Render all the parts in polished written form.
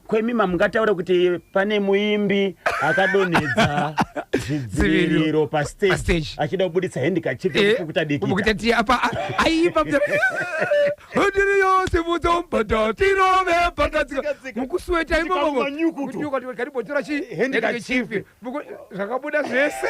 kwemima mungataura kuti pane muimbi akadonhedza zvidziviriro pastage achida kubuditsa handkerchief kuti adikita apa aipa hodiri yose muzombata tirove patatsika mukusweta imomo kunyuka tikaribotora handkerchief zvakabuda zvese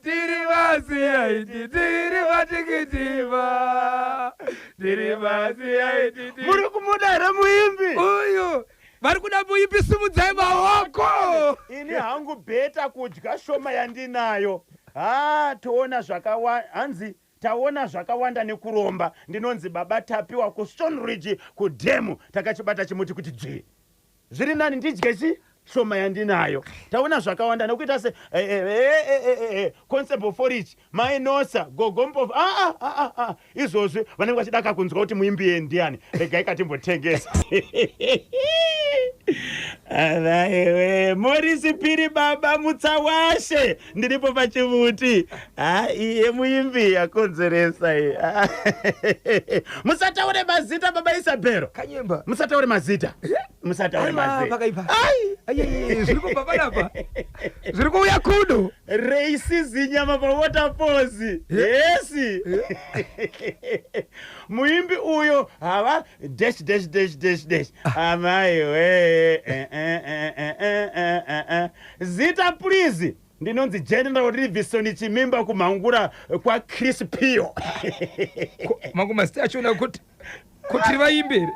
tiri vasi aiti tiri vatikitiba tiri vasi aiti muri kumudara muimbi uyu vari kuda muimbi simudzai maoko ini hangu bheta kudya shoma yandinayo toona hanzi taona zvakawanda nekuromba ndinonzi baba tapiwa kustonridge kudhemu takachibata chimuti kuti dzvi zviri nani ndidye shoma yandinayo taona zvakawanda nekuita se concept of forage mainosa gogompo izvozvi vanenge vachidaka kunzwa kuti muimbi ndiani regai katimbotengesa avaiwe morisi piri baba mutsawashe ndiripo pachimuti iye muimbi yakonzeresa musataure mazita baba Isabhero kanyemba musataure mazita musataure mazita zviri kubva zviri kuuya kuno reisizi nyama pawaterfalls yesi muimbi uyo hava dash amaiwe zita please ndinonzi General Livingstone Chimimba kumhangura kwa Chris Pio mangu mazita achona kuti vaimbere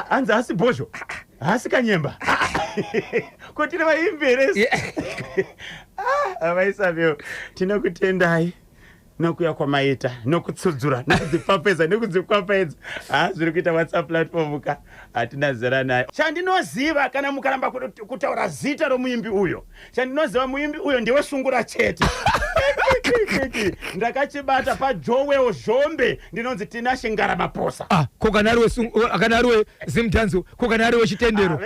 hanzi hasi bhozho hasi kanyemba kuti vaimbere avaisavyo tinokutendai nokuya kwamaita nokutsudzura nokudzipfapfedza nekudzikwapaedza zviri kuita WhatsApp platform ka hatina zera nayo chandinoziva kana mukaramba kutaura zita romuimbi uyo chandinoziva muimbi uyo ndiwe sungura chete ndakachibata paJoel Zhombe ndinonzi tina Shingaramaposa kokanariwe zimdhanzo kokanariwe chitendero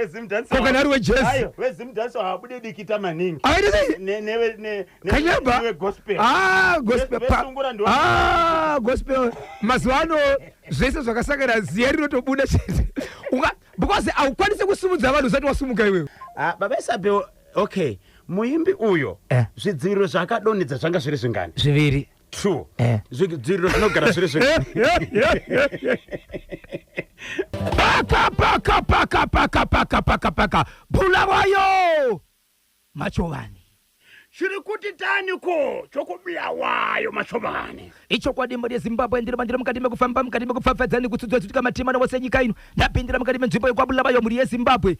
kokanariwe jazz vezimdhanzo habude dikita maningi newe gospel gospel mazuva ano zvese zvakasangana ziya rinotobuda chete because haukwanisi kusumudza vanhu usati wasumuka iwewe baba Isabel okay muimbi uyo zvidziro zvakadonhedza zvanga zviri zvingani zviviri true zvidziro zvinogara zviri zvingani paka bulawayo machovani chiri kuti taniko chokubulawayo machovani icho kwadimbo reZimbabwe ndiri mukati mekufamba mukati mekupfapfadzani kutsudzwa kuti kamatemana wose nyika ino ndapindira mukati menzvimbo yekwabulawayo muri yeZimbabwe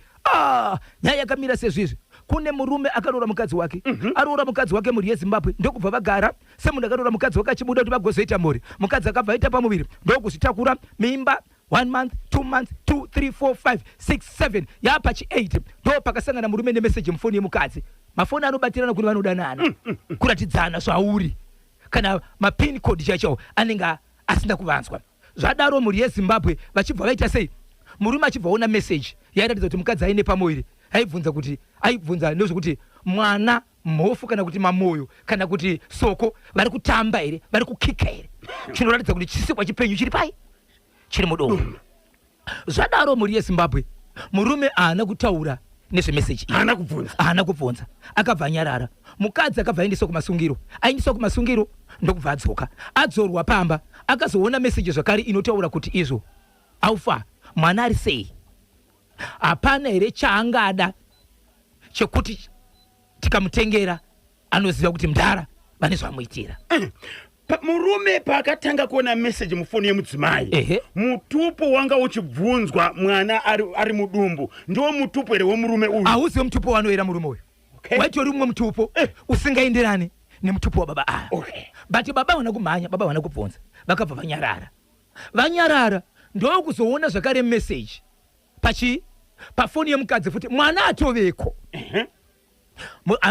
nyaya yakamira sezvizvi kune murume akaroora mukadzi wake aroora mukadzi wake muri yeZimbabwe ndokubva vagara semunhu akaroora mukadzi wake achibuda kuti vagozoita mhuri mukadzi akabva aita pamuviri ndokuzvitakura mimba 1 month 2 months 2 3 4 5 6 7 yapa chi8 ndo pakasangana murume nemeseji mufoni yemukadzi mafoni anobatirana kuri vanodanana kuratidzana zvauri kana mapin code chacho anenge asina kuvanzwa zvadaro muri yeZimbabwe vachibva vaita sei murume achibva ona message yairatidza kuti mukadzi aine pamuviri aibvunza nezvekuti mwana mhofu kana kuti mamoyo kana kuti soko vari kutamba here vari kukika here chinoratidza kuti chisikwa chipenyu chiri pai chiri mudomo zvadaro muri yeZimbabwe murume haana kutaura nezvemeseji haana kubvunza akabva nyarara mukadzi akabva aendeswa kumasungiro ndokubva adzoka adzorwa pamba akazoona meseji zvakare inotaura kuti izvo aufa mwana ari sei hapana here chaangada chekuti tikamutengera anoziva kuti mudhara vane zvamuitira murume paakatanga kuona meseji mufoni yemudzimai mutupo wanga uchibvunzwa mwana ari mudumbu ndiwo mutupo here wemurume uyu hauziwe mutupo wanoera murume uyu waitori mumwe mutupo usingaenderani nemutupo wababa aya but baba wana kumhanya baba wana kubvunza vakabva vanyarara ndokuzoona zvakare meseji pafoni yemukadzi futi mwana atoveko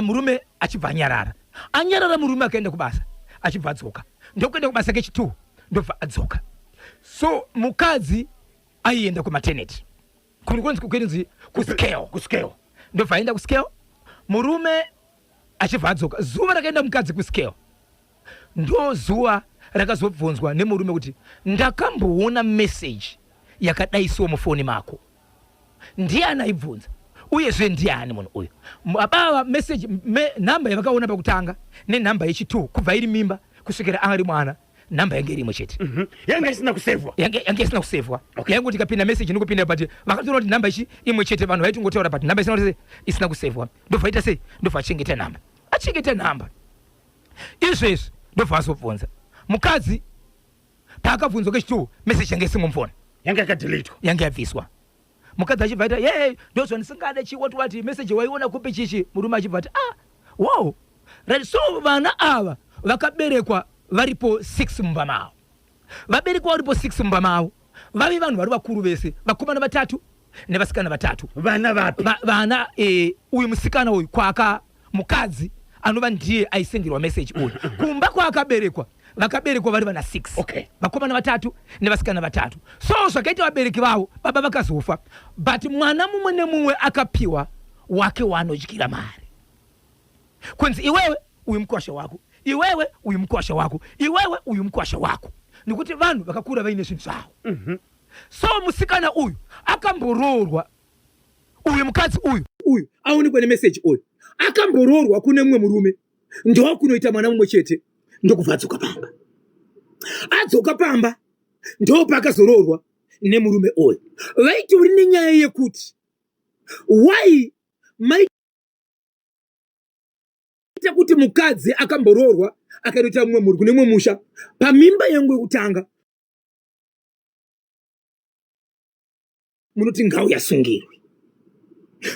murume achibva anyarara murume akaenda kubasa achibva adzoka ndokuenda kubasa kechi2 ndobva adzoka so mukadzi aienda kumaternity kurinzi kuscale ndobva aenda kuscale murume achibva adzoka zuva rakaenda mukadzi kuscale ndo zuva rakazobvunzwa nemurume kuti ndakamboona message yakadaisiwa mufoni mako. Ndiani aibvunza? Uyezve ndiani munhu uyu? Abava message namba yavakaona pakutanga nenamba yechi2 kubva iri mimba kusvikira ari mwana. Namba yange irimo chete. Yange isina kusevwa. Yange isina kusevwa. Yange tikapinda message nokupinda but vakatoona kuti namba ichi imwe chete vanhu vaiti ngotaura but namba isina kusevwa. Ndofaita sei? Ndofa chengeta namba. Achengeta namba. Izvezvi ndofa azobvunza. Mukadzi paakabvunzwa kechi2 message yange isingomufona. Yange akadelete. Yange yabviswa. Mukadzi achibva hey ndozvo ndisingade chiwati message waiona kupi chichi. Murume achibva wow. Right, so vana ava vakaberekwa varipo 6 mumba mavo. Vaberekwa varipo 6 mumba mavo. Vavi vanhu vari vakuru vese, vakomana 3 nevasikana 3. Vana vapi? Vana uyu musikana uyu kwaka mukadzi anova ndiye aisenderwa message uyu. Kumba kwakaberekwa vakaberekwa vari vana 6. Okay. Vakomana 3 nevasikana 3. So zvakaita vabereki vavo baba vakazofa but mwana mumwe nemumwe akapiwa wake wanodyira mari. Kunzi iwewe uyu mkwasha wako, iwewe uyu mkwasha wako, iwewe uyu mkwasha wako. Nikuti vanhu vakakura vaine zvinhu zvavo. So musikana uyu akambororwa, uyu mukadzi uyu aonekwa nemessage uyu akambororwa kune mumwe murume ndo kunoita mwana mumwe chete ndokubva adzoka pamba. Adzoka pamba ndo pakazororwa nemurume uyu. Vaitori nenyaya yekuti why maita kuti mukadzi akambororwa akaita mumwe muri kune mumwe musha pamimba yangu yekutanga munoti ngau yasungirwa.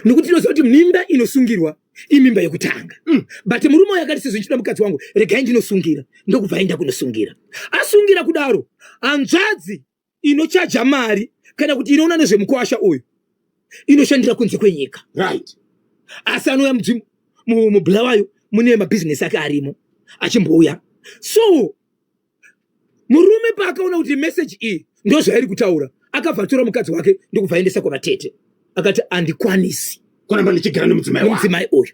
Nekuti inoziva kuti mimba inosungirwa imimba yekutanga. But murume yakati sezvo nchida mukadzi wangu regai ndinosungira ndokubva aenda kunosungira. Asungira kudaro hanzvadzi inochaja mari kana kuti inoona nezvemukwasha uyu inoshandira kunze kwenyika. Right. Asi anouya mubulawayo mune mabusiness ake arimo achimbouya. So murume paakaona kuti message iyi ndo zvairi kutaura akabva atora mukadzi wake ndokubva aendesa kwavatete. Akati andikwanisi kuramba ndichigara nemudzimai uyu.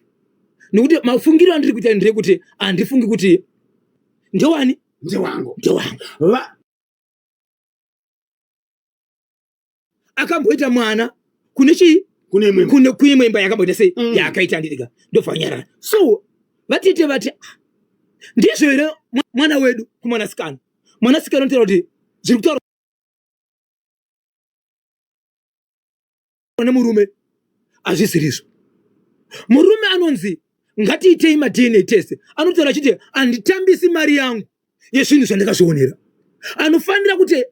Nekuti mafungiro andiri kuita ndeyekuti andifungi kuti ndewani ndewangu. Akamboita mwana kune chii kune kuimwe imba yakamboita sei yakaita ndirika ndobva anyarara. So vatete vati ndizvo here mwana wedu kumwanasikana. Mwanasikana unotaura kuti zviri kutaura nemurume hazvisirizvo. Murume anonzi ngatiitei ma-DNA test. Anotaura achiti handitambisi mari yangu yezvinhu zvandakazvionera. Anofanira kuti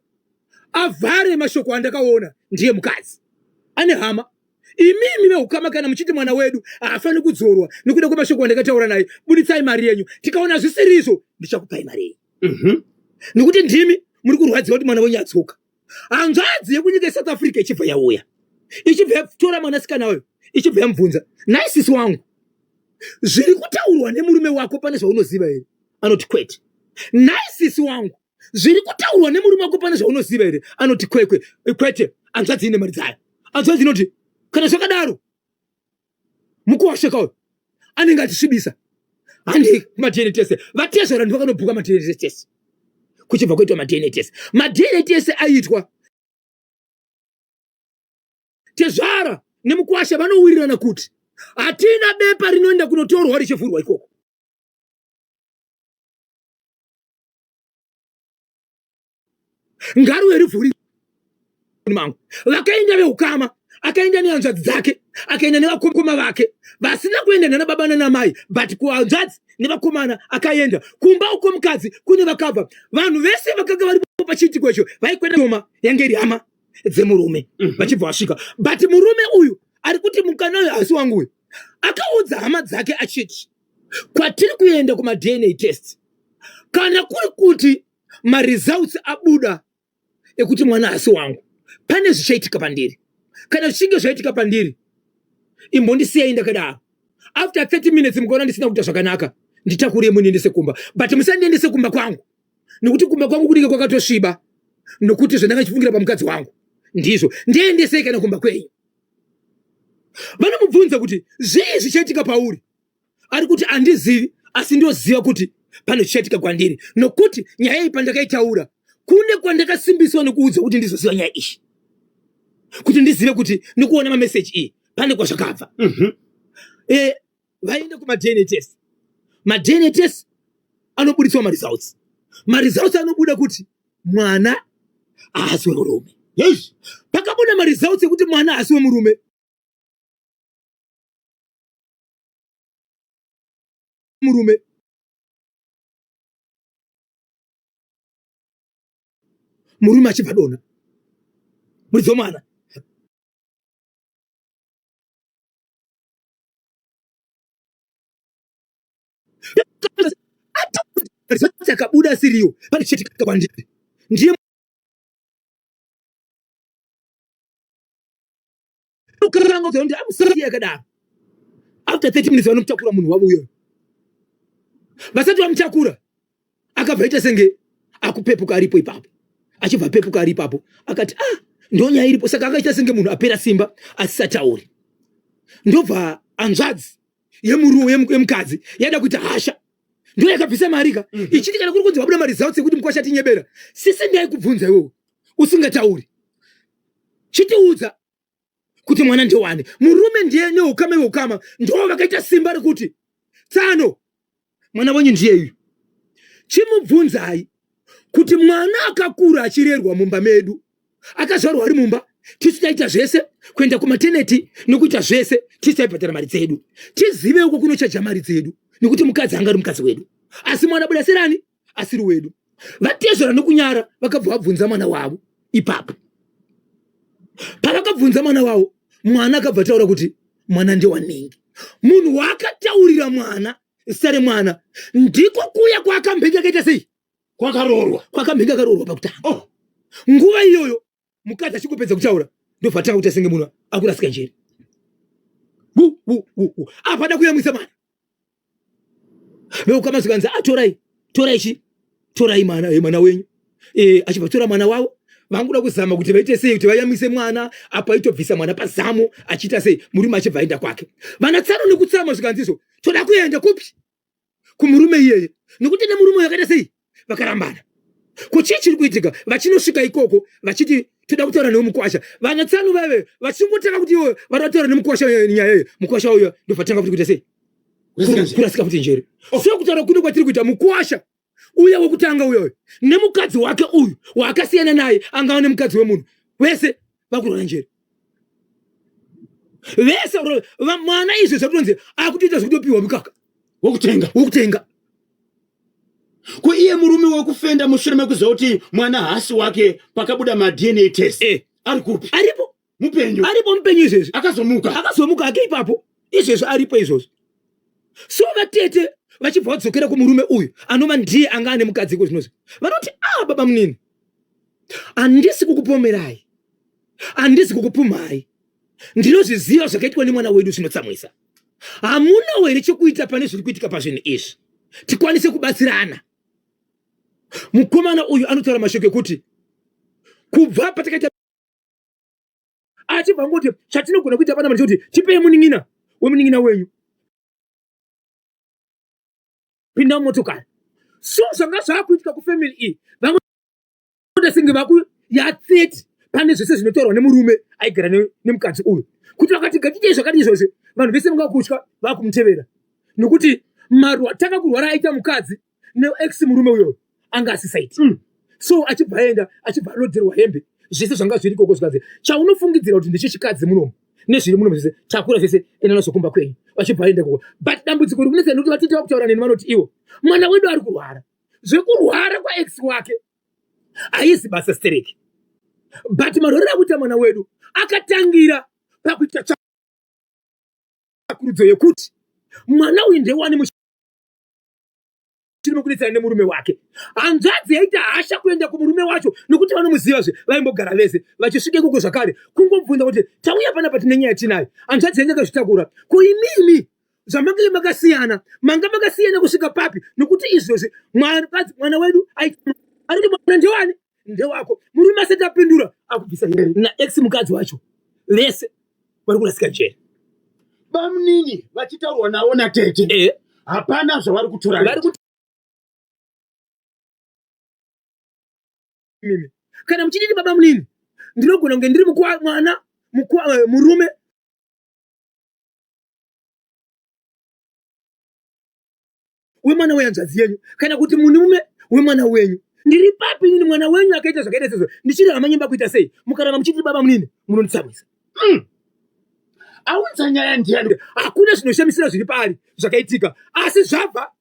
avhare mashoko andakaona ndiye mukadzi. Ane hama. Imimi veukama kana muchiti mwana wedu hafaniri kudzorwa nekuda kwemashoko andakataura naye. Buditsai mari yenyu. Tikaona zvisirizo ndichakupai mari yenyu. Nekuti ndimi muri kurwadziwa kuti mwana wenyu atsoka. Hanzvadzi yekunyika yeSouth Africa ichibva yauya. Ichibva tora mwanasikana uyu. Ichibva yamubvunza. Naisisi wangu. Zviri kutaurwa nemurume wako pane zvaunoziva here? Anoti kwete. Naisisi wangu. Zviri kutaurwa nemurume wako pane zvaunoziva here? Anoti kwete. Hanzvadzi ine mari dzayo. Hanzvadzi inoti kana zvakadaro mukuwasheka uyu anenge achisvibisa. Handi ma-DNA test. Vatezvara ndivakanobhuka ma-DNA test. Kuchibva kwaitwa ma-DNA test. Ma-DNA test aitwa Tezvara nemukwasha vanowirirana kuti hatina bepa rinoenda kunotorwa richivhurwa ikoko. Ngaruwe rivhuri mangu. Vakaenda veukama, akaenda nehanzvadzi dzake, akaenda nevakoma vake, vasina kuenda nana baba nana mai, but kuhanzvadzi nevakomana akaenda. Kumba uko mukadzi kune vakabva. Vanhu vese vakanga vari pachiitiko icho vaikwenda ngoma yange iri hama dzemurume vachibva vasvika. But murume uyu ari kuti mukana uyu hasi wangu uyu akaudza hama dzake achiti kwatiri kuenda kuma-DNA test kana kuri kuti ma-results abuda ekuti mwana hasi wangu pane zvichaitika pandiri. Kana zvichinge zvaitika pandiri imbondisiyai ndakadaro. After 30 minutes mukaona ndisina kuita zvakanaka nditakuriye muniendese kumba. But musandiendese kumba kwangu nekuti kumba kwangu kunenge kwakatosviba nokuti zvandakachifungira pamukadzi wangu ndizvo. Ndiendesei kana kumba kwenyu. Vanomubvunza kuti zvii zvichaitika pauri. Ari kuti handizivi asi ndoziva kuti pano chichatika kwandiri nokuti nyaya iyi pandakaitaura kune kwandakasimbiswa nekuudza kuti ndizoziva nyaya ishi kuti ndizive kuti ndikuona mameseji iyi pane kwazvakabva. Vaende kuma-DNA test. Ma-DNA test anobudiswa ma-results anobuda kuti mwana haasi wemurume. Yes. Pakabuda ma-results ekuti mwana haasi wemurume, murume achibva dona muridzi womwana akabuda siriyo pane chichatika kwandiri ndiye ukaranga kuti amusati yakadaro. After 30 minutes vanomutakura munhu wavo uyoyo. Vasati vamutakura akabva ita senge akupepuka aripo ipapo. Achibva pepuka ari ipapo akati ndonyaya iripo, saka akaita senge munhu apera simba asisatauri. Ndobva anzvadzi yemukadzi yada kuita hasha, ndo yakabvisa marika ichiti kana kuri kunzi vabuda maresults ekuti mukwasha tinyebera, sisi ndai kubvunza iwewe usingatauri, chitiudza kuti mwana ndewane. Murume ndiye neukama weukama ndo vakaita simba rekuti tsano mwana wenyu ndiye uyu. Chimubvunzai kuti mwana akakura achirerwa mumba medu, akazvarwa ari mumba, tisu taita zvese kuenda kumaternity nekuita zvese, tisu taibhadhara mari dzedu, tizive uko kunochaja mari dzedu, nekuti mukadzi anga ari mukadzi wedu, asi mwana buda serani asiri wedu. Vatezvera nokunyara vakabva vabvunza mwana wavo ipapo. Pavakabvunza mwana wavo, mwana akabva taura kuti mwana ndewanhingi. Munhu wakataurira mwana sare mwana ndiko kuya kwakambenge akaita sei, kwakambenga akaroorwa pakutanga. Nguva iyoyo mukadzi achingopedza kutaura ndobva atanga kuita senge munhu akurasika njere. Apada kuyamwisa mwana veukama zvikanzi torai mwana wenyu. Achibva tora mwana wavo vanguda kuzama kuti vaite sei kuti vayamwise mwana, apa itobvisa mwana pazamo achiita sei. Murume achibva aenda kwake, vanatsaro nekutsama zvikanziso toda kuenda kupi kumurume iyeye, nekuti nemurume yakaita sei vakarambana. Kuchii chiri kuitika? Vachinosvika ikoko vachiti toda kutaura nemukwasha, vanatsano vave vachingotaka kuti iwe varataura nemukwasha nyaya yeyo, mukwasha uyo ndovatanga kuti kuita sei kurasika kuti njere. So kutaura kuno kwatiri kuita mukwasha uya wokutanga uyoyo nemukadzi wake uyu wakasiyana naye angava nemukadzi wemunhu, vese vakurwana njere, vese mwana izvo zvakutonzi akutoita zvekutopiwa mukaka wokutenga. Iye murume wekufenda mushure mekuziva kuti mwana hasi wake pakabuda ma-DNA test ari kupi? Aripo mupenyu izvezvi, akazomuka ake ipapo izvezvo aripo izvozvo. So vatete vachibva vadzokera kumurume uyu anova ndiye anga ane mukadzi kwezvinozvi, vanoti baba munini, handisi kukupomerai, handisi kukupumhai, ndinozviziva zvakaitwa nemwana wedu zvinotsamwisa. Hamuna here chekuita pane zviri kuitika pazvinhu izvi, tikwanise kubatsirana. Mukomana uyu anotaura mashoko ekuti kubva patakaita achibva ngoti chatinogona kuita pana kuti tipei wemuning'ina wenyu, pinda mumotokari. So zvanga zvakuitika kufamily iyi, vamwe senge yatseti pane zvese zvinotaurwa nemurume aigara nemukadzi uyu, kuti vakati gatitei zvakati izvozvi, vanhu vese vangakutya vakumutevera, nokuti maru atanga kurwara aita mukadzi neex murume uyoyo anga asisaiti. So achibva aenda achibva alodherwa hembe, zvese zvanga zviri koko zvikanzi chaunofungidzira kuti ndichechikadzi munomu nezviri munomu zvese takura zvese ena nazokumba kwenyu, vachibva aenda koko. But dambudziko rikunetsa nekuti vatite vakutaura neni vanoti iwo mwana wedu ari kurwara, zvekurwara kwaex wake haisi basa stereki, but marwere akuita mwana wedu akatangira pakuita chakurudzo yekuti mwana uyu ndewani chinokunetsana nemurume wake. Hanzvadzi yaita hasha kuenda kumurume wacho nokuti vanomuzivazve, vaimbogara vese vachisvika ikoko zvakare kungomubvunza kuti tauya pana patine nyaya tinayo. Hanzvadzi yainge akazvitakura kuimimi zvamange makasiyana, manga makasiyana kusvika papi, nokuti izvozvi mwana wedu ariti mwana ndewani ndewako. Murume asati apindura akubvisa naex mukadzi wacho, vese vari kurasika njere. Bamunini vachitaurwa nawo natete hapana zvavari kutora. mimi kana mchitiri baba mnini ndinogona kunge ndiri mukwa mwana murume we mwana weyanzazi yenyu kana kuti murume we mwana wenyu ndiri papi nini mwana wenyu akaita zvakaita sezvo ndichiri amanyimba kuita sei mukaramba muchitiri baba mnini munonditsamwisa aunza nyaya ndiyani hakuna zvinoshamisira zviri pari zvakaitika asi zvabva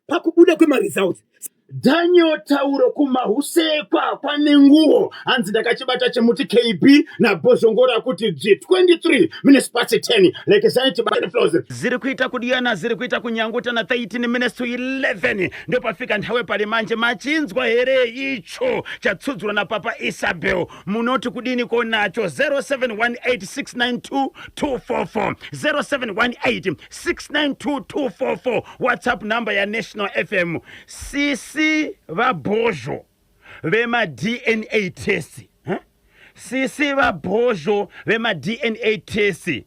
pakubuda kwemaresults Daniel tauro kumahusekwa kwanenguo hanzi ndakachibata chemuti KB na bozongora kuti 23 minutes past 10 like sanity by flows ziri kuita kudiyana ziri kuita kunyanguta na 13 minutes to 11 ndio pafika nthawe pale manje machinzwa here icho chatsudzwa na papa Isabel munoti kudini konacho 0718692244 0718692244 WhatsApp number ya National FM Sisi Vabojo vema DNA test Sisi Vabojo vema DNA test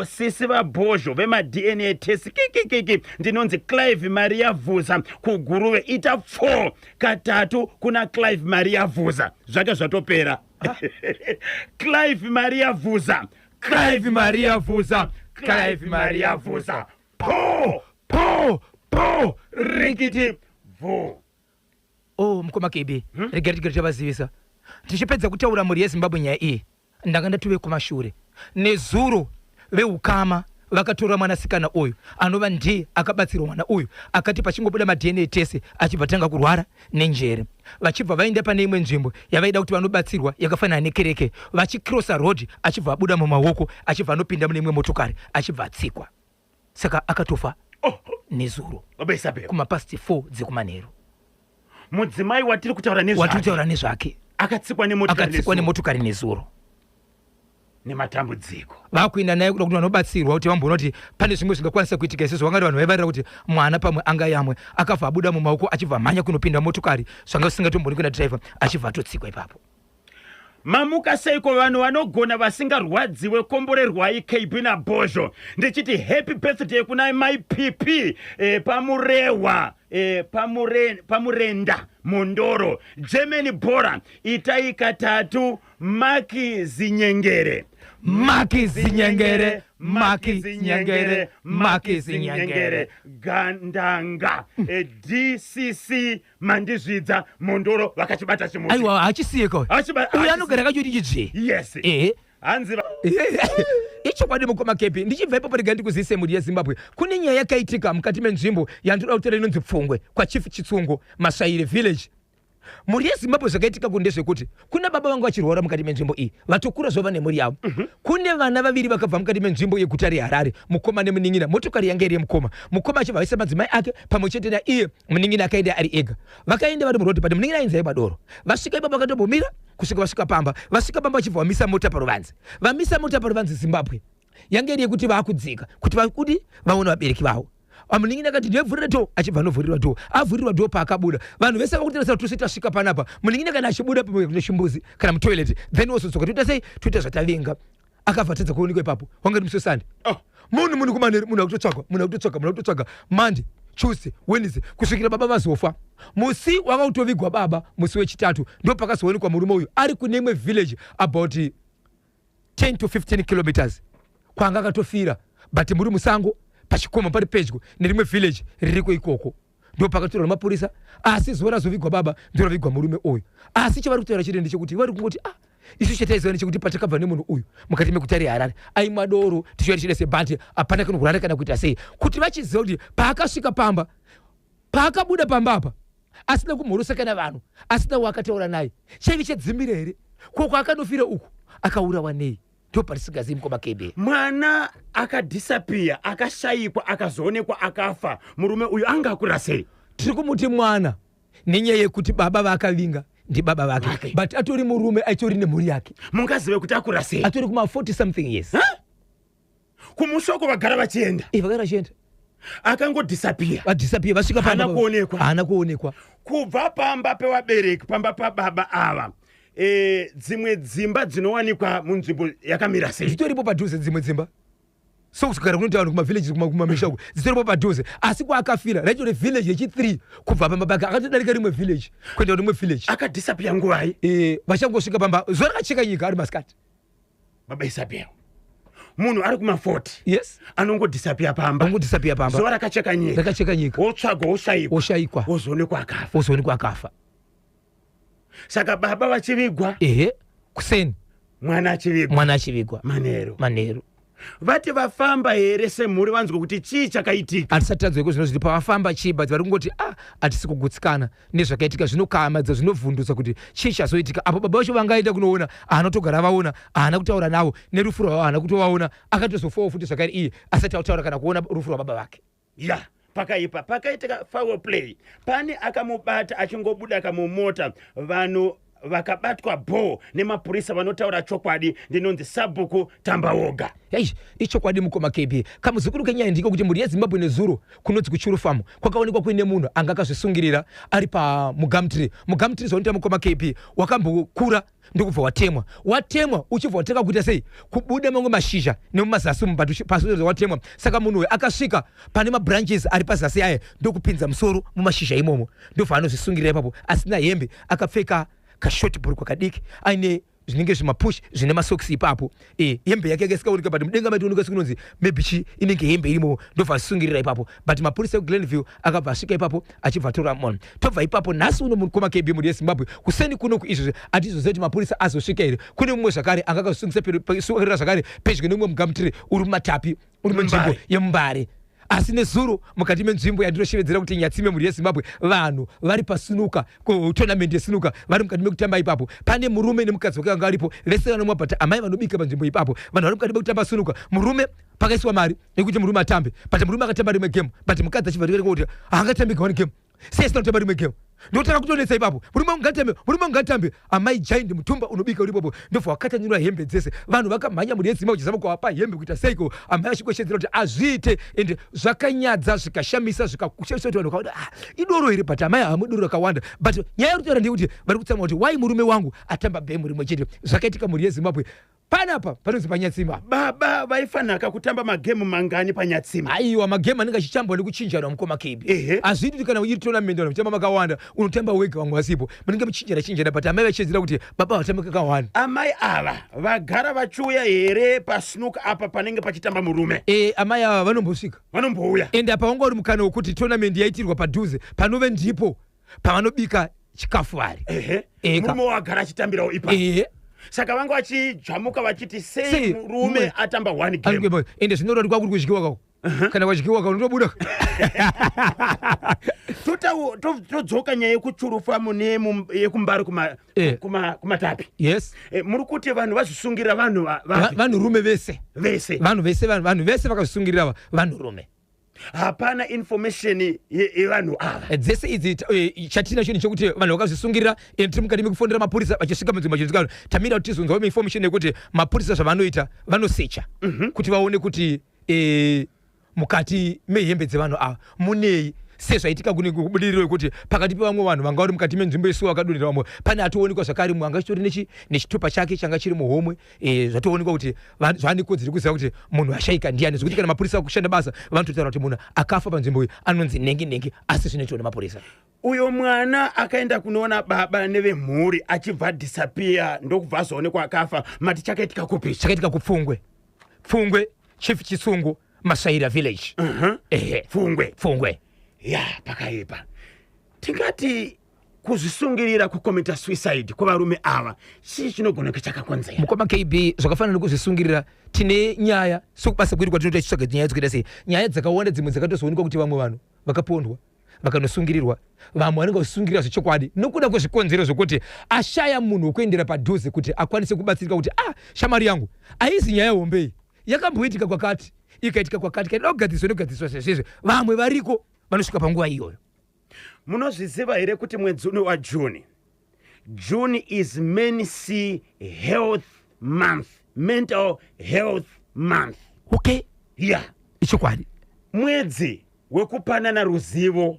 Sisi Vabojo vema DNA test kiki ndinonzi Clive Maria Vuza kuguruve ita 4 katatu kuna Clive Maria Vuza zvake zvatopera Clive Maria Vuza Clive Maria Vuza Clive Maria Vuza po rikiti vo mukoma KB regati chavazivisa tichipedza kutaura muri yeZimbabwe nyaya iyi ndanga ndatuve kumashure nezuro veukama vakatora mwanasikana uyu anova ndiye akabatsirwa mwana uyu akati pachingobuda maDNA test achibva tanga kurwara nenjere vachibva vaenda pane imwe nzvimbo yavaida kuti vanobatsirwa yakafanana nekereke vachikrosa road achibva abuda mumaoko achibva anopinda mune imwe motokari achibva atsikwa saka akatofa nezuro kumapasti 4 dzekumanheru mudzimai watiri kutaura nezvake akatsikwa nemotokari nezuro nematambudziko vakuenda naye kuda kuti vanobatsirwa kuti vamboona kuti pane zvimwe zvingakwanisa kuitika izvozvo vangati vanhu vaivarira kuti mwana pamwe anga yamwe akabva abuda mumaoko achibva mhanya kunopinda motokari zvanga zvisingatomboni kuenda dhiraivha achibva atotsikwa ipapo mamuka seiko vanhu vanogona vasingarwadziwe komborerwai KB na Bozho ndichiti happy birthday kuna mai PP pamurewa pamurenda Mondoro Germany Bora itai katatu Maki Zinyengere Gandanga DCC Mandizvidza Mondoro vakachibata chimuti aiwa achisiyeko uyu anogara kachoti chidzi yes hanzi ichokwadi mukoma KB ndichibva ipapo rega ndikuzise muri yeZimbabwe kune nyaya yakaitika mukati menzvimbo yandoda kutora inonzi Pfungwe kwa Chief Chitsungo Masvaire village muri yeZimbabwe zvakaitika kunde zvekuti kuna baba vangu vachirwara mukati menzvimbo iyi vatokura zvova nemuri yavo kune vana vaviri vakabva mukati menzvimbo yeguta reHarare mukoma nemunin'ina motokari yanga iri yemukoma achibva aisa madzimai ake pamwe chete naiye munin'ina akaenda ari ega vakaenda vari murodhi pati munin'ina ainzi aibadoro vasvika ipapo vakatombomira kusvika vasvika pamba vachibva vamisa mota paruvanzi vamisa mota paruvanzi Zimbabwe yanga iri yekuti vaakudzika kuti vakudi vaone vabereki vavo amunin'ina akati ndivhurira to achibva anovhurirwa to avhurirwa do paakabuda vanhu vese vakutirasa tusi tasvika panapa munin'ina kana achibuda nechimbuzi kana mutoilet then wozodzoka toita sei toita zvatavenga akavhatidza kuonekwa ipapo wangati musosandi munhu kumanheri munhu akutotsvaga Monday Tuesday Wednesday kusvikira baba vazofa musi wakakutovigwa baba musi wechitatu ndo pakazoonekwa murume uyu ari kune imwe village about 10 to 15 kilometers kwanga akatofira but muri musango pachikomo pari pedyo nerimwe village ririko ikoko ndo pakatorwa mapurisa asi zuva razovigwa baba ndoravigwa murume uyu asi chavari kutaura chete ndechekuti vari kungoti isu chetaiziva nechekuti patakabva nemunhu uyu mukati meguta reHarare aimadoro tichiva tichida sebhande hapana kanogurara kana kuita sei kuti vachiziva kuti paakasvika pamba paakabuda pamba apa asina kumhorosa kana vanhu asina waakataura naye chaivi chedzimbira here koko akanofira uku akaurawa nei ndo parisingazivi mukoma KB mwana akadhisapia akashayikwa akazoonekwa akafa murume uyu anga akura sei tiri kumuti mwana nenyaya yekuti baba vakavinga ndi baba vake but atori murume atori nemhuri yake mungazive kuti akura sei atori kuma 40 something years kumusoko vagara vachienda vagara vachienda akangodhisapia vasvika haana kuonekwa kubva pamba pevabereki pamba pababa ava dzimwe dzimba dzinowanikwa munzvimbo yakamira sei zvitoripo padhuze dzimwe dzimba so kusakara kunoti vanhu kumavillages kumamisha uku dzitoripo padhuze asi kwaakafira rachore village yechi3 kubva pambabaka akatodarika rimwe village kuenda rimwe village akadhisapia nguwai vachangosvika pamba zuva rakacheka nyika ari masikati baba Isabel munhu ari kuma40 yes anongodhisapia pamba zuva rakacheka nyika wotsvagwa woshayikwa wozoonekwa akafa saka baba vachivigwa kuseni mwana achivigwa manheru vati vafamba here semhuri vanzwa kuti chii chakaitika hatisatadzwe zvino zviri pavafamba chibva vari kungoti hatisi kugutsikana nezvakaitika zvinokamadza zvinovhundutsa kuti chii chazoitika apo baba vacho vangaenda kunoona haana kutogara vaona haana kutaura navo nerufu rwavo haana kutovaona akatozofawo futi zvakare iye asati autaura kana kuona rufu rwababa vake pakaipa pakaitika foul play pane akamubata achingobuda kamumota vanhu vakabatwa bho nemapurisa vanotaura chokwadi ndinonzi Sabhuku Tambawoga. Ichokwadi mukoma KB kamuzukuru kenyaya ndiko kuti muri yeZimbabwe nezuro kunodzi kuchuru famu kwakaonekwa kuine munhu anga akazvisungirira ari pa mugamtiri zonita mukoma KB wakambokura ndokubva watemwa uchibva wateka kuita sei kubuda mamwe mashizha nemumazasi mubatu pasi watemwa saka munhu uyu akasvika pane mabranches ari pazasi aya ndokupinza musoro mumashizha imomo ndobva anozvisungirira ipapo asina hembe akapfeka kashoti bhurukwa kadiki aine zvinenge zvimapush zvine masokisi ipapo hembe yake yakasikaoneka but mudenga maitooneka sekunonzi maybe inenge hembe irimo ndobva asungirira ipapo but mapurisa eGlenville akabva asvika ipapo achibva atora munhu tobva ipapo nhasi uno mukoma KB muri yeZimbabwe kuseni kuno kuizvozvi hatizozve kuti mapurisa azosvika here kune mumwe zvakare anga akazosungisa zvakare pedyo nemumwe mugamutiri uri mumatapi uri munzvimbo yemumbare asi nezuro mukati menzvimbo yandinoshevedzera kuti Nyatsime muri yeZimbabwe vanhu vari pasunuka kutournament yesunuka vari mukati mekutamba ipapo pane murume nemukadzi wake vanga varipo vese vanomwa but amai vanobika panzvimbo ipapo vanhu vari mukati mekutamba sunuka murume pakaiswa mari yekuti murume atambe but murume akatamba rimwe game but mukadzi achibva rikuti kuti haangatambika one game sei asina kutamba rimwe game ndotaka kutonetsa ipapo murume ungatambe amai giant mutumba unobika uripopo ndobva wakatanyura hembe dzese vanhu vakamhanya muri yeZimbabwe uchizama kuwapa hembe kuita seiko amai achikoshedzera kuti azviite ende zvakanyadza zvikashamisa zvikakushamisa kuti vanhu vakaona idoro here but amai hamudoro rakawanda but nyaya yekutaura ndeyekuti vari kutsama kuti wai murume wangu atamba bhemu rimwe chete zvakaitika muri yeZimbabwe panapa panonzi paNyatsima baba vaifanaka kutamba magemu mangani paNyatsima aiwa magemu anenge achitambwa nekuchinjana mukoma KB hazviti kana iri tournament vanotamba makawanda unotamba wega vamwe vasipo munenge muchinjana but amai vachedzera kuti baba vatamba kakawanda amai ava vagara vachiuya here pasnuka apa panenge pachitamba murume amai ava vanombouya ende apa wanga uri mukana wekuti tournament yaitirwa padhuze panove ndipo pavanobika chikafu vari murume wagara achitambirawo ipapo saka vanga vachijwamuka vachiti sei murume atamba one game ende zvinoreva kuti kwakuri kudyiwa kako kana kwadyiwa kako unotobuda todzoka nyaya yekuchurufamu yekumbari kumatapi muri kuti vanhu vazvisungirira vanhurume vese vanhu vese vakazvisungirira vanhurume hapana information yevanhu ava dzese idzi chatinacho nechekuti vanhu vakazvisungirira tiri mukati mekufondera mapurisa vachisvika munzvimbo chinozikanwa tamira kuti tizonzwawo information yekuti mapurisa zvavanoita vanosecha kuti vaone kuti mukati mehembe dzevanhu ava munei sezvaitika kubudiriro yekuti pakati pevamwe vanhu vanga vari mukati menzvimbo yesuwa akadonhera vamwe pane atoonekwa zvakare mumwe anga chitori nechitupa chake changa chiri muhomwe zvatoonekwa kuti zvane kodzero kuziva kuti munhu ashayika ndiani zvekuti kana mapurisa kushanda basa vanototaura kuti munhu akafa panzvimbo iyi anonzi nhengi asi zvinoitwa nemapurisa uyo mwana akaenda kunoona baba nevemhuri achibva disappear ndokubva azoonekwa akafa mati chakaitika kupi chakaitika kupfungwe chief chisungu Masvaira village Pfungwe pakaipa tingati kuzvisungirira kukomita suicide kwavarume ava chii chinogoneka chakakonzera mukoma KB zvakafanana nekuzvisungirira tine nyaya sokubasa kwedu kwatinoita chitsvaga nyaya dzekuita sei nyaya dzakawanda dzimwe dzakatozoonekwa kuti vamwe vanhu vakapondwa vakanosungirirwa vamwe vanenge vachisungirira zvechokwadi nokuda kwezvikonzero zvokuti ashaya munhu wekuendera padhuze kuti akwanise kubatsirika kuti shamari yangu aizi nyaya hombei yakamboitika kwakati ikaitika kwakati kaida kugadziswa sezvizvi vamwe variko vanosvika panguva iyoyo munozviziva here kuti mwedzi uno waJune is men's health month mental health month ichokwadi mwedzi wekupanana ruzivo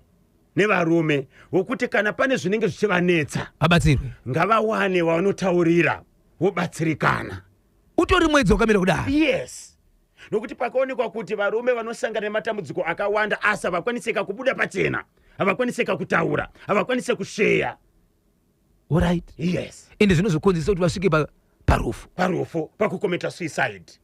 nevarume wokuti kana pane zvinenge zvichivanetsa vabatsirwe ngavawane vanotaurira vobatsirikana utori mwedzi wakamira kudai nokuti pakaonekwa kuti varume vanosangana nematambudziko akawanda asi havakwanisika kubuda pachena, havakwanisika kutaura, havakwanise kusheya. Alright. Yes. Ende zvinozokonzeresa kuti vasvike parufu pakukometa suicide.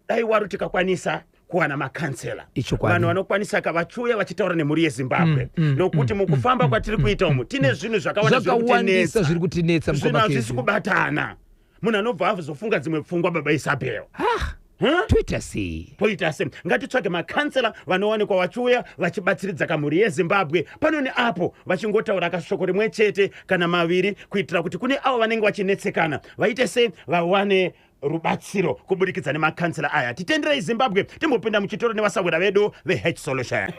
Dai waro tikakwanisa kuwana makansela, vanhu vanokwanisa kavachuya vachitaura nemhuri yeZimbabwe, nokuti mukufamba kwatiri kuita umu tine zvinhu zvakawandisa zviri kutinetsa, zvinhu hazvisi kubatana. Munhu anobva azofunga dzimwe pfungwa baba Isabel. Toita sei? Ngatitsvage makansela vanowanikwa vachiuya vachibatsiridza kamhuri yeZimbabwe pano neapo, vachingotaura kashoko rimwe chete kana maviri, kuitira kuti kune avo vanenge vachinetsekana vaite sei vawane rubatsiro kubudikidza nemakansela aya. Titenderei Zimbabwe timbopinda muchitoro nevasawira vedu veH Solution.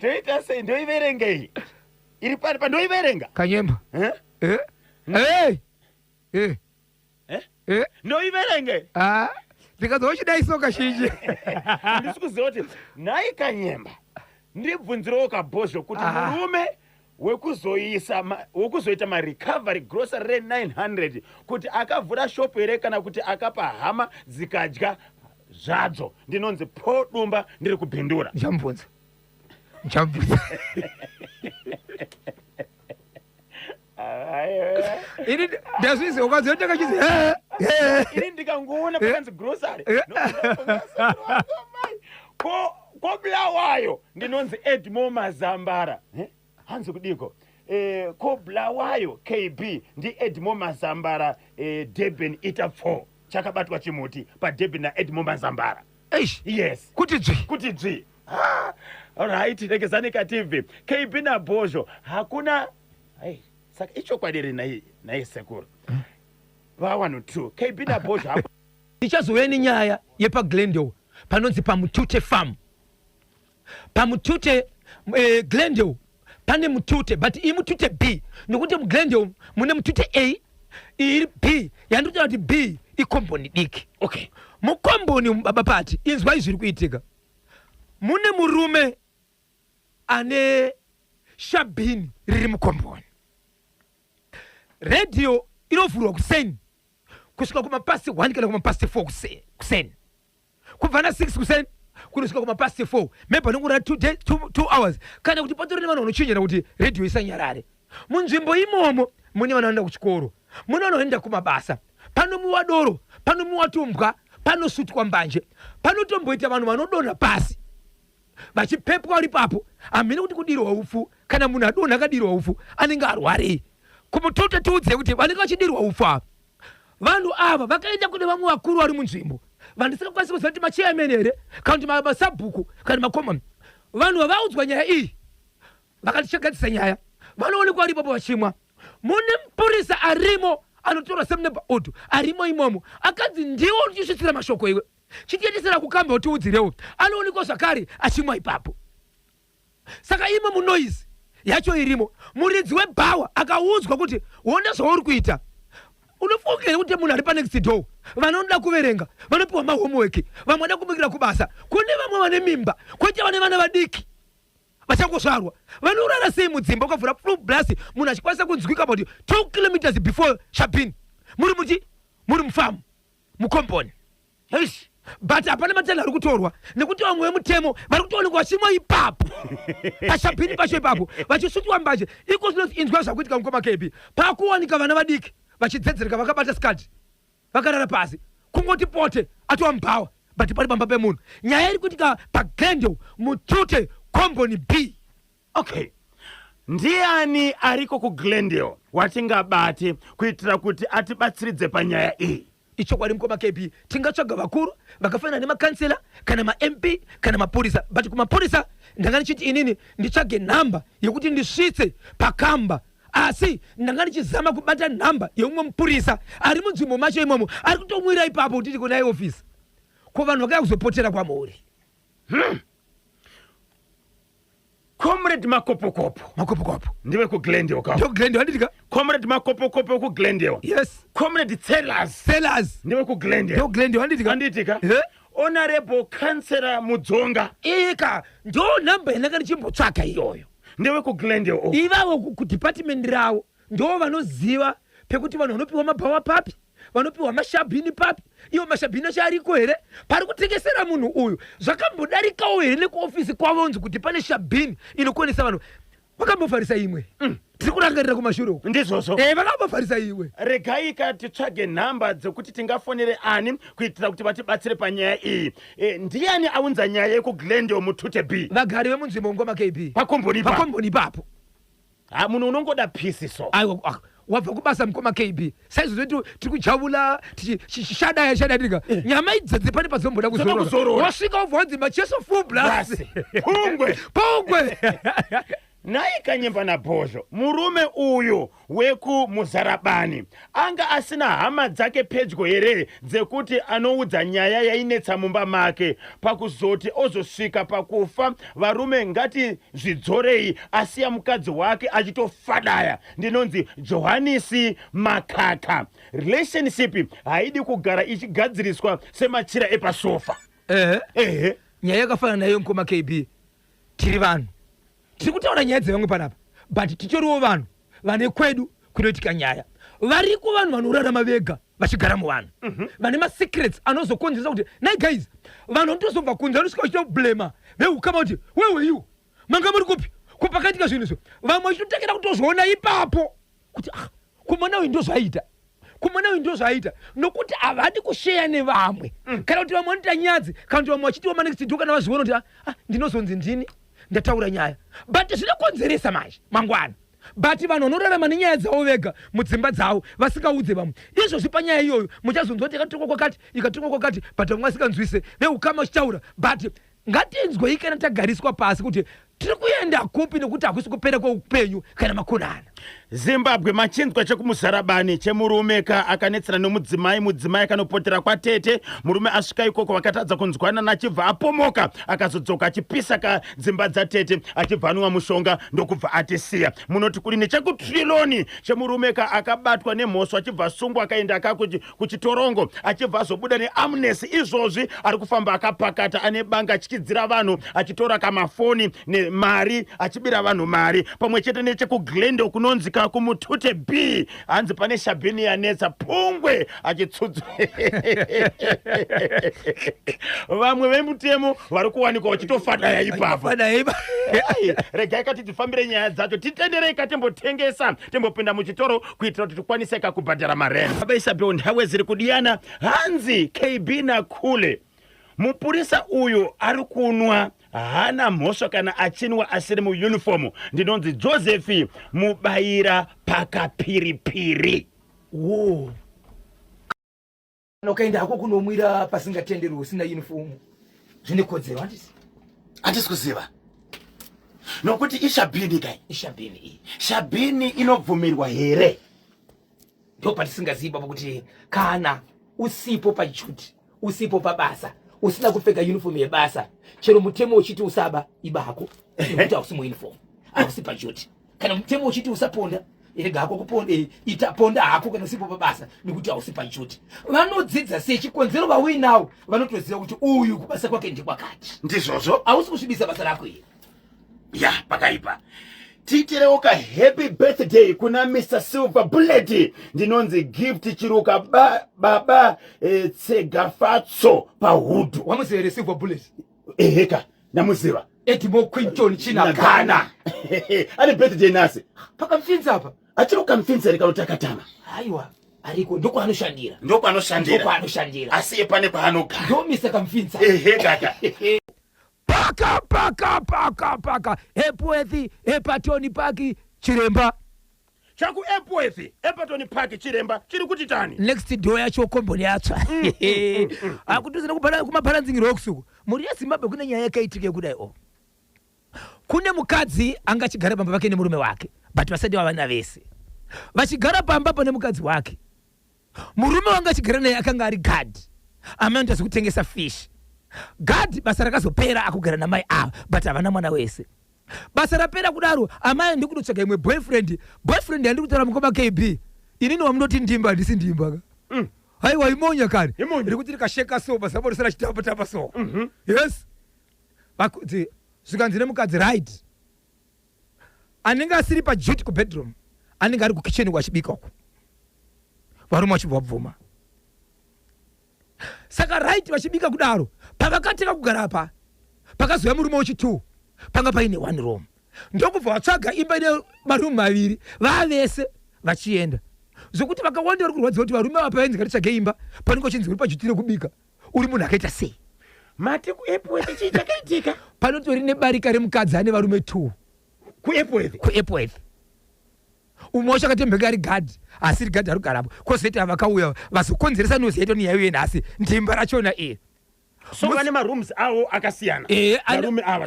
Toita sei? Ndoiverengei iri pari pandoiverenga Kanyemba. Ndoiverenge ndikazouchidaiso kazhinji. ndisi kuziva kuti nhai Kanyemba ndibvunzirewo kabhozho kuti murume wekuzoita marecovery grocery re900 kuti akavhura shopu here kana kuti akapa hama dzikadya zvadzo. Ndinonzi Paul Dumba ndiri kubhindura. Nchamubvunza. Ini ndazviziva ukazoita kachizi ini ndikangoona pakanzi grocery ko Bulawayo ndinonzi Edmond Mazambara. Hanzi kudiko ko Bulawayo KB ndi Edmond Mazambara Durban ita 4 chakabatwa chimuti pa Durban na Edmond Mazambara. Yes. Kuti dzvi. Alright, rekezani TV KB na Bozho hakuna. Saka icho kwadiri naye sekuru va1 KB na Bozho. Ndichazoweni nyaya yepa Glendale panonzi pamutute farm. Pamutute Glendale pane mutute, but imutute B, nokuti muGlendale mune mutute A iri B, yandotaura kuti B ikomboni diki. Okay. Mukomboni baba pati inzwai zviri kuitika. Mune murume ane shabhini riri mukomboni. Radio inovhurwa kuseni kusvika kumapasi 1 kana kumapasi 4 kuseni. Kubva na 6 kuseni kunosvika kumapasi 4, maybe anongora 2 hours, kana kuti patori nevanhu vanochenjera kuti radio isanyarare. Munzvimbo imomo mune vanoenda kuchikoro, mune vanoenda kumabasa, panomuwa doro, panomuwa tumbwa, panosutwa mbanje, panotomboita vanhu vanodonha pasi vachipepwa uri papo. Hamene kuti kudirwa ufu, kana munhu adonha akadirwa ufu anenge arwarei. Kumutute tiudze kuti vanenge vachidirwa ufu apa, vanhu ava vakaenda kune vamwe vakuru vari munzvimbo, vandisingakwanisi kuziva kuti machairman here kana kuti masabhuku kana makomani. Vanhu vavaudzwa nyaya iyi vakatichegadzisa nyaya, vanoonekwa vari ipapo vachimwa. Mune mupurisa arimo anotora semuneba odo arimo imomo, akadzi ndiwo uchisvitsira mashoko iwe chitiendesera kukamba kuti udzirewo, anoonekwa zvakare achimwa ipapo. Saka imo munoizi yacho irimo, muridzi webhawa akaudzwa kuti wona zvauri kuita, unofungire kuti munhu ari panext door, vanoda kuverenga vanopiwa mahomework, vamwe vada kumukira kubasa, kune vamwe vane mimba, kwete vane vana vadiki vachangozvarwa, vanorara sei mudzimba ukavhura full blast, munhu achikwanisa kunzwika about 2 kilometers before Shabini, muri mufamu mukomboni. But hapana matenda ari kutorwa nekuti vamwe vemutemo vari kutoonekwa vachimwa ipapo paShabini pacho ipapo vachisutwa mbanje. Iko zvinoinzwa zvakuitika mukoma KB, pakuwanika vana vadiki vachidzedzereka vakabata skati vakarara pasi, kungoti pote atova mubhawa, but pari pamba pemunhu. Nyaya iri kuitika paGlendale mutute komboni B. Okay, ndiani ariko kuGlendale watingabate kuitira kuti atibatsiridze panyaya iyi? Ichokwadi mukoma KB, tingatsvaga vakuru vakafanana nemakansela kana maMP kana mapurisa, but kumapurisa ndanga ndichiti inini nditsvage nhamba yekuti ndisvitse pakamba, asi ndanga ndichizama kubata nhamba yeumwe mupurisa ari munzvimbo macho imomo ari kutomwira ipapo kuti tiko naye ofisi, ko vanhu vakaya kuzopotera kwamuri. Comrade Makopokopo ndiwe kuGlendale ka? Ndio Glendale handitika. Comrade Makopokopo kuGlendale. Yes. Comrade Sellers ndiwe kuGlendale. Ndio Glendale handitika. Honorable Councillor Mudzonga. Ika ndio nhamba yananga ndichimbotsvaka iyoyo. Ndiwe kuGlendale. Ivavo ku department rawo ndio vanoziva pekuti vanhu vanopiwa mabhawa papi, vanopiwa mashabhini papi, iwo mashabhini acho ariko here? Pari kutengesera munhu uyu zvakambodarikawo here nekuofisi kwavonzi kuti pane shabhini inokonesa vanhu? Vakambofarisa imwe. Tiri kurangarira kumashure uko. Ndizvozvo. Vakambofarisa iwe. Regai titsvage nhamba dzekuti tingafonere ani kuitira kuti vatibatsire panyaya iyi. Ndiani aunza nyaya yekuglendale mutute B? Vagari vemunzvimbo ngoma KB. Pakomboni ipapo. Munhu unongoda peace so. Aiwa, wabva kubasa mukoma KB. Saizvozvo tiri kujabula shada ndika. Nyama idzadze pane pazomboda kuzorora. Wasvika ubvanzi macheso full blast. Pungwe. Nai Kanyimba naBhozho, murume uyu wekumuzarabani anga asina hama dzake pedyo here dzekuti anoudza nyaya yainetsa mumba make pakuzoti ozosvika pakufa varume ngati zvidzorei asiya mukadzi wake achitofadaya. Ndinonzi Johanisi Makaka. Relationship haidi kugara ichigadziriswa semachira epasofa. Nyaya yakafanana nayo mukoma KB. Tiri vanhu tiri kutaura nyaya dzevamwe panapa, but titoriwo vanhu vane kwedu kunoitika nyaya. Variko vanhu vanorarama vega vachigara muvanhu, vane masecrets anozokonzeresa kuti nai guys, vanhu vanotozobva kunze vanosvika vachitoblema veukama kuti wewe you manga muri kupi kupakaitika zvinhu izvo. Vamwe vachitotekera kutozviona ipapo kuti kumona uyu ndozvaita nokuti havadi kusheya nevamwe. Kana kuti vamwe vanoita nyadzi, kana kuti vamwe vachitiwa manext kana vazviona kuti ndinozonzi ndini ndataura nyaya, but zvinokonzeresa manje mangwana. But vanhu vanorarama nenyaya dzavo vega mudzimba dzavo vasingaudze vamwe. Izvozvi panyaya iyoyo muchazonzwa kuti ikatukwa kwakati but vamwe vasinganzwise veukama vachitaura. But ngatinzwei kana tagariswa pasi kuti tiri kuenda kupi nekuti hakusi kupera kweupenyu kana makonana. Zimbabwe machinzwa chekumuzarabani chemurume akanetsera nomudzimai, mudzimai akanopotera kwatete, murume asvika ikoko vakatadza kunzwana nachibva apomoka akazodzoka achipisa kadzimba dzatete achibva anwa mushonga ndokubva atisiya. Munoti kuri nechekutriloni chemurume akabatwa nemhosva achibva asungwa akaenda kuchitorongo achibva azobuda neamnesty. Izvozvi ari kufamba akapakata ane banga achikidzira vanhu achitora kamafoni nemari achibira vanhu mari. Pamwe chete nechekuglendale kunonzika kumutute B hanzi pane shabhini yanetsa pungwe achitsudzu. Vamwe vemutemo vari kuwanikwa vachitofadaya ipapo. Regai kati tifambire nyaya dzacho, titenderei katembotengesa tembopinda muchitoro kuitira kuti tikwanise kubhadhara marent. Abaisabeu nthawe ziri kudiyana hanzi KB Nakule. Mupurisa uyu ari kunwa hana mhosva kana achinwa asiri muuniform. Ndinonzi Joseph Mubaira Pakapiripiri. Ukaenda hako kunomwira pasingatenderwi usina uniform zvine kodzero handisi kuziva nokuti ishabhini kai. Shabhini inobvumirwa here? Ndo patisingaziva kuti kana usipo pajuti, usipo pabasa, usina kupfeka uniform yebasa, chero mutemo uchiti usaba ibako nekuti hausi muuniform, hausi pajuti. Kana mutemo uchiti usaponda irega hako kuponda itaponda hako kana usipo pabasa nekuti hausi pajuti. Vanodzidza sechikonzero vawinawo vanotoziva kuti uyu kubasa kwake ndikwakati. Ndizvozvo hausi kusvibisa basa rako iri. Ya pakaipa. Tiiterewo happy birthday kuna Mr. Silver Bullet. Ndinonzi Gift Chiruka baba Tsegafatso pahudu. Wamuziva Silver Bullet? Eheka namuziva. Edimo Quinton China Ghana. Ane birthday nasi pakamfinza apa achiri kukamfinza rikanotakatama. Aiwa ariko ndoko anoshandira asiye pane kwaanogara ndo Mr. Kamfinza. Kaka paka Epworth Epatoni Park Chiremba chaku Epworth Epatoni Park Chiremba chiri kuti tani next door yacho komboni yatsva akutuzira kubhara kumabharanzingiro okusuku. Muri yeZimbabwe kune nyaya yakaitike kudai kune mukadzi anga chigara pamba pake nemurume wake but vasati vavana vese vachigara pamba pane mukadzi wake. Murume wanga chigara naye akanga ari guard amaenda zvekutengesa fish. Guard basa rakazopera akugara namai ava but havana mwana wese. Basa rapera kudaro amai ndikutotsvaga imwe boyfriend yandiri kutaura mukoma KB. Inini wamunoti ndimba handisi ndimba haiwa imonya kare rikuti rikasheka so basa rabo risara chitapa so. Yes vakudzi zvikanzi nemukadzi right anenge asiri pajuti kubedroom anenge ari kukitchen kwachibika uko varume vachibva vabvuma. Saka right vachibika kudaro pavakateka kugara apa pakazouya murume wechi2 panga paine 1 room. Ndokubva vatsvaga imba ine marumu maviri vavese vachienda zvokuti vakawanda vari kurwadza kuti varume vapaenzi katitsvage imba panenge uchinzi uri pajutire kubika uri munhu akaita sei. Mati kuEpworth chii chakaitika? Panotori nebarika remukadzi ane varume 2 kuEpworth. Umwe wacho akatembeka ari gadhi asi iri gadhi ari kugarapo kwozoita vakauya vazokonzeresa nozi yaito nyaya uye nhasi ndimba rachona so vane marooms avo akasiyana varume ava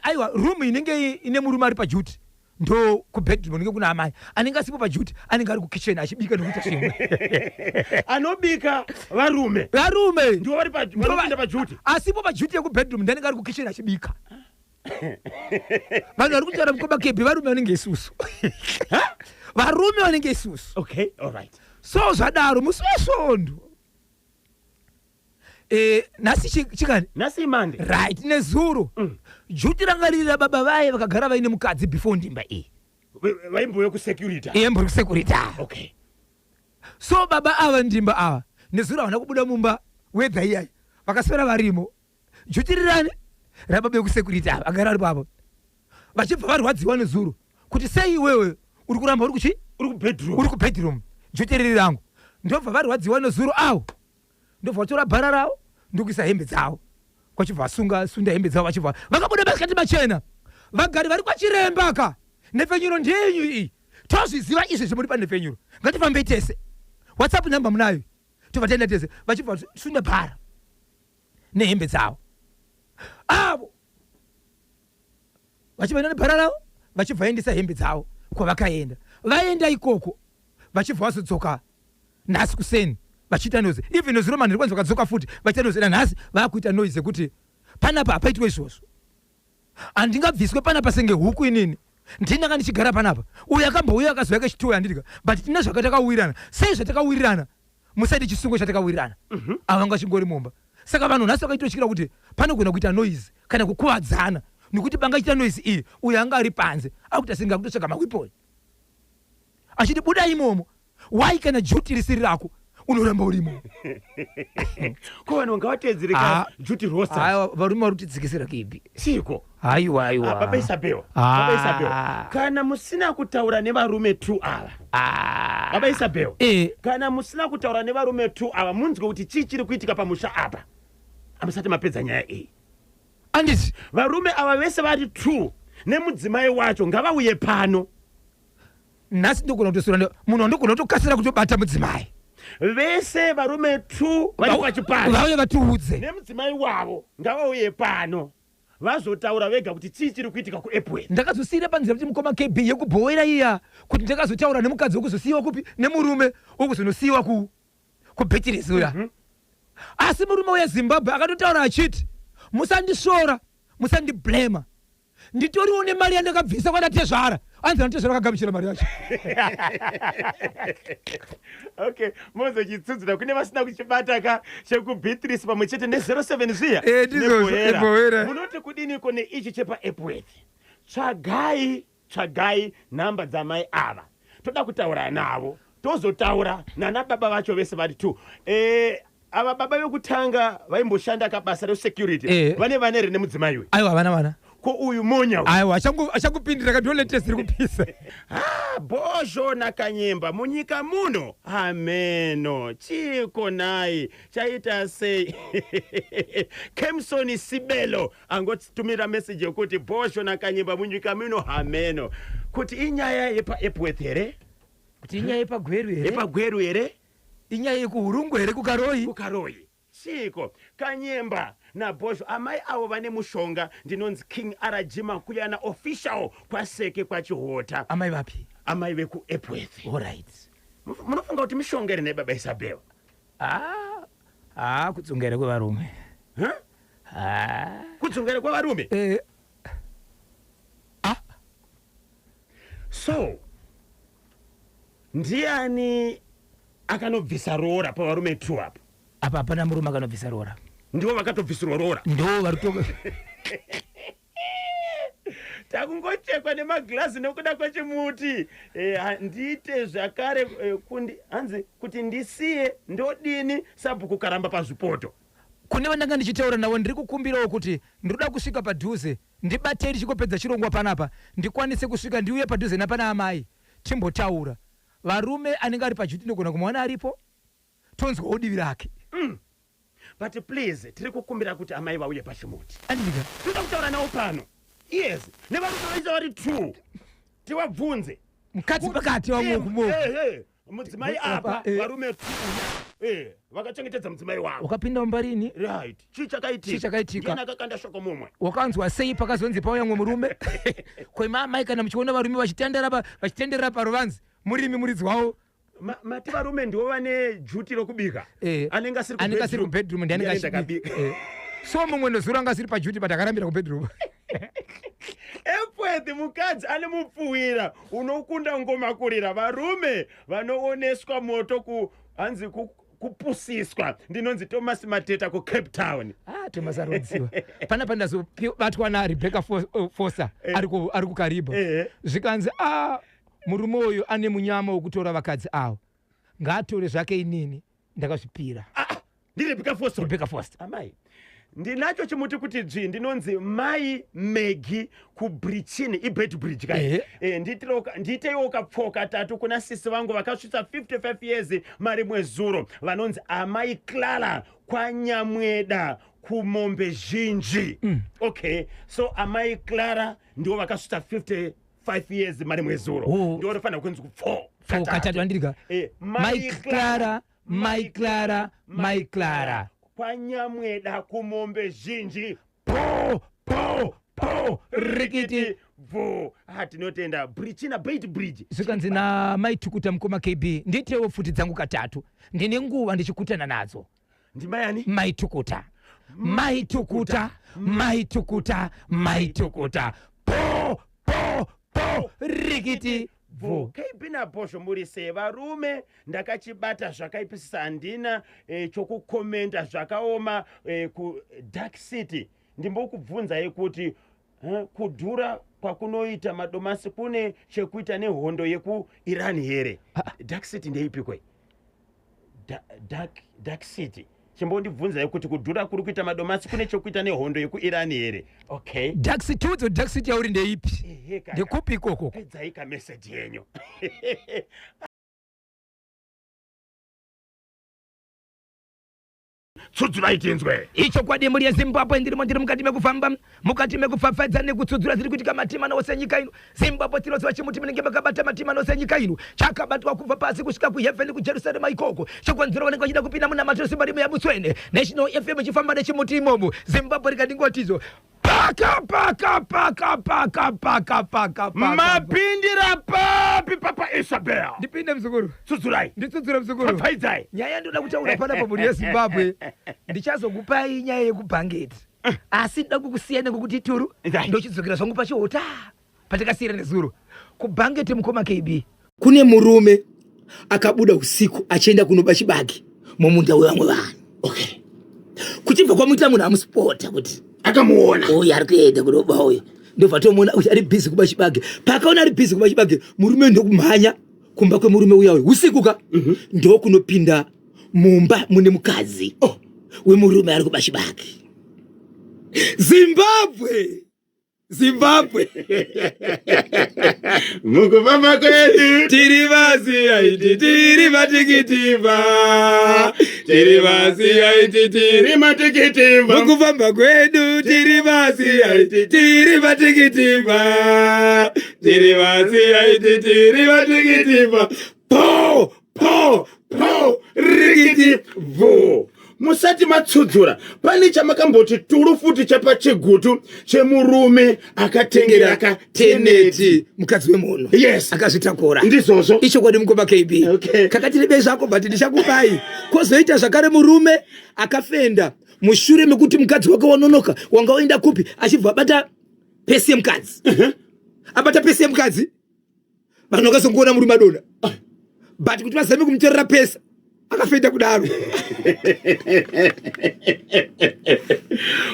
aiwa room inenge ine murume ari pajuti ndo kubedroom inenge kuna amai anenge asipo pajuti anenge ari kukitchen achibika nekuita zvimwe anobika varume ndio vari pajuti asipo pajuti yekubedroom ndanenge ari kukitchen achibika. Vanhu vari kutaura mukoma kebhi varume vanenge isusu varume vanenge isusu. Okay, all right. So zvadaro musi wesvondo nhasi chikani nhasi Monday right nezuro juti rangarira baba vaye vakagara vaine mukadzi before ndimba iyi vaimbouya kusecurity mburi kusecurity. Okay. So baba ava ndimba ava nezuro havana kubuda mumba wedha iyai vakaswera varimo juti rirani rababa vekusecurity ava agara ari papo vachibva varwadziwa nezuro kuti sei iwewe uri kuramba uri kubedroom juti riri rangu ndobva varwadziwa nezuro avo ndobva vatora bhara ravo ndokuisa hembe dzavo kwachibva sunda hembe dzavo vachibva vakabuda masikati machena vagari vari kwachiremba ka nhefenyuro ndenyu iyi tozviziva izvi zvimuri panhefenyuro ngatifambei tese WhatsApp namba munayo tobva taenda tese vachibva sunda bhara nehembe dzavo avo vachibva nebhara ravo vachibva endesa hembe dzavo kwavakaenda vaenda ikoko vachibva vazodzoka nhasi kuseni vachiita noise even nezuro manhu rikwanza vakadzoka futi vachiita noise nanhasi vaakuita noise yekuti panapa hapaitwe izvozvo handingabviswe panapa senge huku inini ndinanga ndichigara panapa uyu akambouya akazouya kechituwe handidika but tine zvakatakawirirana sei zvatakawirirana musaidi chisungo chatakawirirana avanga chingori mumba saka vanhu nhasi vakaitotyira kuti panogona kuita noise kana kukuvadzana nekuti bangaita noise iyi uyu anga ari panze akuti asinga kutotsvaga mawiponi achiti buda imomo wai kana juti risiri rako unoramba urimo ko vanhu ngavateedzereka juti rosa varume vari kutidzikisira kebhi chiko aiwa baba Isabel kana musina kutaura nevarume 2 ava baba Isabel kana musina kutaura nevarume 2 ava munzwe kuti chii chiri kuitika pamusha apa amusati mapedza nyaya iyi anditi varume ava vese vari 2 nemudzimai wacho ngavauye pano nhasi ndogona kutosura munhu andogona kutokasira kutobata mudzimai vese varume 2 vari pachipano vauye vatiudze nemudzimai wavo ngavauye pano vazotaura vega kuti chii chiri kuitika kuEpworth. Ndakazosiyira panzira kuti mukoma KB yekubhoera iya kuti ndakazotaura nemukadzi wokuzosiyiwa kupi nemurume wokuzonosiyiwa kubhetiresi uya asi murume weZimbabwe akatotaura achiti musandisvora musandiblema nditoriwo nemari yandakabvisa kwandatezvara anzi anotezvara akagamuchira mari yacho. Okay, mozochitsudzura kune vasina kuchibata ka chekubhitirisi pamwe chete ne07 zviya ndizvo munoti kudiniko neichi chepaEpworth. Tsvagai nhamba dzamai ava toda kutaura navo tozotaura nana baba vacho vese vari 2 ava baba vekutanga vaimboshanda kabasa resecurity vane here nemudzimai uyu aiwa vana ko uyu monya aiwa achangupindira kadonetesi riri kupisa Bosho naKanyemba munyika muno ameno chiko nai chaita sei Kemson Sibelo angotumira message yokuti Bosho naKanyemba munyika muno ameno kuti inyaya yepaEpworth here kuti inyaya yepagweru here inyaya yekuhurungu here kukaroyi chiko Kanyemba na Bosho amai avo vane mushonga ndinonzi King Arajima kuyana official kwaseke kwachihota amai vapi amai vekuEpworth. All right. Munofunga kuti mishonga ere nebaba Isabel? Kudzongera kwevarume. Kudzongera kwevarume? So, ndiani akanobvisa roora pavarume 2 apa? Apa hapana murume akanobvisa roora. Ndivo vakatobvisirwa roora? Ndo vari takungochekwa nemaglazi nekuda kwechimuti. Ndiite zvakare hanzi kuti ndisiye ndodini Sabhuku karamba pazvipoto. Kune vandanga ndichitaura nawo ndiri kukumbirawo kuti ndinoda kusvika padhuze ndibate ndichikopedza chirongwa panapa ndikwanise kusvika ndiuye padhuze napana amai timbotaura. Varume anenge ari pajuti ndogona kumwana aripo tonzwawo divi rake. But please tiri kukumbira kuti amai vauye pachimuti. Andika Toda kutaura nawo pano. Yes, nevarume vaisa vari 2 tivabvunze mukadzi pakati wamukumo mudzimai apa varume 2 vakachengetedza mudzimai wavo. ukapinda mumbarini Right, chii chakaitika nakakanda shoko mumwe. wakanzwa sei pakazonzi pauya mumwe murume kwemamai kana muchiona varume vachitenderera parovanzi murimi muridzi wavo Mati varume ndivo vane juti rokubika. Anenge asiri kubedroom ndi anenge akabika. So mumwe nozuro anga asiri pajuti but akarambira kubedroom. Epwedhi mukadzi ane mupfuwira unokunda ngomakurira. Varume vanooneswa moto hanzi kupusiswa ndinonzi Thomas Mateta kuCape Town. Thomas arodziwa panapa ndazobatwa naRebecca Foster ari kukariba zvikanzi murume uyu ane munyama wokutora vakadzi avo ngaatore zvake inini ndakazvipira. NdiRebecca Foster. Amai ndinacho chimuti kuti ndinonzi Mai Maggie kuBrichini iBedbridge kai. Nditewo kapfoka 3 kuna sisi vangu vakasvitsa 55 years mari mwezuro vanonzi amai Clara kwaNyamweda kuMombe Zhinji. Okay, so amai Clara ndiwo vakasvitsa 55 years mari mwezuro ndiwo rofanira kunzi katatu andirika Mai Clara kwaNyamweda kuMombe Zhinji rikiti vo. Tinotenda Brichina Bedbridge zvikanzi naMai Tukuta mukoma KB nditewo futi dzangu katatu ndine nguva ndichikutana nadzo. Ndimayani Mai Tukuta rikiti vo. KB naBhosvo muri sei varume ndakachibata zvakaipisisa handina chokukomenda zvakaoma kuDark City. Ndimbokubvunzai kuti kudhura kwakunoita madomasi kune chekuita nehondo yekuIran here. Dark City ndeipi kwei? Dark City chimbondibvunzai kuti kudhura kuri kuita madomasi kune chekuita nehondo yekuIran here. Okay, Dark City yauri ndeipi? Ndekupi ikoko? Pedzaika message yenyu. Tsudzura itinzwe icho kwadi muri yeZimbabwe ndiri mukati mekufamba mukati mekufafadza nekutsudzura ziri kuitika matima nose nyika ino. Zimbabwe tinoziva chimuti munenge makabata matima nose nyika ino chakabatwa kubva pasi kusvika kuHeaven kuJerusarema ikoko chokonzero vanenge vachida kupinda muna matrosimba rimo yamutswene National FM chifamba nechimuti imomo. Zimbabwe rikandingotizo paka mapindira papi papa Isabel. Ndipinde mzukuru. Tsudzurai. Nditsudzura mzukuru. Paidzai. Nyaya ndoda kutaura panapa muri yeZimbabwe. Ndichazokupai nyaya yekubhangeti. Asi ndoda kukusiyana ngokuti turu ndochidzokera zvangu pachihota patakasiyira nezuro. Kubhangeti mukoma KB. Kune murume akabuda usiku achienda kunoba chibage mumunda wevamwe vanhu. Okay. Kuchibva kwamuita munhu amusipota kuti akamuona uyu ari kuenda kunoba uyu ndobva tomuona kuti ari bhizi kuba chibage. Pakaona ari bhizi kuba chibage murume ndokumhanya kumba kwemurume uya uyu usiku ka ndokunopinda mumba mune mukadzi wemurume ari kuba chibage. Zimbabwe mukufamba kwedu tiri vasi aiti tiri matikitiba mukufamba kwedu tiri vasi aiti tiri matikitiba po rikiti vo. Musati matsudzura pane chamakamboti turu futi chapachigutu chemurume akatengera akateneti mukadzi wemunhu. Yes, akazvitakura ndizvozvo icho kwadi mukoma KB. Okay. Kakatiribe zvako but ndichakupai kozoita zvakare murume akafenda mushure mekuti mukadzi wake wanonoka wanga oenda kupi achibva abata pesi yemukadzi. Abata pesi yemukadzi vanhu vakazongoona murume adonha but kuti vazame kumutorera pesa akafenda kudaro.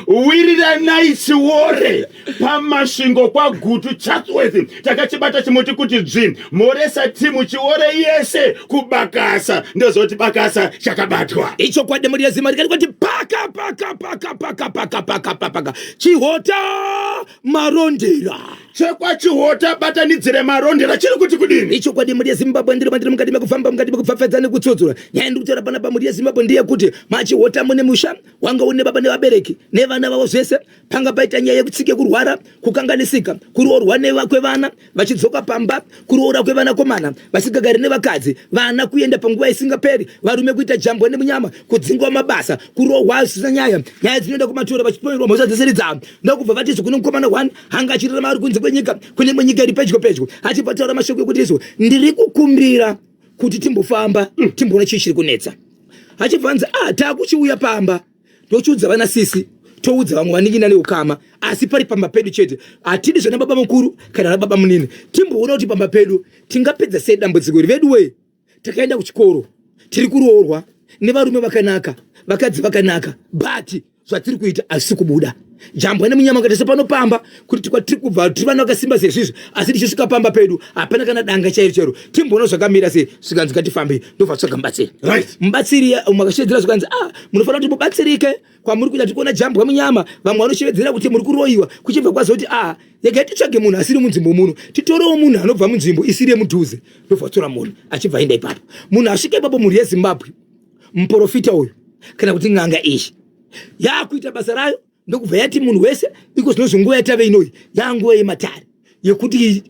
wiriranai chiore pamasvingo kwaGutu Chatsworth takachibata chimuti kuti dzvi mhoresa timu chiore yese kubakasa ndozoti bakasa chakabatwa icho kwade muri yazima rikati kwati paka chihota marondera chekwa chihota batanidzire marondera chiri kuti kudini icho kwade muri yaZimbabwe ndiri mukati mekufamba mukati mekupfapfadza nekutsodzora nyaya ndiri kutaura pana pamuri yaZimbabwe ndiye kuti machihota mune musha wanga une baba nevabereki nevana vavo zvese panga paita nyaya yekutsike kurwara kukanganisika kuroorwa kwevana vachidzoka pamba kuroora kwevana komana vasigagari nevakadzi vana kuenda panguva isingaperi varume kuita jambwa nemunyama kudzingwa mabasa kuroorwa zvisina nyaya dzinoenda kumatora vachipomerwa mhosva dzese dzavo ndokubva vatizvo kune mukomana 1 hanga achirarama ari kunze kwenyika kune imwe nyika iri pedyo achibva taura mashoko ekuti izvo ndiri kukumbira kuti timbofamba timboona chii chiri kunetsa achibva anzi taakuchiuya pamba tochiudza vana sisi toudza vamwe vaningina neukama asi pari pamba pedu chete hatidi zvana baba mukuru kana nababa munini timboona kuti pamba pedu tingapedza sei dambudziko rivedu we takaenda kuchikoro tiri kuroorwa nevarume vakanaka vakadzi vakanaka but zvatiri kuita asi kubuda jambwa nemunyama katese panopamba kuti kwatiri kubva tiri vana vakasimba sezvizvi asi tichisvika pamba pedu hapana kana danga chairo timboona zvakamira sei zvikanzi ngatifambe ndobva tsvaga mubatsiri mubatsiri makashedzera zvikanzi munofanira kuti mubatsirike kwamuri kuita tikuona jambwa munyama vamwe vanoshevedzera kuti muri kuroyiwa kuchibva kwazoti yegai titsvage munhu asiri munzvimbo muno titorewo munhu anobva munzvimbo isiri yemudhuze ndobva tora munhu achibva enda ipapo munhu asvika ipapo muri yeZimbabwe muprofita uyu kana kuti n'anga ishi yakuita basa rayo ndokubva yati munhu wese iko zvinozvi nguva yatave inoyi yanguva yematare yekuti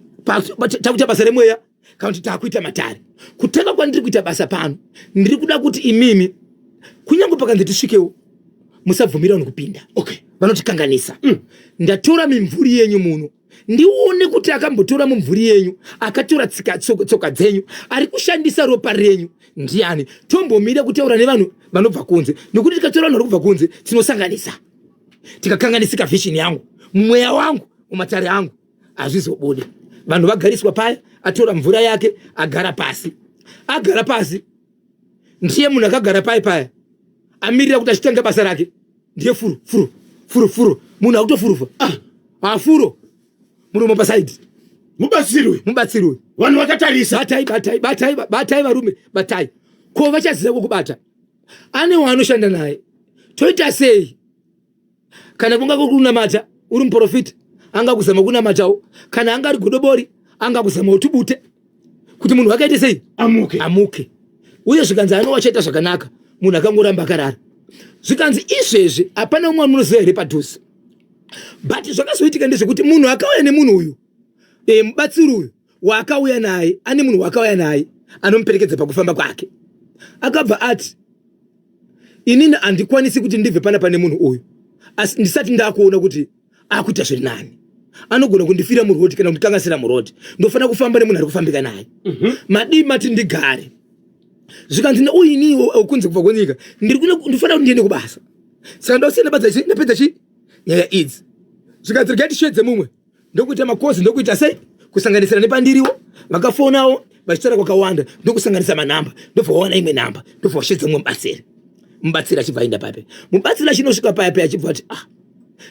takuita basa remweya kana kuti takuita matare kutanga kwandiri kuita basa pano ndiri kuda kuti imimi kunyange pakanzi tisvikewo musabvumira vanhu kupinda vanotikanganisa ndatora mimvuri yenyu muno ndione kuti akambotora mumvuri yenyu akatora tsoka dzenyu ari kushandisa ropa renyu ndiani tombomira kutaura nevanhu vanobva kunze nekuti tikatora vanhu vari kubva kunze tinosanganisa tikakanganisika vision yangu mweya wangu mumatare angu hazvizobude vanhu vagariswa paya atora mvura yake agara pasi ndiye munhu akagara paya amirira kuti achitanga basa rake ndiye furu munhu akutofurufa furo murume pasaidi mubatsiri uyu vanhu vakatarisa batai varume batai ko vachaziva kwokubata ane waanoshanda naye toita sei kana kunga kunamata uri muprofita anga kuzama kunamatawo kana anga ari godobori anga kuzama utibute kuti munhu wakaite sei amuke uye zvikanzi anowachaita zvakanaka munhu akangoramba akarara zvikanzi izvezvi hapana umwe munoziva here padhuze but zvakazoitika ndezvekuti munhu akauya nemunhu uyu mubatsiri uyu waakauya naye ane munhu waakauya naye anomuperekedza pakufamba kwake akabva ati inini handikwanisi kuti ndibve pane munhu uyu asi ndisati ndakuona kuti akuita zviri nani anogona kundifira murodi kana kundikangasira murodi ndofanira kufamba nemunhu ari kufambika naye madii mati ndigare zvikanzi neuyiniwo kunze kubva kwenyika ndifanira kuti ndiende kubasa saka ndausiya ndapedza chi nyaya idzi zvikanzi regai tishedze mumwe ndokuita makozi ndokuita sei kusanganisira nepandiriwo vakafonawo vachitaura kwakawanda ndokusanganisa manhamba ndobva waona imwe nhamba ndobva washedza mumwe mubatsiri achibva aenda pape mubatsiri achinosvika paya achibva ati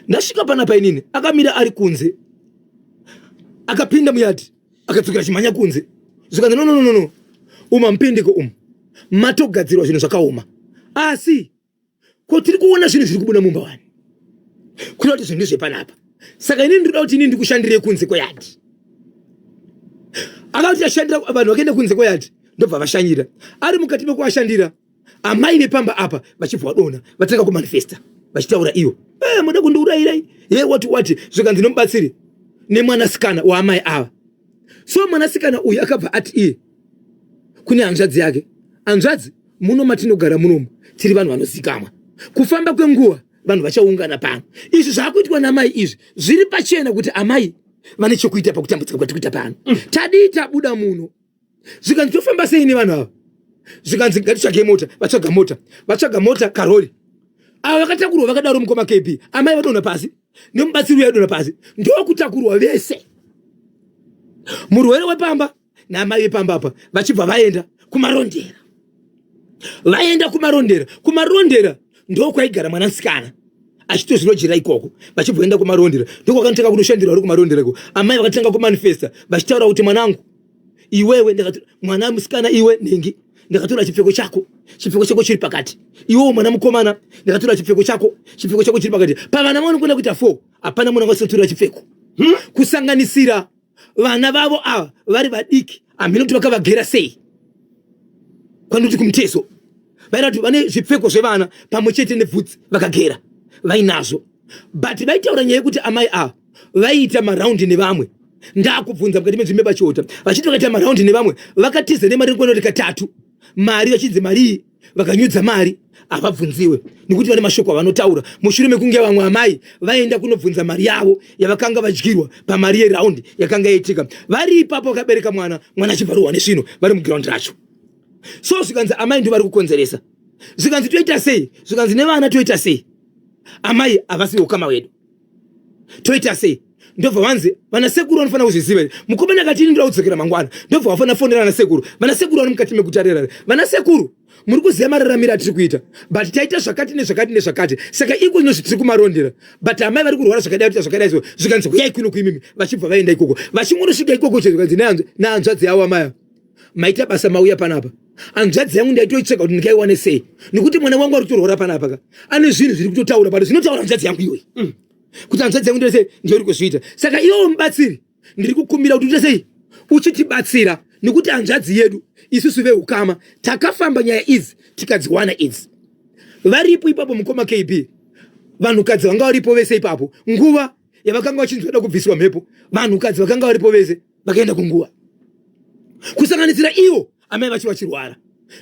ndasvika panapa inini akamira ari kunze akapinda muyati akadzokera chimhanya kunze zvikanzi no mupindiko matogadzirwa zvinhu zvakaoma asi ko tiri kuona zvinhu zviri kubuda mumba wani kuda kuti zvinhu ndezvepanapa saka inini ndinoda kuti inini ndikushandirei kunze kweyati akati ashandira vanhu vakaenda kunze kweyati ndobva vashanyira ari mukati mekuashandira amai vepamba apa vachibva vadonha vatanga kumanifesta vachitaura iwo muda kundiurayirai wati zvikanzi nomubatsiri nemwanasikana waamai ava so mwanasikana uyu akabva ati iye kune hanzvadzi yake hanzvadzi muno matinogara munomu tiri vanhu vanozikamwa kufamba kwenguva vanhu vachaungana pano izvi zvaakuitwa namai izvi zviri pachena kuti amai vane chokuita pakutambudzika kwatikuita pano tadii tabuda muno zvikanzi tofamba sei nevanhu ava zvikanzi ngatitsvage mota vatsvaga mota karori ava vakatakurwa vakadaro mukoma kp amai vadonha pasi nemubatsiri uya adonha pasi ndokutakurwa vese murwere wepamba naamai vepamba apa vachibva vaenda kumarondera vaenda kumarondera ndokwaigara mwanasikana achitozvirodzera ikoko vachibvoenda kumarondera ndokwakanotanga kunoshandira vari kumaronderako amai vakatanga kumanifesta vachitaura kuti mwanangu iwewe mwana musikana iwe nengi ndakatora chipfeko chako chiri pakati iwewo mwana mukomana ndakatora chipfeko chako chiri pakati pavana vanokwenda kuita 4 hapana mwana vasotora chipfeko kusanganisira vana vavo ava vari vadiki hamina kuti vakavagera sei kwanoti kumuteso vaida kuti vane zvipfeko zvevana pamwe chete nebvudzi vakagera vainazvo but vaitaura nyaya yekuti amai ava vaiita maraundi nevamwe ndakubvunza mukati medzimbe bachota vachiti vakaita maraundi nevamwe vakatiza nemari rinokwanoti katatu mari vachidze mari vakanyudza mari havabvunziwe nekuti vane mashoko avanotaura mushure mekunge vamwe amai vaenda kunobvunza mari yavo yavakanga vadyirwa pamari yeraundi yakanga yaitika vari ipapo vakabereka mwana achibva rohwa nesvino vari mugiraundi racho so zvikanzi amai ndo vari kukonzeresa zvikanzi toita sei zvikanzi nevana toita sei amai havasi ukama wedu toita sei ndobva vanzi vanasekuru vanofanira kuzviziva mukomana akati ndira kudzokera mangwana ndobva vafanira fonera vanasekuru vari mukati megutarera vanasekuru muri kuziva mararamiro atiri kuita but taita zvakati nezvakati saka iko ino zvitiri kumarondera but amai vari kurwara zvakadai so zvikanzi huyai kuno kuimimi vachibva vaenda ikoko vachingonosvika ikoko zvikanzi nehanzvadzi yavo amaya maita basa mauya panapa hanzvadzi yangu ndaitoitsveka kuti ndikaiwane sei nekuti mwana wangu ari kutorwara panapa ane zvinhu zviri kutotaura but zvinotaura hanzvadzi yangu iwe kuti hanzvadzi yangu ndese ndiori kuzviita saka iwo mubatsiri ndiri kukumbira kuti uite sei uchitibatsira nekuti hanzvadzi yedu isusu veukama takafamba nyaya idzi tikadziwana idzi varipo ipapo mukoma KB vanhukadzi vanga varipo vese ipapo nguva yavakanga vachinzoda kubviswa mhepo vanhukadzi vakanga varipo vese vakaenda kunguva kusanganisira iwo amai vachi vachirwara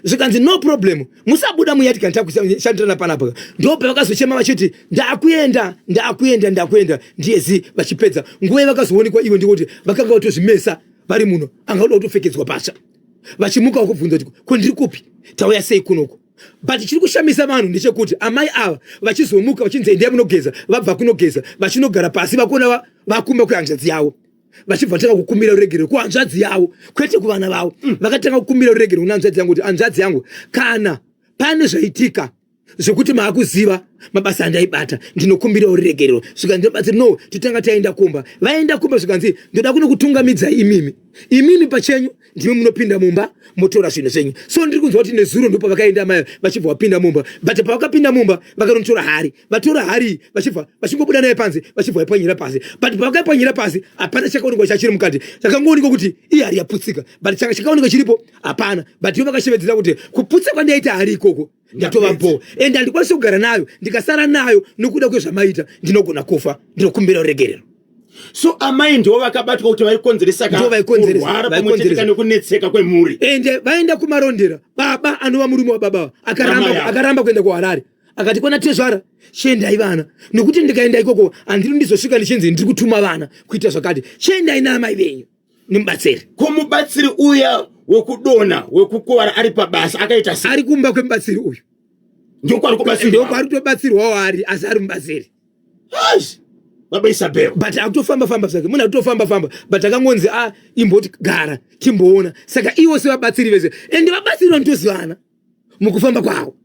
zvikanzi no problem musabuda muyati kana takushandirana panapa ndopa vakazochema vachiti ndakuenda ndiyezi vachipedza nguva vakazoonekwa ivo ndikuti vakanga vatozvimesa vari muno angauda kutopfekedzwa pasha vachimuka vakubvunza kuti kundiri kupi tauya sei kunoko but chiri kushamisa vanhu ndechekuti amai ava vachizomuka vachinzi endai munogeza vabva kunogeza vachinogara pasi vakuona vakumba kuhanzvadzi yavo vachibva vatanga kukumbira uregero kuhanzvadzi yavo kwete kuvana vavo vakatanga kukumbira uregero kuna hanzvadzi yangu kuti hanzvadzi yangu kana pane zvaitika zvokuti maakuziva mabasa andaibata ndinokumbira uregero zvikanzi ndinobatsiri no titanga taenda kumba vaenda kumba zvikanzi ndoda kuno kutungamidza imimi pachenyu ndimi munopinda mumba motora zvinhu zvenyu so ndiri kunzwa kuti nezuro ndopa vakaenda amai vachibva vapinda mumba but pavakapinda mumba vakanotora hari vatora hari vachibva vachingobuda naye panze vachibva vapwanyira pasi but pavakapwanyira pasi hapana chakaonekwa chachiri mukati chakangoonekwa kuti ihari yaputsika but changa chakaonekwa chiripo hapana but ivo vakashevedzera kuti kuputsa kwandaita hari ikoko ndatova mpo ende handikwanisi kugara nayo ndikasara nayo nokuda kwezvamaita ndinogona kufa ndinokumbira uregerero so amai ndivo vakabatwa kuti vaikonzeresa kurwara pamwechetika nekunetseka kwemhuri ende vaenda kumarondera baba anova murume wababa akaramba kuenda kuharare akati kwana tezvara chiendai vana nokuti ndikaenda ikoko handiri ndizosvika ndichinzi ndiri kutuma vana kuita zvakati chiendai naamai venyu nimubatsiri kumubatsiri uya wekudona wekukovara ari pabasa akaita sei ari kumba kwemubatsiri uyu ndokwari kutobatsirwawo ari asi ari mubatsiri baba Isabel but akutofamba zvake munhu akutofamba but akangonzi imboti gara timboona saka iwo sevabatsiri vese ende vabatsiri vanotozivana mukufamba kwavo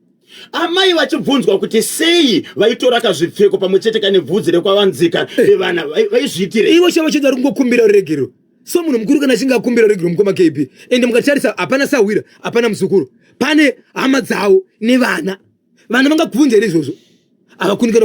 amai vachibvunzwa kuti sei vaitora kazvipfeko pamwe chete kane bvudzi rekwavanzika vevana vaizviitire ivo chavo chete vari kungokumbira uregero so munhu mukuru kana achinge akumbira uregero mukoma KB ende mukatarisa hapana sahwira hapana muzukuru pane hama dzavo nevana vangakubvunza here izvozvo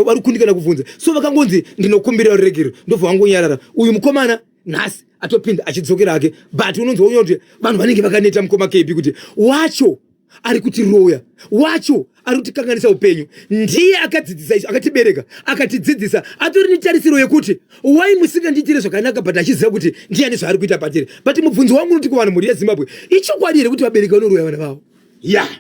vari kundikana kubvunza so vakangonzi ndinokumbira uregero ndobva vangonyarara uyu mukomana nhasi atopinda achidzokera ake but unonzwa kuti vanhu vanenge vakaneta mukoma KB kuti wacho ari kutiroya wacho ari kutikanganisa upenyu ndiye akadzidzisa izvo akatibereka akatidzidzisa atori netarisiro yekuti wai musingandiitire zvakanaka but achiziva kuti ndiani zvaari kuita patiri but mubvunzo wangu unoti kuvanhu mhuri yeZimbabwe ichokwadi here kuti vabereki vanoroya vana vavo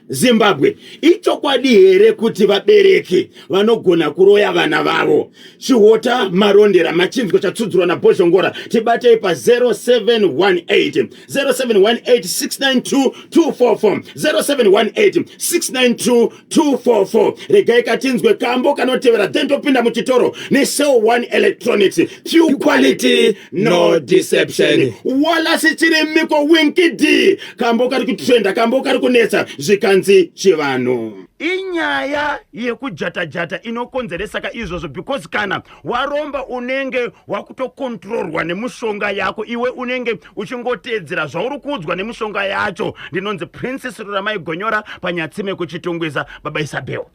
Zimbabwe ichokwadi here kuti vabereki vanogona kuroya vana vavo chihota marondera machinzwa chatsudzurwa naBoshongora tibatei pa 0718 692 244 0718 692 244 regai katinzwe kambo kanotevera then topinda muchitoro neShow One Electronics pure quality no deception wala sichiri miko winky D kambo kari kutrenda kambo kari kunetsa zvikanzi chivanhu. Inyaya yekujata-jata inokonzeresa izvozvo because kana waromba unenge wakutokontrolwa nemushonga yako, iwe unenge uchingoteedzera zvauri kuudzwa nemushonga yacho. Ndinonzi Princess Ruramai Gonyora panyatsime kuchitungwiza Baba Isabel.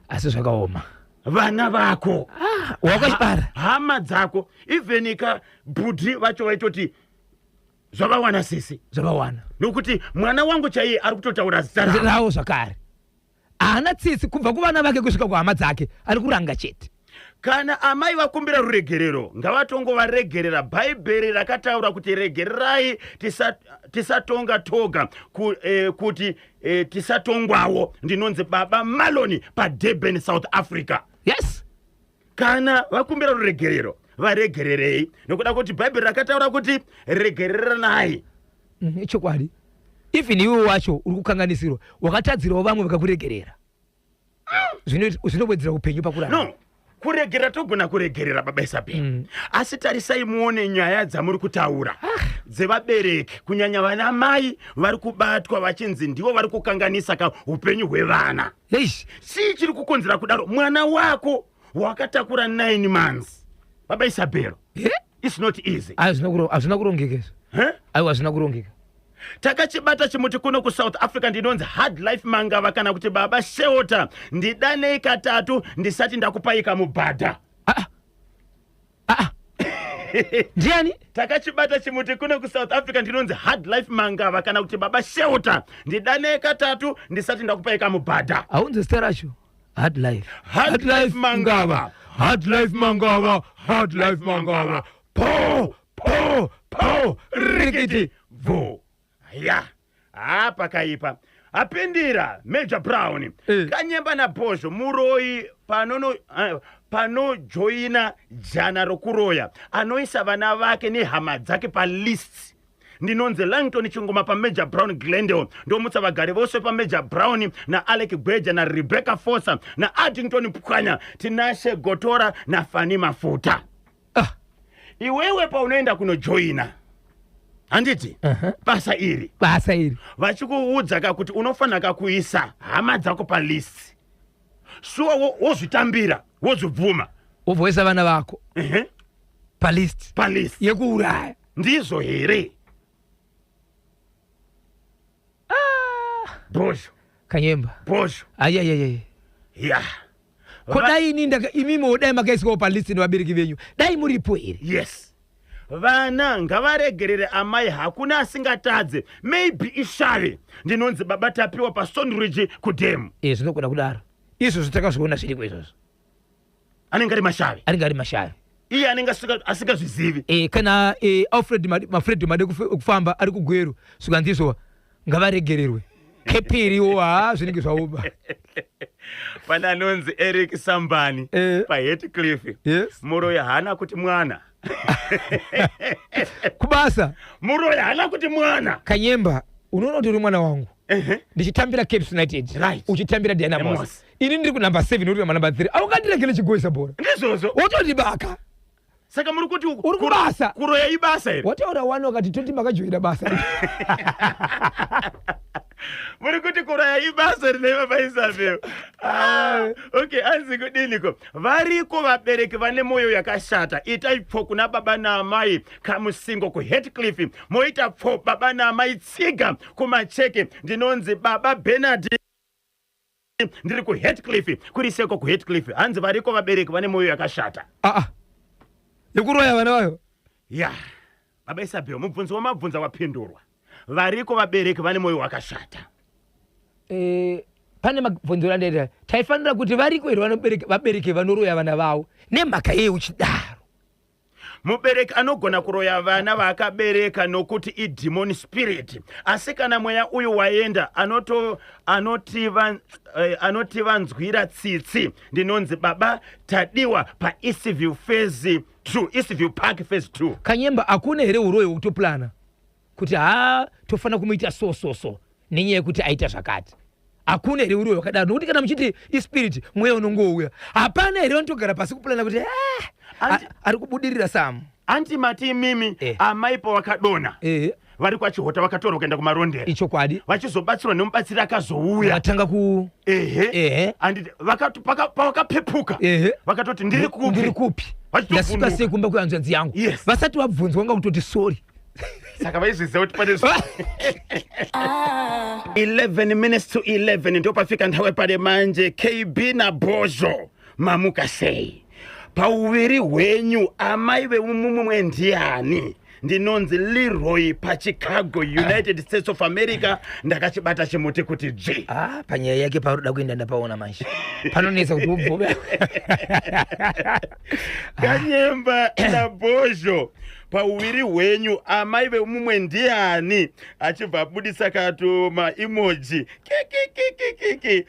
Asi zvakaoma. Vana vako wakachipara hama dzako ivhenika bhudhi vacho vaitoti zvavawana sisi zvavawana nokuti mwana wangu chaiye ari kutotaura zita rawo zvakare haana tsitsi kubva kuvana vake kusvika kuhama dzake ari kuranga chete. Kana amai vakumbira ruregerero ngavatongo varegerera. Bhaibheri rakataura kuti regererai tisatonga toga kuti tisatongwawo. Ndinonzi Baba Maloni paDurban, South Africa. Yes. Kana vakumbira ruregerero varegererei nokuda kuti Bhaibheri rakataura kuti regereranai. Chokwadi. Even iwe wacho uri kukanganisirwa wakatadzirawo vamwe vakakuregerera. Zvinobwedzera upenyu pakurarama. No. Kuregerera togona kuregerera Baba Isabel. Asi tarisai muone nyaya dzamuri kutaura dzevabereki kunyanya vana mai vari kubatwa vachinzi ndivo vari kukanganisa upenyu hwevana. Chii chiri kukonzera kudaro? Mwana wako wakatakura 9 months Baba Isabel. It's not easy. Hazvina kurongeka. Aiwa hazvina kurongeka. Takachibata chimuti kuno kuSouth Africa ndinonzi Hard Life Mangava kana kuti Baba Shelter. Ndidanei katatu ndisati ndakupaika mubhadha. Ndiani? Takachibata chimuti kuno kuSouth Africa ndinonzi Hard Life Mangava kana kuti Baba Shelter. Ndidanei katatu ndisati ndakupaika mubhadha. Haunze steracho. Hard Life. Hard Life Mangava. Hard Life Mangava. Hard Life Mangava. Po rikiti vo. Ya, pakaipa. Apindira Major Brown. Kanyemba na Bosho muroi pano joina jana rokuroya. Anoisa vana vake ni hama dzake pa list. Ndinonze Langton Chingoma pa Major Brown Glendale. Ndo mutsa vagari vose pa Major Brown na Alec Gweja na Rebecca Fossa na Addington Pukanya Tinashe Gotora na Fani Mafuta. Iwewe pa unaenda kuno joina. Anditi basa iri vachikuudza kuti unofanira kuisa hama dzako pa list. Shuwa wozvitambira wozvibvuma wobvoisa vana vako pa list yekuuraya ndizvo here? Bosho Kanyemba Bosho ayayayay ya kodai imimo dai makaiswa pa list nevabereki venyu dai muripo here. Yes. Vana ngavaregerere amai hakuna asingatadze. Maybe ishave. Ndinonzi Baba tapiwa pa Stone Ridge kudemu. Zvinogona kudaro. Izvo zvitakazviona zviriko izvozvo. Anenge ari mashave. Iye anenge asingazvizivi. Kana Alfred made kufamba ari kugweru zvikanzizwa ngavaregererwe. Kepiriwo zvinenge zvaoma. Pana nonzi Eric Sambani pa Heathcliff. Yes. Muroya hana kuti mwana. Kubasa muroya hana kuti mwana. Kanyemba unoona kuti uri mwana wangu ndichitambira Cape United uchitambira Dynamos ini ndiri ku number 7 uri number 3 aukandirekele chigoisa bora ndizvozvo wotondibaka saka muri kuti uri kubasa kuroya ibasa here wataura wani wakati toti makajoina basa muri kuti kuroya ibasa rine Baba Isabel. Okay, anzi kudiniko variko vabereki vane moyo yakashata. Itai pfo kuna baba naamai kamusingo ku Heathcliff, moita pfo baba naamai tsiga kumacheke. Ndinonzi Baba Bernard ndiri ku Heathcliff kuriseko ku Heathcliff. Hanzi variko vabereki vane moyo yakashata. Yekuroya vana vayo. Ya Baba Isabel mubvunzo wamabvunza wapindurwa. Variko vabereki vane moyo wakashata. Pane mabvunzo andenda taifanira kuti variko here vabereki vanoroya vana vavo nemhaka yei uchidaro. Mubereki anogona kuroya vana vaakabereka nokuti idemon spirit. Asi kana mweya uyu waenda anotivanzwira tsitsi. Ndinonzi Baba tadiwa pa Eastview phase 2, Eastview Park phase 2. Kanyemba akuna here uroyo kutoplana kuti tofana kumuita so nenyaya yekuti aita zvakati. Akuna here uroyo wakadaro nokuti kana muchiti ispirit mweya unongouya. Hapana here vanotogara pasi kuplana kuti ari kubudirira Sam. Anti mati mimi amai pa wakadona. vari kwachihota vakatorwa kuenda kumarondera icho kwadi vachizobatsirwa nemubatsiri akazouya vatanga ku ehe anditi pavakapepuka vakatoti ndiri kupi ndasuka sei kumba kuyanzvanzi yangu vasati vabvunzwa nga kutoti sorry saka vaizviziva kuti pane 11 minutes to 11 ndo pafika nthawe pale manje. KB naBhozho mamuka sei pauviri hwenyu amai vemumwe ndiani? Ndinonzi Leroy paChicago, United States of America. Ndakachibata chimuti kuti J. Panyaya yake paroda kuenda ndapaona manje. Panonesa kuti ubvube. Kanyemba naBhozho pauviri hwenyu amai vemumwe ndiani? Achibva budisa kato emoji kiki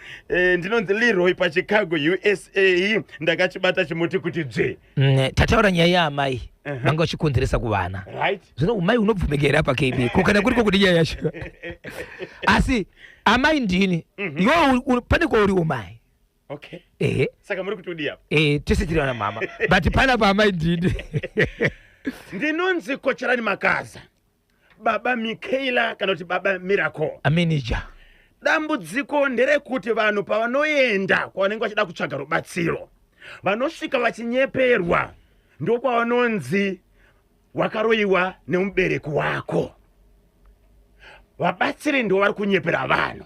ndinonzi Leroy paChicago, USA. Ndakachibata chimuti kuti J. Tataura nyaya ya amai vanga vachikonzeresa kuvana, right? Zvino umai unobvumegera pa KB kokana kuriko kuti nyaya yacho asi amai ndini iwo pane kwauri umai. Okay. Saka muri kuti udia tese tiri vana mama but pana pa amai ndini ndinonzi Kocharani Makaza baba Mikaela kana kuti baba Miracle ameneja. Dambudziko nderekuti vanhu pavanoenda kwavanenge vachida kutsvaga rubatsiro vanosvika vachinyeperwa ndokwavanonzi wakaroyiwa nemubereki wako. Vabatsiri ndo vari kunyepera vanhu,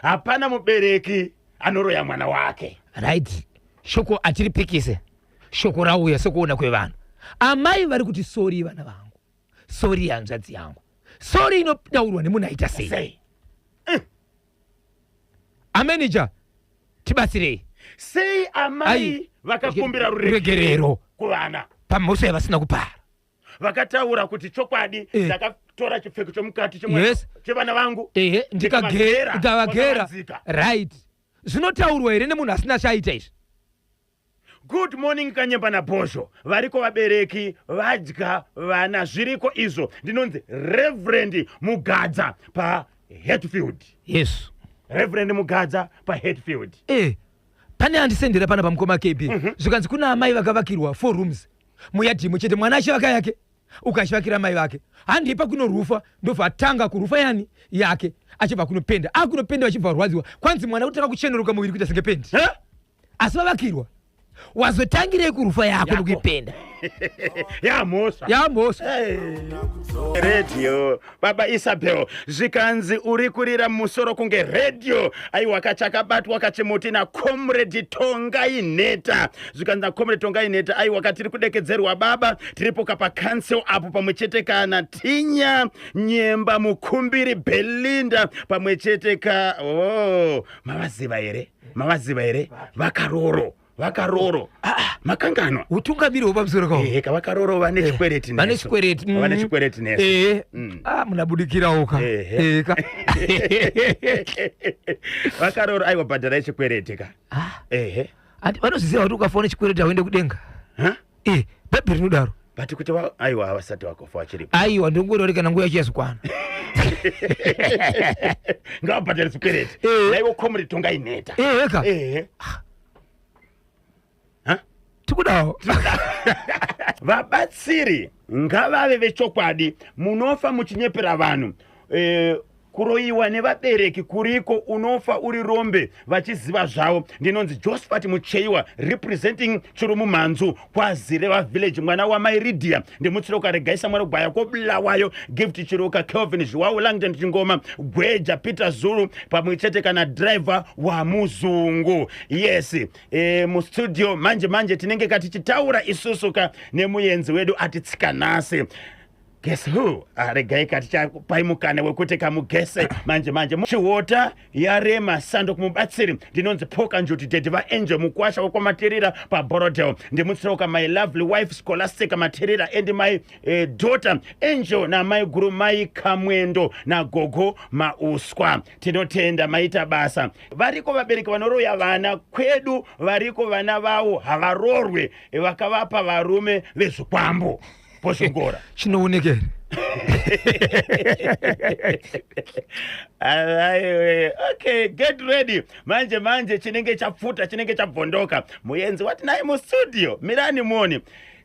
hapana mubereki anoroya mwana wake. Right. Shoko atiripikise shoko rauya sekuona kwevanhu. Amai vari kuti sorry vana vangu, sorry hanzvadzi yangu, sorry inodaurwa nemunhu aita sei. Ameneja tibatsirei sei amai vakakumbira ruregerero kuvana pamhosva yavasina kupara. Vakataura kuti chokwadi ndakatora chipfeko chomukati chevana vangu ndikavagera. Right. Zvinotaurwa here nemunhu asina chaita izvi. Good morning Kanyemba naBhozho. Variko vabereki vadya vana zviriko izvo. Ndinonzi Reverend Mugadza pa Hatfield. Yes. Reverend Mugadza pa Hatfield. Pane andisendera pana pamukoma KB. Zvikanzi kuna amai vakavakirwa 4 rooms muyadhimu chete, mwana achivaka yake ukachivakira mai vake. Handipa kuno rufa ndobva atanga kurufa yani yake achibva kunopenda. Akunopenda achibva rwadziwa. Kwanzi mwana utaka kucheneruka muviri kuita senge pendi. Asi vavakirwa wazotangire kurufa yako nokupenda. Yamosa. Radio baba Isabel zvikanzi uri kurira musoro kunge radio aiwa kachakabatwa kachimuti na Comrade Tongai Neta. Zvikanzi na Comrade Tongai Neta aiwa katiri kudekedzerwa baba tiripo kapa cancel apo pamwechete kana Tinya Nyemba Mukumbiri Belinda pamwechete ka mavaziva here vakaroro makangano utungamiri wepamusoro kawo vakaroro vane chikwereti nesu munabudikirawo ka vakaroro aiwa bhadhara chikwereti ka vanoziziva kuti ukafa nechikwereti hauende kudenga bhebhi rinodaro bati kuti aiwa havasati vakofa vachiripo aiwa ndongorori kana nguva yachiyazikwana ngavabhadhara chikwereti aiwo Comrade Tongai Neta eka tikudawo vabatsiri ngavave vechokwadi. Munofa muchinyepera vanhu. Kuroyiwa nevabereki kuriko unofa uri rombe vachiziva zvavo. Ndinonzi Josephat Mucheiwa representing Chirumu Manzu kwaZireva village mwana wa Mairidia ndimutsiroka regaisa mwana gwaya kobulawayo Gift Chiroka Kelvin Zviwawu Langdon Chingoma Gweja Peter Zulu pamwechete kana driver wa Muzungu. Yes, mu studio manje tinenge katichitaura isusuka nemuyenzi wedu atitsikanase. Guess who? Regai katichapaimukana wekuti kamugese manje muchiwota yarema sando kumubatsiri ndinonzi Poka Njuti Dedi vaAngel mukwasha wekwaMatirira paBorodale ndimutsiroka my lovely wife Scholastica Matirira and my daughter Angel na my guru mai Kamwendo na Gogo Mauswa. Tinotenda maita basa. Variko vabereki vanoroya vana kwedu, variko vana vavo havarorwe vakavapa varume vezvikwambo. Poshongora chinoonekera. Okay, get ready. Manje chinenge chapfuta chinenge chabvondoka. Muyenzi wati naye mu studio mirani moni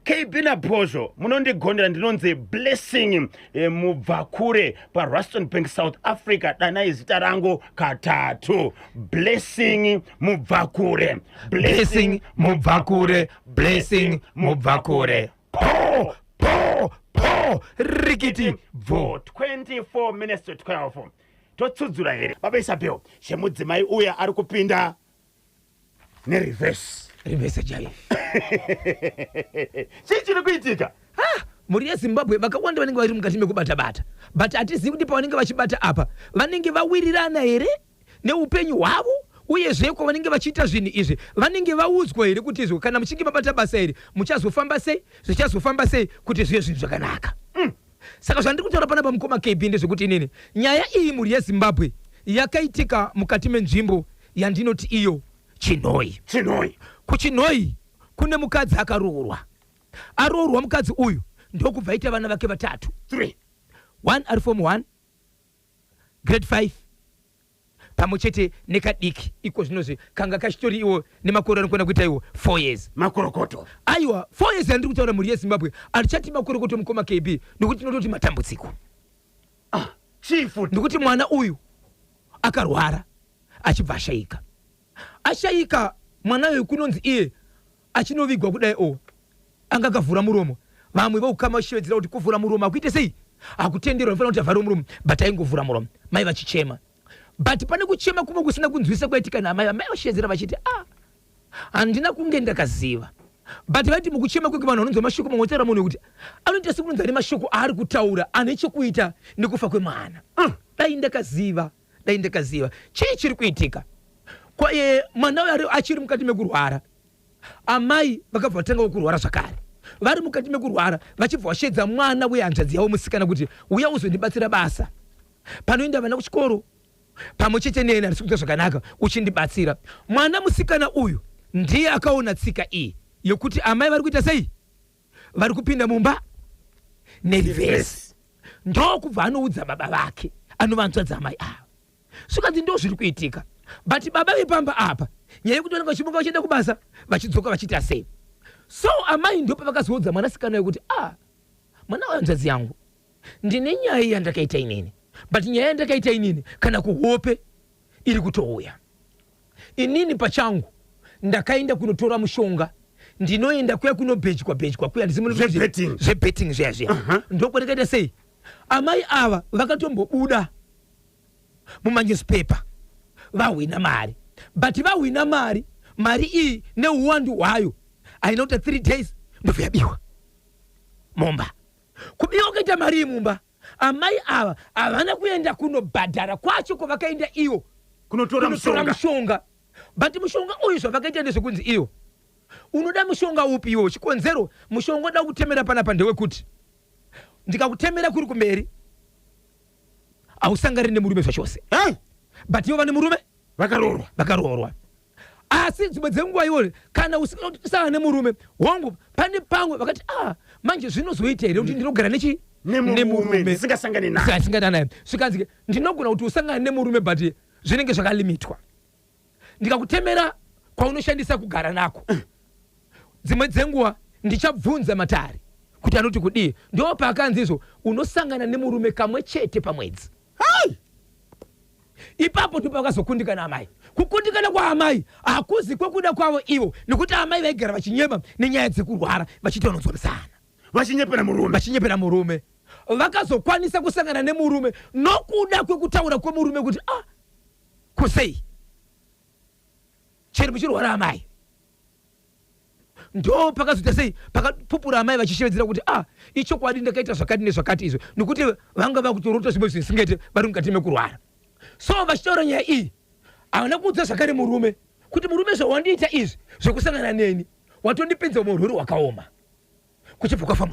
KB naPhoso munondigondera ndinonzi Blessing mubvakure paRuston Bank South Africa dana izita rangu katatu Blessing mubvakure Blessing mubvakure, blessing mubvakure. Po, po, po, rikiti, vo. 24 minutes to 12 totsudzura here baba Isabel shemudzimai uya ari kupinda nereverse Reverse jai. chii chiri kuitika Muri yeZimbabwe vakawanda vanenge vari mukati mekubata-bata, but hatizivi kuti pavanenge vachibata apa vanenge vawirirana here neupenyu hwavo, uyezve kwavanenge vachiita zvinhu izvi vanenge vaudzwa here kuti izvo kana muchinge mabata basa iri muchazofamba sei, zvichazofamba sei kuti zvive zvinhu zvakanaka. Saka zvandiri kutaura panapa mukoma KB ndezvekuti inini nyaya iyi muri yeZimbabwe yakaitika mukati menzvimbo yandinoti iyo Chinhoyi. Kuchinhoyi kune mukadzi akaroorwa. Aroorwa mukadzi uyu ndokubva aita vana vake vatatu. 3 One ari form 1 grade 5 pamwechete nekadiki iko zvinozvi kanga kachitori iwo nemakore anokwenda kuita iwo 4 years. Makorokoto. Aiwa 4 years andiri kutaura muri yeZimbabwe arichati makorokoto mukoma KB nekuti tinototi matambudziko. Chifu Nekuti mwana uyu akarwara achibva ashayika mwana uyu kunonzi iye achinovigwa kudai anga akavhura muromo, vamwe vaukama vachishevedzera kuti kuvhura muromo akuite sei, akutenderwa anofanira kuti avhare muromo, but aingovhura muromo, mai vachichema. But pane kuchema kumwe kusina kunzwisa kwaitika namai, mai vachishevedzera vachiti handina kunge ndakaziva, but vaiti mukuchema kweke vanhu vanonzwa mashoko mamwe otaura munhu kuti anoita sekunonzi ane mashoko aari kutaura ane chekuita nekufa kwemwana. Dai ndakaziva. Chii chiri kuitika? Kwaye mwana uyu achiri mukati mekurwara, amai vakabva vatanga kurwara zvakare, vari mukati mekurwara vachibva vashedza mwana wehanzvadzi yavo musikana kuti uya uzondibatsira basa panoenda vana kuchikoro pamwe chete neni harisi kuita zvakanaka uchindibatsira. Mwana musikana uyu ndiye akaona tsika iyi yokuti amai vari kuita sei, vari kupinda mumba nerivhesi, ndokubva anoudza baba vake anovanzwadza amai ava. Svikadzi ndo zviri kuitika, but baba vepamba apa nyaya yekuti vanenge vachimuka vachienda kubasa vachidzoka vachiita sei. So amai ndopa vakazoudza mwanasikana yokuti mwana wehanzvadzi yangu ndine nyaya yandakaita inini, but nyaya yandakaita inini kana kuhope iri kutouya. Inini pachangu ndakaenda kunotora mushonga, ndinoenda kuya kunobhejwa kuya zvebetting zviya ndokwandakaita sei. Amai ava vakatombobuda mumanewspaper vahwina mari, but vahwina mari iyi neuwandu hwayo ainota 3 days ndobva yabiwa mumba. Kubiwa kuita mari mumba, amai ava havana kuenda kunobhadhara kwacho kwavakaenda iyo kunotora mushonga, but mushonga uyu zvavakaita ndezvekunzi iyo unoda mushonga upi iwo, chikonzero mushonga unoda kutemera panapa ndewekuti ndikakutemera kuri kumberi ausangari nemurume zvachose, but ivo vane murume vakaroorwa. Asi dzimwe dzenguva iwo kana usangana nemurume hongu pane pamwe vakati manje zvinozoita here kuti ndinogara nemurume ndisingasangani naye, svikanzi ndinogona kuti usangane nemurume but zvinenge zvakalimitwa. Ndikakutemera kwaunoshandisa kugara nako, dzimwe dzenguva ndichabvunza matari kuti anoti kudii, ndo paakanzi izvo unosangana nemurume kamwe chete pamwedzi. Ipapo ndipo vakazokundikana amai. Kukundikana kwa amai hakuzi kwekuda kwavo ivo, nekuti amai vaigara vachinyema nenyaya dzekurwara vachiita vanonzwanisana, vachinyepera murume. Vakazokwanisa kusangana nemurume nokuda kwekutaura kwemurume kuti kusei cheri muchirwara amai, ndo pakazoita sei pakapupura amai vachishevedzera kuti ichokwadi ndakaita zvakati nezvakati izvo, nekuti vanga vakutorota zvimwe zvisingaite vari mukati mekurwara. So vachitaura nyaya iyi havana kuudza zvakare murume kuti murume zvawandiita izvi zvekusangana neni watondipinza muurwere hwakaoma kuchibva kwafa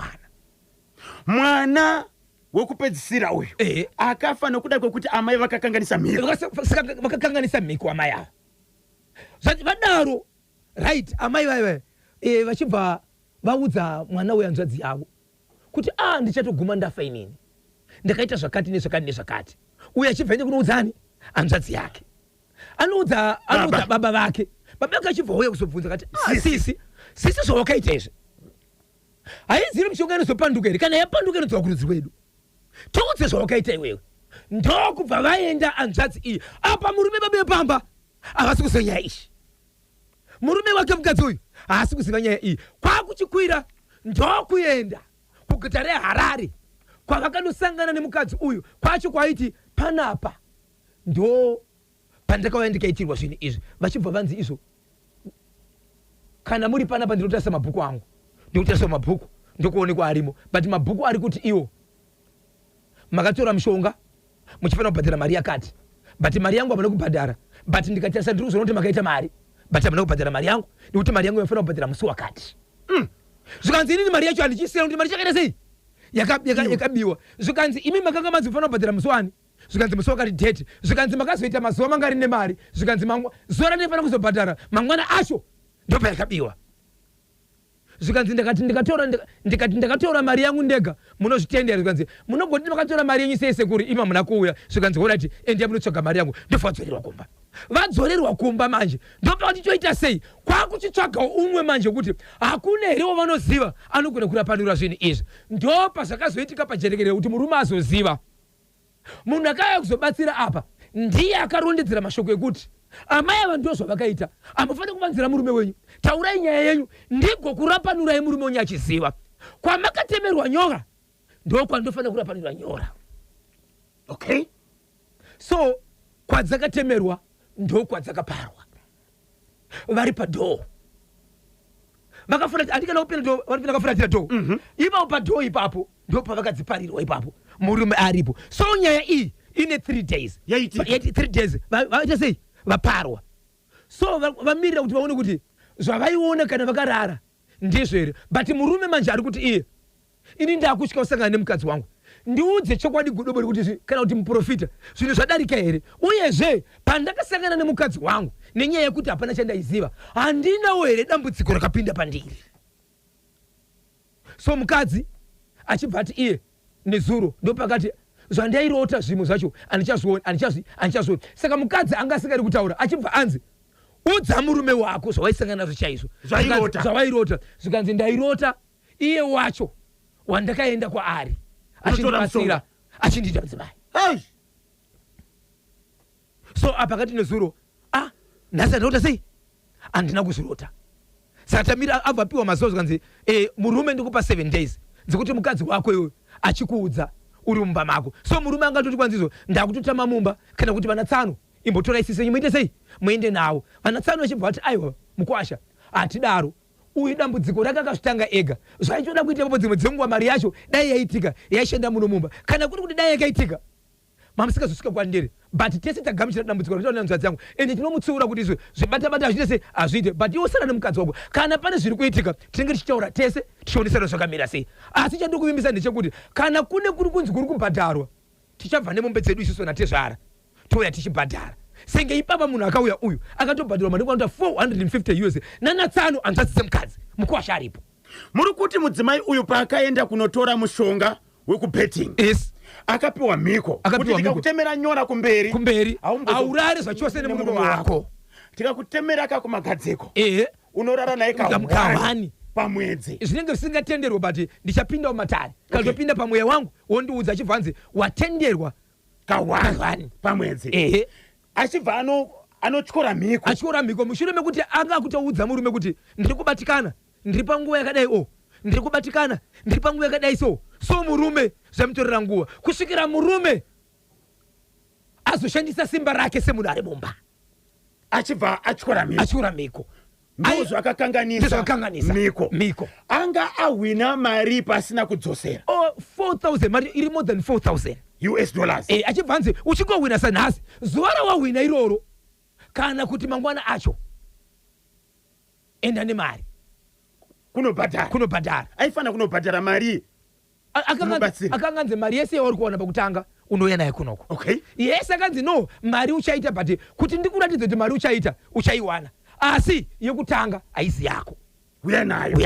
mwana wekupedzisira uyu akafa nokuda kwekuti amai vakakanganisa mhiko amai ava. Zvati vadaro right amai vaiva vachibva vaudza mwana wehanzvadzi yavo kuti ndichatoguma ndafa inini ndakaita zvakati nezvakati. Uye achibva ende kunoudzani hanzvadzi yake anoudza baba vake, baba vake achibva uya kuzobvunza kati sisi zvawakaita izvi haiziri mishonga inozopanduka here kana yapanduka inodzwa kurudzi rwedu toudze zvawakaita iwewe ndokubva vaenda hanzvadzi iyi apa murume babe pamba havasi kuziva nyaya iyi murume wake mukadzi uyu haasi kuziva nyaya iyi kwakuchikwira ndokuenda kuguta reHarare kwavakanosangana nemukadzi uyu kwacho kwaiti panapa ndo pandakauya ndikaitirwa zvinhu izvi vachibva vanzi izvo kana muri panapa ndinotarisa mabhuku angu ndikutarisa mabhuku ndokuonekwa arimo but mabhuku ari kuti iwo makatora mushonga muchifanira kubhadhara mari yakati but mari yangu hamuna kubhadhara but ndikatarisa ndiri kuzoona kuti makaita mari but hamuna kubhadhara mari yangu nekuti mari yangu yafanira kubhadhara musi wakati zvikanzi inini mari yacho handichisiyana kuti mari chakaita sei yakabiwa zvikanzi imi makanga manzi mufanira kubhadhara musi wani zvikanzi musi wakati dhete zvikanzi makazoita mazuva manga rine mari zvikanzi zuva randinofanira kuzobhadhara mangwana acho ndopa yakabiwa zvikanzi ndikatora mari yangu ndega munozvitendera zvikanzi munogoti makatora mari yenyu sei sekuri ima muna kuuya zvikanzi orati endiya munotsvaga mari yangu ndofa vadzorerwa kumba vadzorerwa kumba manje ndopa vatichoita sei kwakuchitsvagawo umwe manje kuti hakuna here wavanoziva anogona kurapanura zvinhu izvi ndopa zvakazoitika pajerekerero kuti murume azoziva munhu akauya kuzobatsira apa ndiye akarondedzera mashoko ekuti amai ava ndo zvavakaita hamufaniri kuvanzira murume wenyu taurai nyaya yenyu ndiko kurapanurai murume wenyu achiziva kwamakatemerwa nyora ndokwandofanira kurapanura nyora okay so kwadzakatemerwa ndokwadzakaparwa vari padhoo vakafura handikana kupinda varipinda kafuratira dhoo ipapo padhoo ipapo ndopavakadziparirwa ipapo murume aripo so nyaya iyi ine 3 days yaiti 3 days vaita sei vaparwa so vamirira kuti vaone kuti zvavaiona kana vakarara ndizvo here but murume manje ari kuti iye ini ndakutya kusangana nemukadzi wangu ndiudze chokwadi godobori kuti kana kuti muprofita zvinhu zvadarika here uyezve pandakasangana nemukadzi wangu nenyaya yekuti hapana chandaiziva handinawo here dambudziko rakapinda pandiri so mukadzi achibva ati iye nezuro ndopakati zvandairota zvimwe zvacho handichazviona saka mukadzi anga asingari kutaura achibva anzi udza murume wako zvawaisangana nazvo chaizvo zvawairota zvikanzi ndairota iye wacho wandakaenda kwaari achindibatsira achindiita mudzimai so apa akati nezuro nhasi andaota sei handina kuzvirota saka tamira abva apiwa mazuva zvikanzi murume ndikupa 7 days dzekuti mukadzi wako iwe achikuudza uri mumba mako so murume angatoti kwanzizo ndakutotama mumba kana kuti vana tsano imbotora isisenyu muite sei muende nawo vana tsano achibva vati aiwa mukwasha hatidaro uyu dambudziko rakakazvitanga ega zvaichoda kuita papo dzimwe dzenguva mari yacho dai yaitika yaishanda muno mumba kana kuti dai yakaitika mamusikazosvika kwandiri but tese tagamuchira dambudziko rakitaura nanzvadzi yangu ende tinomutsiura kuti izvo zvibatabata hazviite sei hazviite but iwo sara nemukadzi wako kana pane zviri kuitika tinenge tichitaura tese tichionesana zvakamira sei asi chandokuvimbisa ndechekuti kana kune kuri kunzi kuri kubhadharwa tichabva nemombe dzedu isusu natezvara touya tichibhadhara senge ipapa munhu akauya uyu akatobhadharwa mari kwanota 450 US nanatsano hanzvadzi dzemukadzi mukwasha aripo muri kuti mudzimai uyu paakaenda kunotora mushonga wekubetting yes akapiwa mhiko kuti tikakutemera nyora kumberi aurare zvachose nemurume wako tikakutemera kakumagadziko unorara naye kahwani pamwedzi zvinenge zvisingatenderwa but ndichapindawo matare kazopinda pamweya wangu wondiudza achibva anzi watenderwa kahwani pamwedzi achibva anotyora mhiko mushure mekuti anga akutoudza murume kuti ndiri kubatikana ndiri panguva yakadai ndiri kubatikana ndiri panguva yakadai so murume zvamutorera nguva kusvikira murume azoshandisa simba rake semunhu ari mumba achibva atyora mhiko ndozvo akakanganisa mhiko anga ahwina mari pasina kudzosera 4,000 mari iri more than 4,000 US dollars achibva anzi uchingohwina sanhasi zuva rawahwina iroro kana kuti mangwana acho enda nemari kunobhadhara aifanira kunobhadhara mari akanganzi mari yese yauri kuona pakutanga unouya naye kunoko okay yese akanzi no mari uchaita but kuti ndikuratidze kuti mari uchaita uchaiwana asi yekutanga haisi yako uya nayo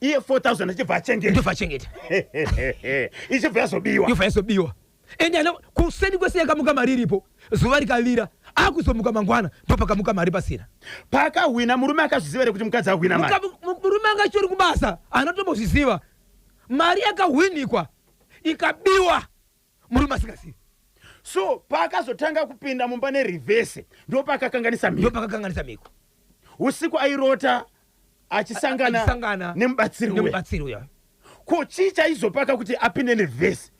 iye 4,000 achibva achengeta ichibva yazobiwa ende kuseni kwese yakamuka mari iripo zuva rikavira akuzomuka mangwana ndopakamuka mari pasina paakahwina murume akazviziva here kuti mukadzi ahwina mari murume anga chitori kubasa anotombozviziva mari yakahwinikwa ikabiwa murume asingazivi. So paakazotanga kupinda mumba nereverse ndo pakakanganisa miko. Usiku airota achisangana nemubatsiri uya. Ko chicha izopaka kuti apinde nereverse.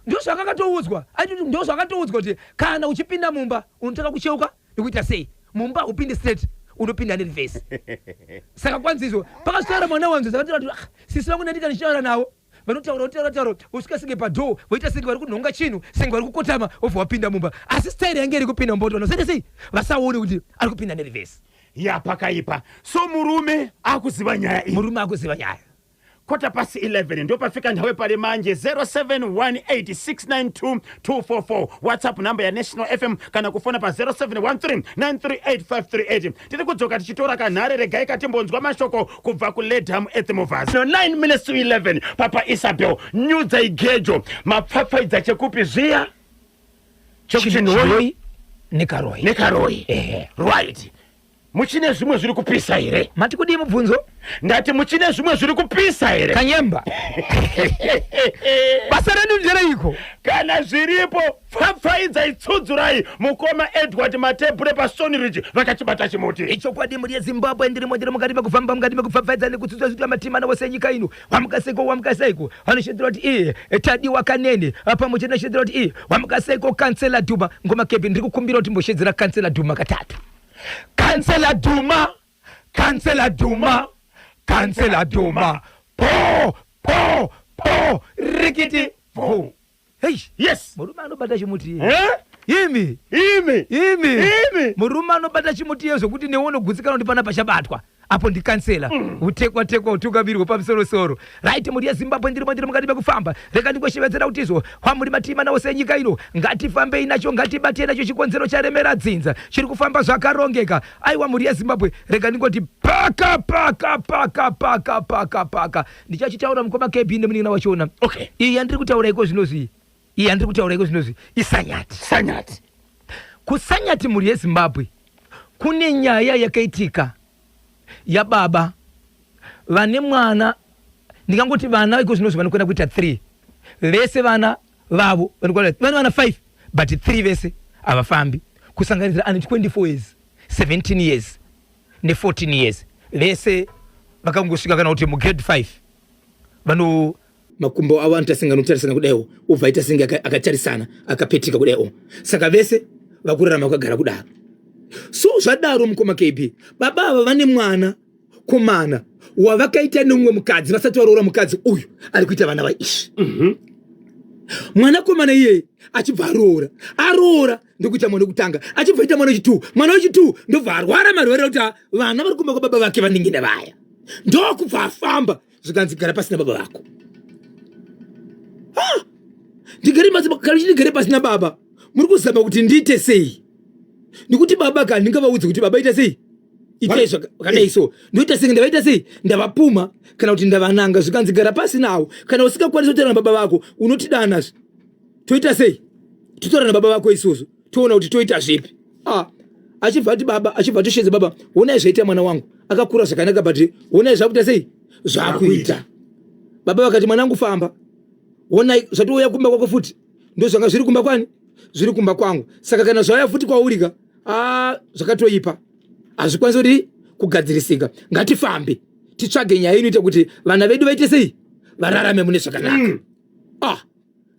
Ndio zvakatoudzwa. Ndio zvakatoudzwa kuti kana uchipinda mumba unotaka kucheuka nikuita sei? Mumba upinde straight unopinda nereverse. Saka kwanzizo pakasara mwana wangu zakati sisi vangu ndandika nishara nawo. Vanotaura usikasinge padoo voita senge vari kunhonga chinhu senge vari kukotama obva wapinda mumba asi stairi yange iri kupinda mumba vanosaita sei vasaone kuti ari kupinda nereverse. Ya pakaipa. So murume akuziva nyaya iyi. Murume akuziva nyaya. 11:15 ndo pafika nthawe pale manje 0718692244 WhatsApp number ya National FM kana kufona pa 0713938538. Tiri kudzoka tichitora kanhare regai katimbonzwa mashoko kubva kuLedham Ethmovers. No 9 minutes to 11 Papa Isabel nyudza igejo mapfapfaidza chekupi zviya chekuchinhoi nekaroi. Right. Muchine zvimwe zviri kupisa here? Mati kudi mubvunzo? Ndati muchine zvimwe zviri kupisa here? Kanyemba. Basa renu ndereiko? Kana zviripo pfapfaidza itsudzurai mukoma Edward Matebure paStone Ridge vakachibata chimuti. Ichokwadi muri yeZimbabwe ndiri mukati mekufamba mukati mekupfapfaidza nekutsudzwa zvitwa matima navose nyika ino. Wamukaseko vanoshedzera kuti tadiwa kanene pamwe chete noshedzera kuti wamukaseko kansela Duma ngoma kepi ndiri kukumbira kuti mboshedzera kansela Duma katatu. Kansela Duma po rikiti po. Hey, yes. Murume anobata chimuti. Imi. Murume anobata chimuti yezo kuti newono gutsikana kuti pana pachabatwa. Apo ndikansela utekwa utungamirwa pamusoro. Right muri yeZimbabwe ndiri mukati mekufamba. Reka ndingoshevedzera kutizo kwamuri matima nawo senyika ino ngatifambei nacho ngatibatei nacho chikonzero charemera dzinza chiri kufamba zvakarongeka. Aiwa muri yeZimbabwe reka ndingoti paka ndichachitaura mukoma KB nemunina wachona. Okay. Iyi yandiri kutaura iko zvinozvi isanyati. Kusanyati muri yeZimbabwe kune nyaya yakaitika ya baba vane mwana ndikangoti vana iko zvinozvi vanokwenda kuita 3 vese vana vavo vana 5 but 3 vese havafambi kusanganira ane 24 years 17 years ne14 years vese vakangosvika kana kuti mugrade 5 vano makumbo avo anotarisana notarisana kudaio ubva aita senge akatarisana akapetika kudaio saka vese vakurarama vakagara kudaro. So zvadaro mukoma KB baba ava vane mwana komana wavakaita nemumwe mukadzi vasati varoora mukadzi uyu ari kuita vana vaishi. Mwana komana iye achibva aroora ndokuita mwana wekutanga achibva ita mwana wechi2 ndobva arwara marwere kuti vana vari kumba kwababa vake vaningine vaya ndokubva afamba zvikanzi gara pasina baba vako. Ndigare pasina baba muri kuzama kuti ndiite sei? Nikuti baba kana ndingavaudze kuti baba ita sei? Ite zvakadai so. Ndoita sei ndavaita sei? Ndavapuma kana kuti ndavananga zvikanzi gara pasi nawo. Kana usingakwanisi kutaura baba vako unotidana zvi. Toita sei? Titaura na baba vako isusu. Toona kuti toita zvipi? Achibva toshedza baba. Ona zvaita mwana wangu. Akakura zvakanaka but ona zvakuita sei? Zvakuita. Baba vakati mwanangu famba. Ona zvatouya kumba kwako futi. Ndo zvanga zviri kumba kwani? Zviri kumba kwangu. Saka kana zvauya futi kwaurika zvakatoipa. Hazvikwanisi kuti kugadzirisika. Ngatifambe. Titsvage nyaya inoita kuti vana vedu vaite sei? Vararame mune zvakanaka.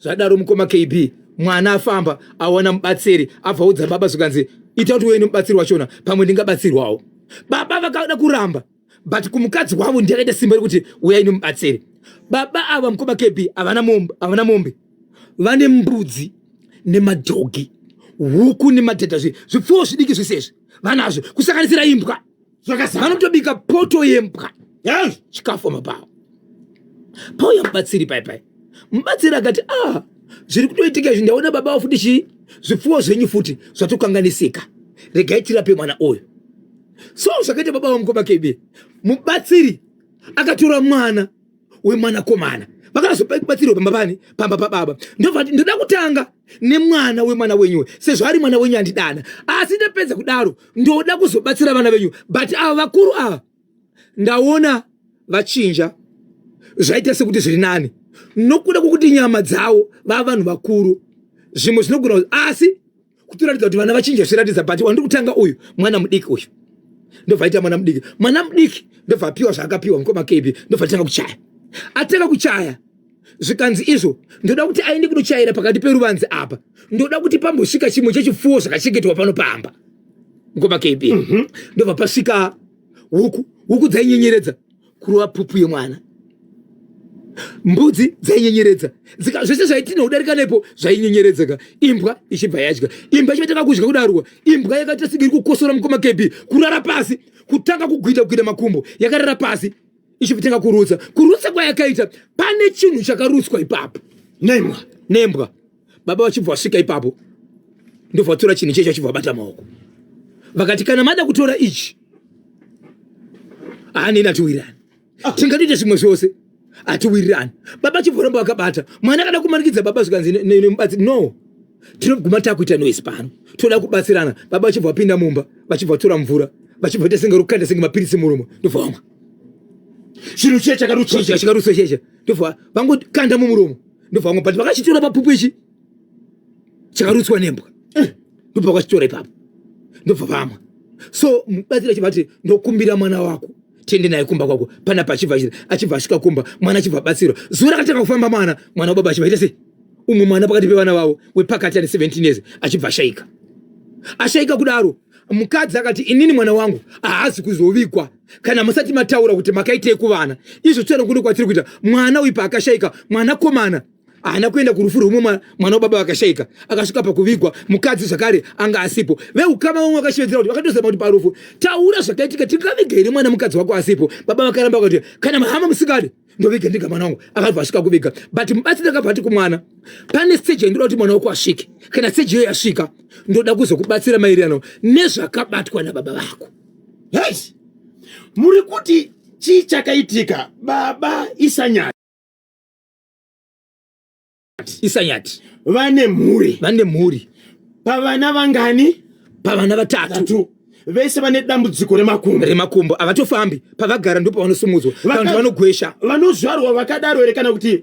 Zvadaro mukoma KB mwana afamba awana mubatsiri abvaudza baba zvikanzi ita kuti uende mubatsiri wachona pamwe ndingabatsirwawo. Baba vakada kuramba but kumukadzi wavo ndiyakaita simba rekuti uyai nomubatsiri. Baba ava mukoma KB havana mombe. Vane mbudzi nemadhogi huku nemadhedha zvipfuwo zvidiki zvisezvi vanazvo kusanganisira imbwa vanotobika poto yembwa chikafu mabao. Pauya mubatsiri pai mubatsiri akati zviri kutoitika izvi ndaona baba wafuti zvipfuwo zvenyu futi zvatokanganisika regai tirape mwana uyu. So zvakaita baba vamukoma KB mubatsiri akatora mwana wemwana komana vakazobatsirwa pamba pababa ndovati ndoda kutanga nemwana wemwana wenyu sezvo ari mwana wenyu andidana asi ndapedza kudaro ndoda kuzobatsira vana venyu but ava vakuru ava ndaona vachinja zvaita sekuti zviri nani nokuda kwokuti nyama dzawo vava vanhu vakuru zvimwe zvinogona asi kutoratidza kuti vana vachinja zviratidza but wandiri kutanga uyu mwana mudiki uyu ndobva aita mwana mudiki ndobva apiwa zvaakapiwa mukoma KB ndobva atanga kuchaya atanga kuchaya zvikanzi izvo ndoda kuti aende kunochayira pakati peruvanzi apa ndoda kuti pambosvika chimwe chechipfuwo zvakachengetwa pano pamba mukoma KB ndobva pasvika huku dzainyenyeredza kurova pupu yemwana mbudzi dzainyenyeredza zvese zvaitinodarika nepo zvainyenyeredzeka imbwa ichibva yadya imbwa ichivatanga kudya kudarwa imbwa yakati sigiri kukosora mukoma KB kurara pasi kutanga kugwida makumbo yakarara pasi ichibva kurutsa kwayakaita pane chinhu chakarutswa ipapo nembwa baba vachibva vasvika ipapo ndobva vatora chinhu checho vachibva vabata maoko vakati kana mada kutora ichi haneni atiwirirani tingatoita zvimwe zvose atiwirirani baba chibvoramba vakabata mwana akada kumanikidza baba zvikanzi nemubatsi no tinoguma takuita noise pano toda kubatsirana baba vachibva vapinda mumba vachibva vatora mvura vachibva vaita senge rokukanda senge mapirisi muromo ndobva vamwa chinhu chiye chakarutswa cheche ndobva vangokanda mumuromo ndobva vamwa but vakachitora papupu ichi chakarutswa nembwa ndobva vakachitora ipapo ndobva vamwa so mubatsiri achibva ati ndokumbira mwana wako tiende naye kumba kwako pana pachibva asvika kumba mwana achibva batsirwa zuva rakatanga kufamba mwana wababa achibva ita sei umwe mwana pakati pevana vavo wepakati ane 17 years achibva ashaika kudaro mukadzi akati inini mwana wangu haazi kuzovigwa kana musati mataura kuti makaitei kuvana izvo tsvana kuno kwatiri kuita mwana uyu paakashaika mwana komana haana kuenda kurufu rwumwe mwana wababa vakashaika akasvika pakuvigwa mukadzi zvakare anga asipo veukama vamwe vakashevedzera kuti vakatozama kuti parufu taura zvakaitika tingaviga here mwana mukadzi wako asipo baba vakaramba vakati kana mahama musikade ndoviga ndiga mwana wangu akabva asvika kuviga but mubatsiri akabva ati kumwana pane stage ndoda kuti mwana wako asvike kana stage iyoyo yasvika ndoda kuzokubatsira maererano nezvakabatwa nababa vako yes muri kuti chii chakaitika baba Isanyati vane mhuri pavana vangani pavana vatatu vese vane dambudziko remakumbo avatofambi pavagara ndipo vanosumudzwa vanhu vanogwesha vanozvarwa vakadaro here kana kuti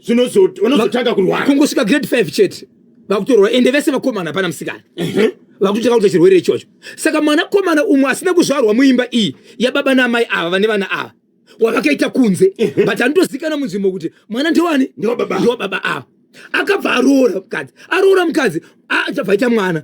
vanozotanga kurwara kungosvika grade 5 chete vakutorwa ende vese vakomana pana musikana vakutotanga kuita chirwere ichocho saka mwana komana umwe asina kuzvarwa muimba iyi yababa namai ava vane vana ava wavakaita kunze but anotozikana munzvimbo kuti mwana ndiwani ndiwo baba ava akabva aroora mukadzi achabva aita mwana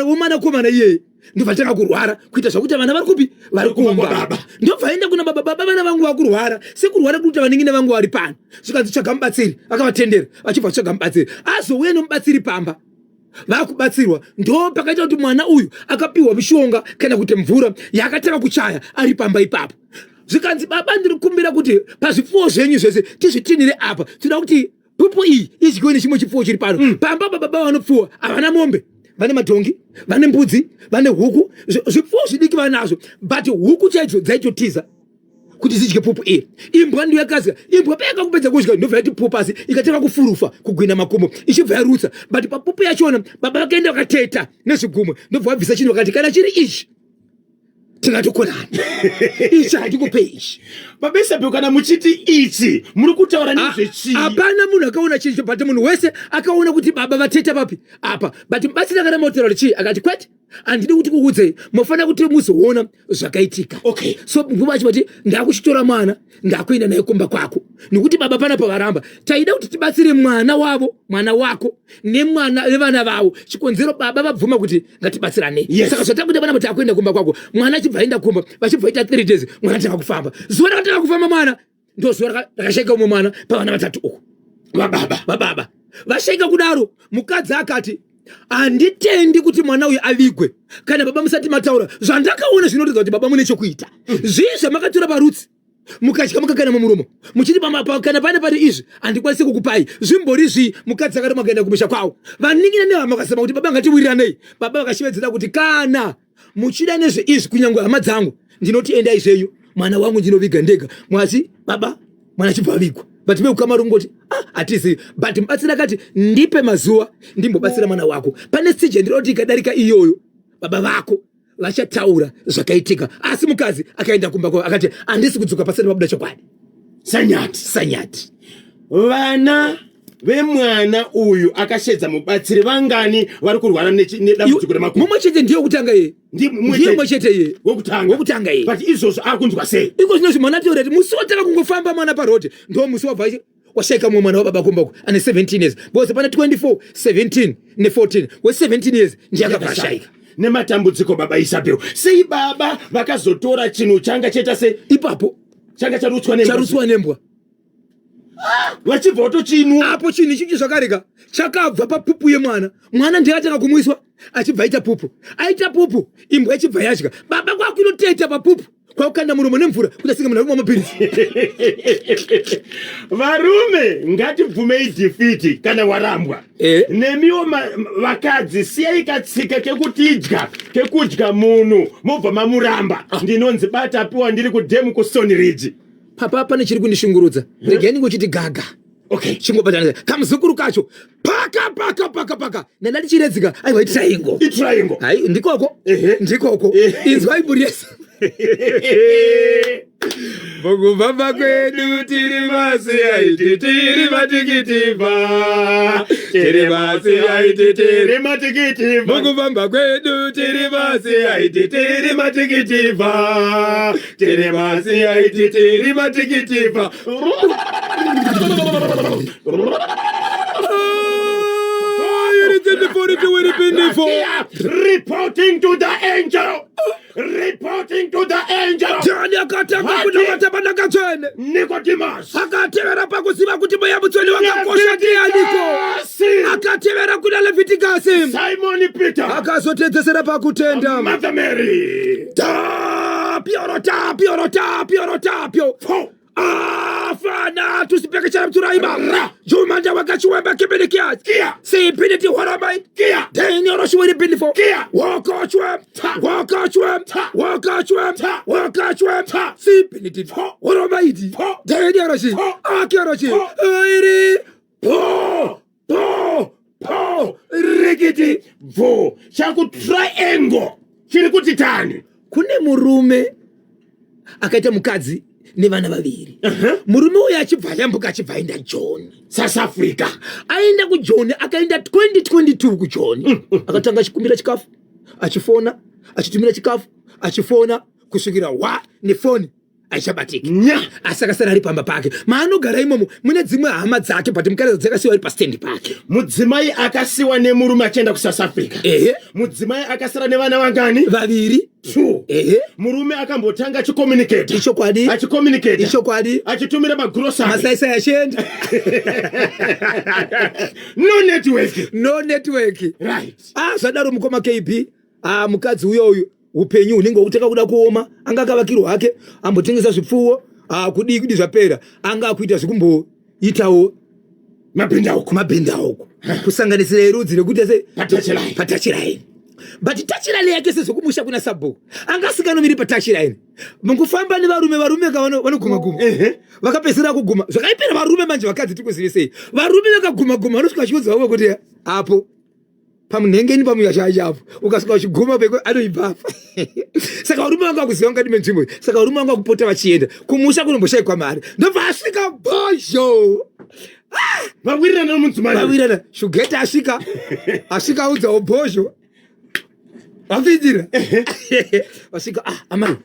wemwana komana iyeye ndobva tanga kurwara kuita zvakuti vana vari kupi vari kumba ndobva aenda kuna baba vana vangu vakurwara sekurwara kuti vaningine vangu vari pano zvikanzi tsvaga mubatsiri akavatendera vachibva tsvaga mubatsiri azouya nomubatsiri pamba vakubatsirwa ndo pakaita kuti mwana uyu akapiwa mishonga kana kuti mvura yakatanga kuchaya ari pamba ipapo zvikanzi baba ndiri kukumbira kuti pazvipfuwo zvenyu zvese tizvitinire apa tinoda kuti pupu iyi idyiwe nechimwe chipfuwo chiri pano pamba baba vanopfuwa havana mombe vane madhongi vane mbudzi vane huku zvipfuwo zvidiki vanazvo but huku chaidzo dzaitotiza kuti zidye pupu iyi imbwa ndiyo yakazika imbwa payakakupedza kudya ndobva yati pupu asi ikatanga kufurufa kugwina makumbo ichibva yarutsa but papupu yachona baba vakaenda vakateta nezvigumwe ndobva vabvisa chinhu vakati kana chiri ichi tingatokonana ichi hatikupei ichi babesape kana muchiti ichi muri kutaura nezvechii hapana munhu akaona chinhu but munhu wese akaona kuti baba vateta papi apa but mubatsiri akaramba kutaura kuti chii akati kwete handidi kuti kuudzei mufanira kuti muzoona zvakaitika okay so nguva achivati ndakuchitora mwana ndakuenda naye kumba kwako nekuti baba pana pavaramba taida kuti tibatsire mwana wako nevana vavo chikonzero baba vabvuma kuti ngatibatsiranei saka zvatakuita pana kuti akuenda kumba kwako mwana achibva aenda kumba vachibva aita 3 days mwana atanga kufamba zuva rakatanga kufamba mwana ndo zuva rakashaika umwe mwana pavana vatatu uku vababa vashaika kudaro mukadzi akati handitendi kuti mwana uyu avigwe kana baba musati mataura zvandakaona zvinoratidza kuti baba mune chokuita zvii zvamakatora parutsi mukadya mukakana mumuromo muchiti kana pane pari izvi handikwanisi kukupai zvimbori zvii mukadzi akati makaenda kumusha kwavo vaningina nehama vakasema kuti baba ngatiwiranei baba vakashevedzera kuti kana muchida nezveizvi kunyange hama dzangu ndinoti endai zvenyu mwana wangu ndinoviga ndega mwasi baba mwana chibva avigwa but meukama rungoti hatizivi but mubatsira akati ndipe mazuva ndimbobatsira mwana wako pane stage ndinoti ikadarika iyoyo baba vako vachataura zvakaitika asi mukadzi akaenda kumba kwavo akati handisi kudzoka pasina mabuda chokwadi Sanyati. Vana vemwana uyu akashedza mubatsiri vangani vari kurwara nedambudziko remakore. Mumwe chete ndiye kutanga iye. Ndiye mumwe chete iye. Wokutanga iye. But izvozvo akunzwa sei? Iko zvinozvi mwana taura kuti musi wotaka kungofamba mwana parodi ndo musi wabva washaika mumwe mwana wababa kumbako ane 17 years. Bose pana 24, 17 ne14. We17 years ndiye akabva nematambudziko baba Isabel. Sei baba vakazotora chinhu changa cheta se ipapo changa charutswa nembwa. Vachibva votochinwa. Apo chinhu ichi zvakareka chakabva papupu yemwana. Mwana ndiye atanga kumwiswa achibva aita pupu. Imbwa ichibva yadya. Baba kwakunoteta papupu. Kwakukanda muromo nemvura kutasinga munhu arimwa mapirisi. Varume ngatibvumei defeat kana warambwa. Nemiwo vakadzi siyai katsika kekudya munhu mobva mamuramba. Ndinonzi bata apiwa ndiri kudhemu kuStone Ridge. Papa pane chiri kundishungurudza. Regeni ngochiti gaga. Okay, chingobata kamuzukuru kacho paka nandati chiredzika aiwa triangle. Hai ndikoko. Inzwa iburi yese. Mukufamba kwedu tiri masi aiti tiri matikitipa. Mukufamba kwedu tiri masi aiti tiri matikitipa. Reporting to the angel. Jani akataka kunakataba kachene. Nicodemus akatevera pakuziva kuti moya mutsoli wakakosha ndianiko. Akatevera kuna Leviticus. Simon Peter akazotedzesera pakutenda. Mother Mary tapio. Fana tusipekechana mturaima. Jumanja wakachiwemba kibinikiazi. Sipiniti horamain. Deni oroshuwiri binifo. Wakachwem. Sipiniti horamaiti. Deni oroshi. Aki oroshi. Oiri. Po. Rigidi. Vo. Shaku triangle. Chiri kuti tani. Kune murume akaita mukadzi nevana vaviri. Murume uyu achibva yambuka achibva aenda John, South Africa. Aenda kuJohn akaenda 2022 kuJohn. Akatanga achikumbira chikafu, achifona, achitumira chikafu, achifona kusvikira nefoni aichabatika. Asakasara ari pamba pake. Maanogara imomo mune dzimwe hama dzake but mukadzi dzakasiwa ari pastand pake. Mudzimai akasiwa nemurume achienda kuSouth Africa. Mudzimai akasara nevana vangani? Vaviri. 2. Murume akambotanga achicommunicate. Ichokwadi. Achitumira magrocery. Masaisa yashenda. No network. Right. Zvadaro mukoma KB. Mukadzi uyo upenyu unenge utaka kuda kuoma, anga akavakirwa hake, ambotengesa zvipfuwo, kudi zvapera, anga akuita zvikumboitawo mabhenda uko. Kusanganisira erudzi rekuti se patouch line. But touch line yake sezokumusha kuna Sabo. Anga sikanomiri patouch line. Mukufamba nevarume vanoguma. Vakapesera kuguma. Zvakaipera varume manje vakadzi tikuzive sei. Varume vakaguma vanosvika chiudza wavo kuti apo pamunhengeni pamuyashapo ukasvika uchiguma beko anoibva. Saka varume vanga kuziva ngati menzvimbo. Saka varume vanga kupota vachienda kumusha kunomboshayikwa mari. Ndobva asvika bozho. Vawirirana nomudzimai. Vawirirana. Shugeta asvika udzawo bozho. Vapindira. Vasvika amai.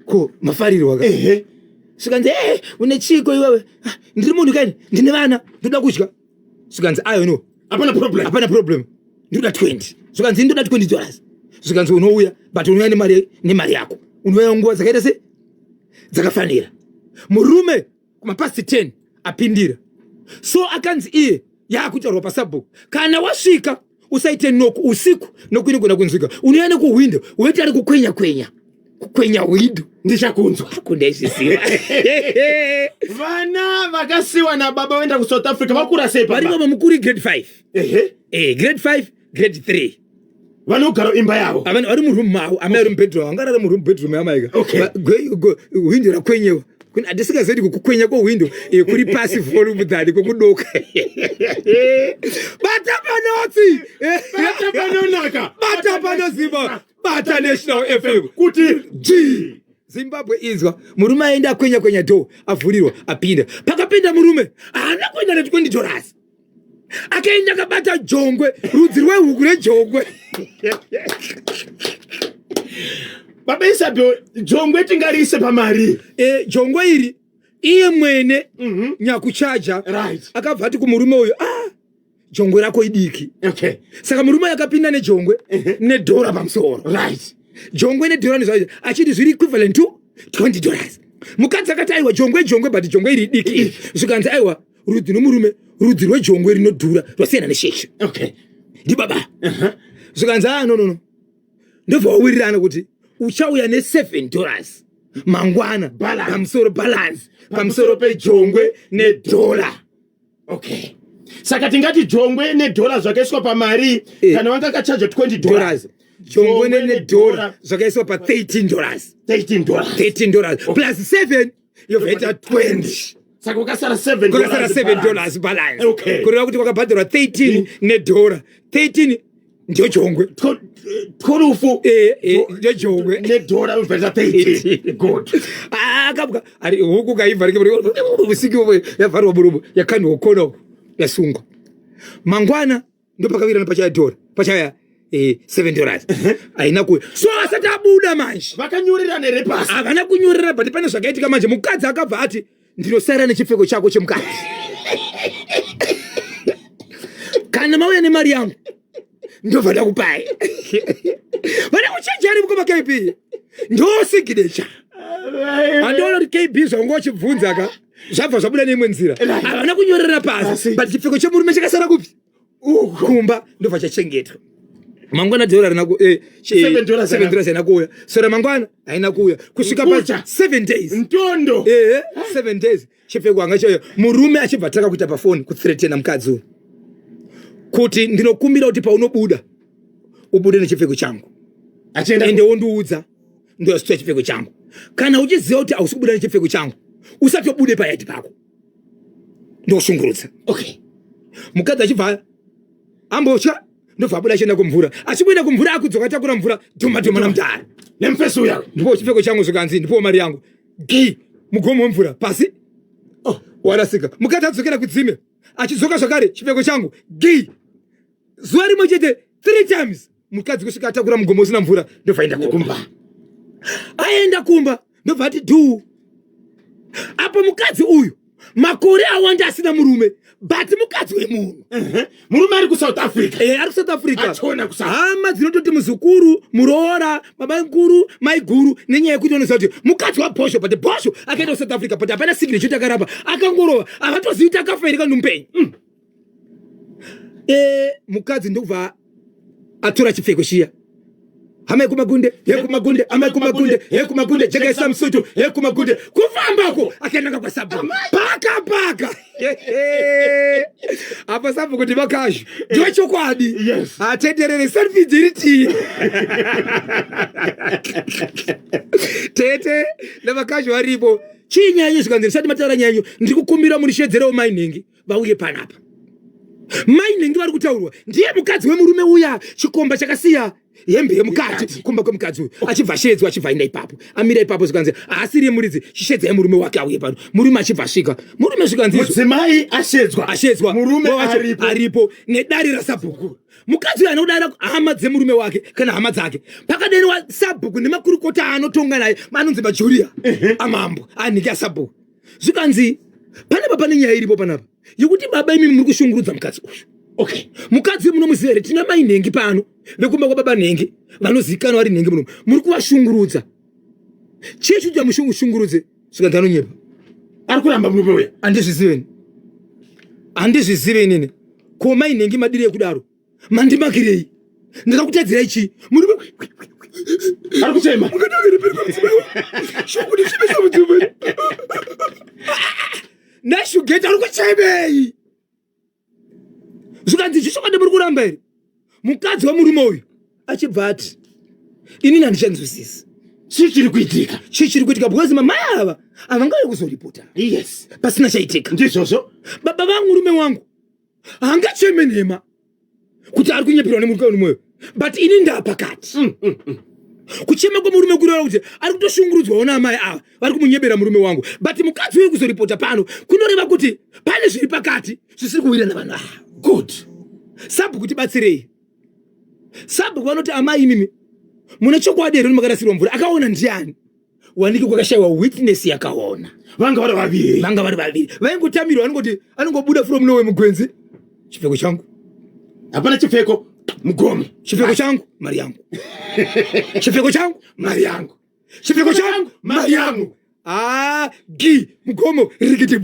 Ko mafariro waka. Svikanzi une chiko iwewe. Ndiri munhu kaini ndine vana ndoda kudya. Svikanzi no. Hapana problem. Ndoda 20. Svikanzi ndoda $20. Svikanzi unouya but unouya nemari yako. Unouya nguva dzakaita se dzakafanira. Murume kumapasi 10 apindira. So akanzi iye yakutaurwa paSubbook. Kana wasvika usaite noku usiku nokuini kuna kunzwika. Unouya nekuhwindo weti ari kukwenya hwindo. Ndichakunzwa. Kundaisisiwa. Vana vakasiwa na baba wenda ku South Africa vakura sei baba? Vari mukuri grade 5. Grade 5, grade 3. Vanogara imba yavo. Vari muroom mavo, amai ari mubedroom, angarara muroom bedroom yamaiga. Hwindo rakwenyewa. Andisingazoti kukwenya kwewindo kuri passive volume dhani kukudoka. Bata panotsi. Bata panoziva. Bata National FM. Kuti G. Zimbabwe inzwa murume aenda kwenya do avhurirwa apinda pakapinda murume haana kuenda $20 akaenda kabata jongwe rudzi rwehuku rejongwe Baba Isabel, jongwe tingarise pamari. Jongwe iri iye mwene nyakuchaja akabva ati kumurume uyo jongwe rako idiki. Okay. Saka murume akapinda nejongwe nedhora pamusoro. Right. Jongwe nedhora nezvaizvo achiti zviri equivalent to $20. Mukadzi akati aiwa jongwe but jongwe iri diki. Zvikanzi aiwa rudzi nomurume rudzi rwejongwe rinodhura rwasiyana nesheshe. Okay. Ndi baba. Zvikanzi no. Ndobva wawirirana kuti uchauya $7 mangwana pamusoro balance pamusoro pejongwe nedhora. Okay. Saka tingati jongwe nedhora zvakaiswa pamari kana wanga kachaja $20. Jongwe nedhora zvakaiswa pa $13 plus 7 yovaita 20. Saka ukasara $7 balance. Okay. Kureva kuti wakabhadharwa 13 nedhora. 13 ndio jongwe. 12 ndio jongwe nedhora ubvesa 13. Good. Akabuka ari huku kaibva rike usiki yavharwa murumo yakandwa kona yasungwa. Mangwana ndo pakawirana pachaya dhora pachaya $7. Aina kuya so asati abuda manje Vakanyorera nerepasi. havana kunyorera but pane zvakaitika manje mukadzi akabva ati ndinosara nechipfeko chako chemukadzi kana mauya nemari yangu ndovada kupai vana kuchenjeri mukoma KB ndosiginecha andoona kuti KB zvaunga uchibvunza ka zvabva zvabuda neimwe nzira havana kunyorera pasi but chipfeko chemurume chakasara kupi kumba ndobva chachengetwa. Mangwana dhora rina ku $7 haina kuuya. Sora mangwana haina kuuya kusvika pa 7 days. Ntondo. 7 days. Chipfeko anga choyo murume achibva taka kuita pa phone kuthreatena mukadzi kuti ndinokumbira kuti paunobuda ubude nechipfeko changu. Achenda ende wonduudza ndo sitwa chipfeko changu. Kana uchiziva kuti ausibuda nechipfeko changu usatobude payati pako. Ndo shungurudza. Okay. Mukadzi achibva ambocha ndobva abuda achienda kumvura achibuda kumvura akudzoka takura mvura dhoma na mutara nemfeso uya ndipo chipfeko changu zvikanzi ndipo mari yangu mugomo wemvura pasi warasika. Mukadzi adzokera kudzime achidzoka zvakare chipfeko changu zuva rimwe chete 3 times mukadzi kusvika atakura mugomo usina mvura ndobva aenda kumba. Aenda kumba ndobva ati apo mukadzi uyu makore awanda asina murume but mukadzi wemunhu. Murume ari kuSouth Africa. Ari kuSouth Africa. Achona kuSouth. Hama dzinototi muzukuru, muroora, baba nkuru, mai guru nenyaya yekuti unoziva kuti mukadzi waBosho but Bosho akaenda kuSouth Africa but hapana signature takarapa akangorova havatozivi kuti akafa here kana mupenyu. Mukadzi ndokubva atora chipfeko chiya. Hama yekumagunde, hama yekumagunde, jekesa msutu, yekumagunde, kufambako, akaenda kwaSabhuku. Paka. Apa Sabhuku kuti vakazhu. Ndiwe chokwadi. Yes. Atenderere selfie diriti. Tete navakazhu varipo. Chinyanyo zvikanzi ndisati mataura nyanyo ndikukumbira munishedzerewo mainhingi vauye panapa. Mainhingi vari kutaurwa ndiye mukadzi wemurume uya chikomba chakasiya hembe yemukati kumba kwemukadzi uyu achibva shedzwa achibva enda ipapo amira ipapo zvikanzi asiri yemuridzi chishedza yemurume wake auye pano murume achibva svika murume zvikanzi mudzimai ashedzwa murume aripo nedare raSabhuku. Mukadzi uyu anodara hama dzemurume wake kana hama dzake pakadeni waSabhuku nemakurukota anotonga naye anonzi maJulia amambo anhiki aSabhuku. Zvikanzi panapa pane nyaya iripo panapa yekuti baba imi muri kushungurudza mukadzi uyu. Okay. Mukadzi munomuziva here tina mainhengi pano vekumba kwababa nhengi vanozivikanwa vari nhengi muno muri kuvashungurudza. Chechu kuti amushungurudze zvikanzi anonyepa. Ari kuramba murume uya. Handizvizive inini. Ko mainhengi madiri ekudaro mandimakirei ndakakutadzira ichi murume ari kuchema nashugeta ari kuchemei. Zvikanzi zvishokade muri kuramba here. Mukadzi wemurume uyu achibva ati inini handichanzwisisi chiri kuitika because mamai ava havangaye kuzoripota pasina chaitika. Ndizvozvo baba vangu murume wangu hangacheme nhema kuti ari kunyepirwa nemurume uyu but ini ndapakati. kuchema kwa murume kurora kuti ari kutoshungurudzwa ona amai ava vari kumunyebera murume wangu but mukadzi uyu kuzoripota pano kunoreva kuti pane zviri pakati zvisiri kuwira navanhu ava. Good. Sabhu kuti batsirei. Sabhu vanoti amai imimi muna chokwadi here makarasirwa mvura akaona ndiani wanike kwakashaiwa witness yakaona vanga vari vaviri vaingotamirwa vanongoti anongobuda from nowhere mugwenzi chipfeko changu hapana chipfeko mugome chipfeko changu mari yangu chipfeko changu mari yangu chipfeko changu mari yangu gi mugomo rikiti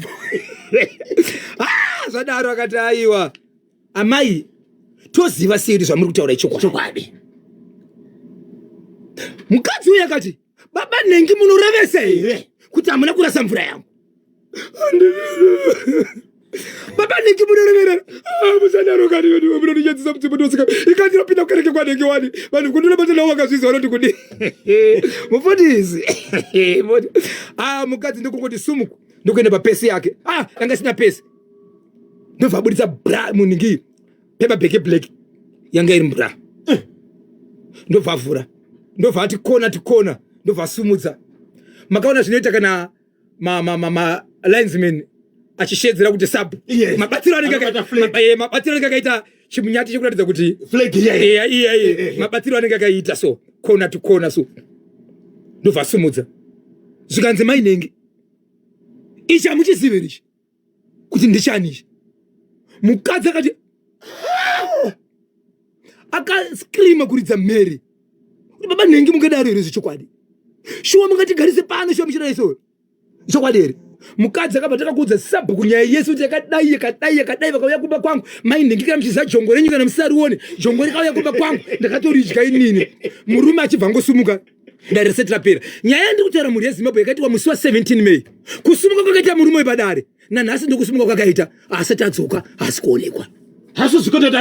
zvadaro akati aiwa amai toziva sei zvamuri kutaura ichokwadi. Mukadzi uyu akati baba nengi munorevesei here kuti hamuna kurasa mvura yangu. Baba nengi munorevera musadaro kani munondinyadzisa mudzimu ndosika ikandinopinda kukereke kwanenge wani vanhu kundinobata navo vakazviziva vanoti kudi mufundisi. Mukadzi ndokungoti sumuku ndokuenda papesi yake anga sina pesi ndobva abudisa bra muningi pepa bheke black yanga iri mbra ndobva avhura ndobva ati kona ndobva asumudza. Makaona zvinoita kana linesman achishedzera kuti sub mabatsiro anenge akaita chimunyati chekuratidza kuti mabatsiro anenge akaita so kona so ndobva asumudza zvikanzi mainenge ichi hamuchizive richi kuti ndichanichi. Mukadzi akati akaskrima kuridza Mary kuti baba nhengi mungadaro here zvechokwadi shuwa mungatigarise pano shuwa muchidaiso chokwadi here. Mukadzi akabva takakuudza Sabhu kunyaya yesu kuti yakadai vakauya kumba kwangu mai nhengi kana muchiziva jongo renyu kana musarione jongo rikauya kumba kwangu ndakatoridya inini. Murume achibva ngosumuka ndariseti rapera. Nyaya ndiri kutaura mhuri yeZimbabwe yakaitwa musi wa17 May. Kusumuka kwakaita murume wepadare nanhasi ndokusumuka kwakaita asati adzoka hasi kuonekwa hasuzikanoti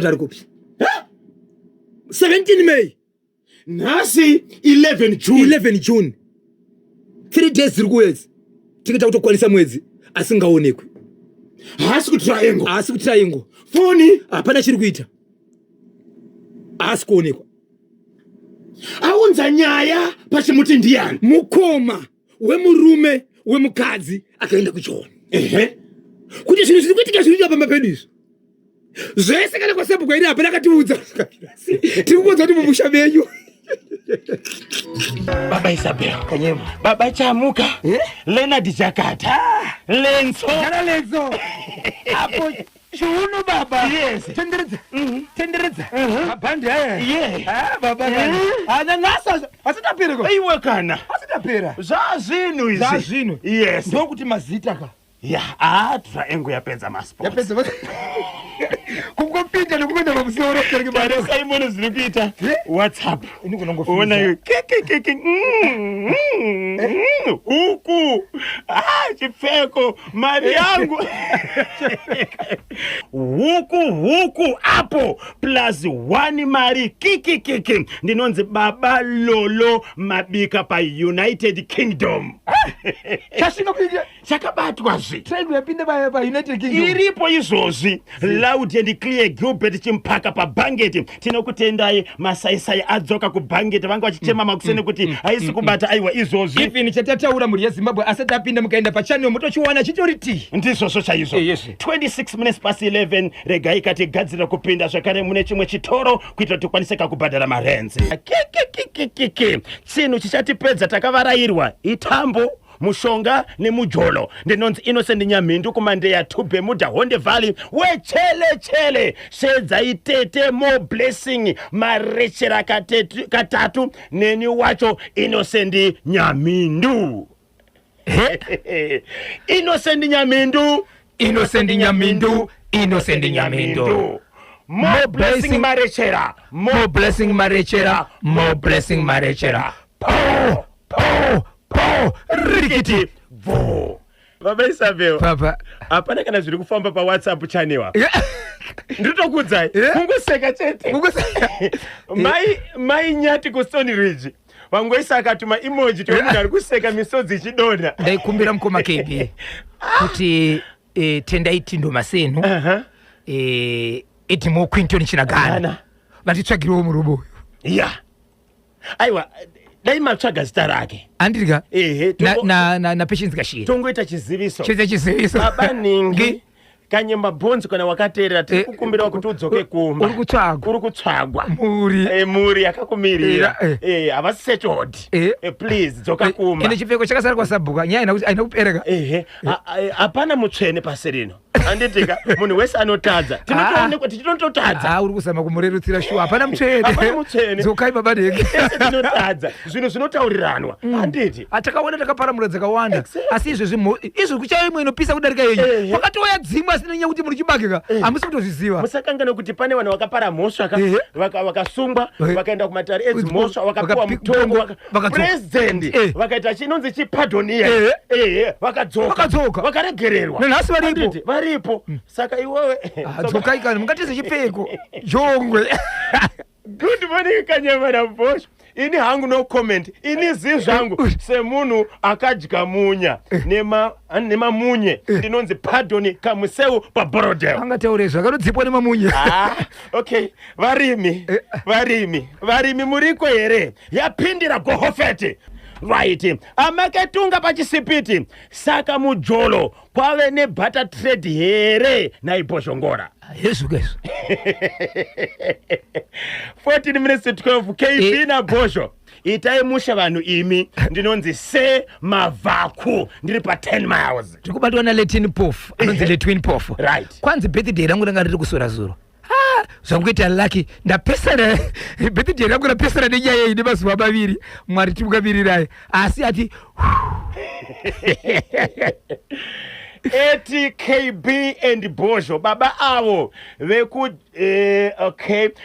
ari kupi 17 May nhasi 11 June 3 days ziri kuwedzi tikita kutokwanisa mwedzi asingaonekwi hasi kutra ingo foni hapana chiri kuita hasi kuonekwa. aunza nyaya pachimuti ndiani mukoma wemurume wemukadzi akaenda kuchiona kuti zvinhu zviri kuitika zviri pamba pedu izvo zvese kana kwaSabhu kwairi hapana akatiudza tiri kuudza kuti mumusha menyu. Baba Isabel baba chamuka Leonard Jakata lenzo apo chiuno baba. Yes. Tenderedza mabhandi aya baba ana nasa asitapera ko iwe kana asitapera zvazvino yes ndokuti mazita ka tva engo yapedza masport kungopinda nokuenda pamusoro kereke bado Simon zviri kuita WhatsApp ona yo huku chipfeko mari yangu huku apo plus 1 mari kiki ndinonzi baba Lolo Mabika pa United Kingdom. Chashinga kuja chakabatwa trade yapinde pa United Kingdom iripo izvozvi loud and clear. Gilbert chimpaka pa bangeti tinokutendai masaisai adzoka ku bangeti vanga vachichema makuseni kuti haisi kubata aiwa izvozvi even chatataura muri yeZimbabwe asati apinda mukaenda pa channel mutochiwana chitori t ndizvozvo chaizvo 26 minutes past 11 regai kati gadzira kupinda zvakare mune chimwe chitoro kuitira kuti tikwanise kubhadhara marenzi chinhu chichatipedza takavarairwa itambo mushonga nemujolo ndinonzi Innocent Nyamhindu kumandeya Tube muda Honde Valley wechele sedza itete more blessing marechera katatu neni wacho Innocent Nyamhindu Innocent Nyamhindu more blessing marechera rikiti vo baba Isabel papa hapana kana zviri kufamba pa WhatsApp chanewa nditokudzai kungoseka chete mai nyati ku Stone Ridge vangoisa akatuma emoji to munhu ari kuseka misodzi ichidonha ndaikumbira mukoma KB kuti tendaiti ndo masenu iti mu Quinton chinagana vatitsvagirawo murume uyu aiwa dai matsvaga zita rake andirika ehe na Patience Kashiye tongoita chiziviso baba ningi kanye mabhonzi kana wakateerera tiri kukumbira kuti udzoke kumba uri kutsvagwa muri yakakumirira havasi settled please dzoka kumba ine chipfeko chakasara kwasabhuka nyaya aina kupereka hapana mutsvene pasi rino anditika munhu wese anotadza tinotoonekwa tichitotadza uri kuzama kumurerutsira shuwa hapana mutsvene dzokai baba ndege tinotadza zvinhu zvinotauriranwa handiti takaona takaparamura dzakawanda asi izvi kuchaiva imwe inopisa kudarika yenyu wakatouya dzimwe asina nyaya kuti muri chibagika hamusi kutozviziva musakangana kuti pane vanhu vakapara mhosva vakasungwa vakaenda kumatare edzimhosva vakapiwa mutongo president vakaita chinonzi chipadhonia vakadzoka vakaregererwa nanhasi varipo saka iwewe dzokai kana mungatize chipfeko jongwe good morning kanyamara Bhosho ini hangu no comment ini zvangu semunhu akadya munya nemamunye ndinonzi pardon kamuseu paborodel angataure zvakanodzipwa nemamunye okay varimi muriko here yapindira gohofeti right amakatunga pachisipiti saka mujolo kwave nebutter trade here naibhoshongora yesukeso 14 minutes to 12 KB na Bhosho itai musha vanhu imi ndinonzi se mavhaku ndiri pa 10 miles tikubatwa na Letini Pofu anonzi Letwin Pofu right kwanzi birthday rangu ranga riri kusora zuro zvanguita lucky ndapesana birthday rangu rapesana nenyaya ine mazuva maviri mwari timukavirirai asi ati eti KB and Bhosho baba avo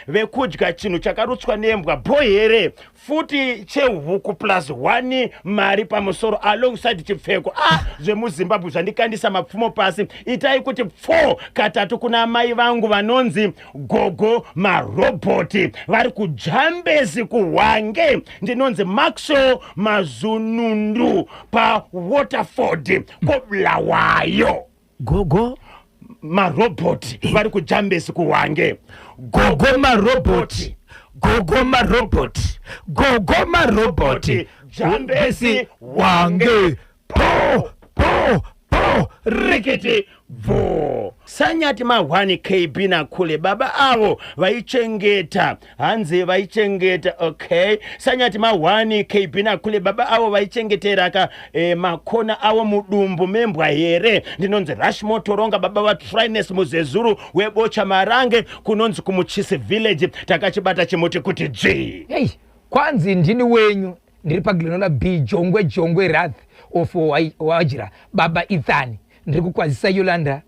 vekudya chinhu chakarutswa nembwa bohere futi chehuku plus 1 mari pamusoro alongside chipfeko zvemuZimbabwe zvandikandisa mapfumo pasi itai kuti 4 katatu kuna mai vangu vanonzi gogo marobhoti vari kujambezi kuhwange ndinonzi Maxwell Mazunundu paWaterford kobulawayo gogo marobhoti vari kujambezi kuhwange gogo marobhoti jambezi wange po rikiti vo sanyati mahwani KB na Kule baba avo vaichengeta hanzi vaichengeta okay sanyati mahwani KB na Kule baba avo vaichengeteraka makona avo mudumbu membwa here ndinonzi Rashmo Toronga baba va Fryness Muzezuru webocha marange kunonzi kumuchisi village takachibata chimuti kuti hey kwanzi ndini wenyu ndiri paGlenola B jongwe Rath of Wajira baba Ethani ndiri kukwazisa Yolanda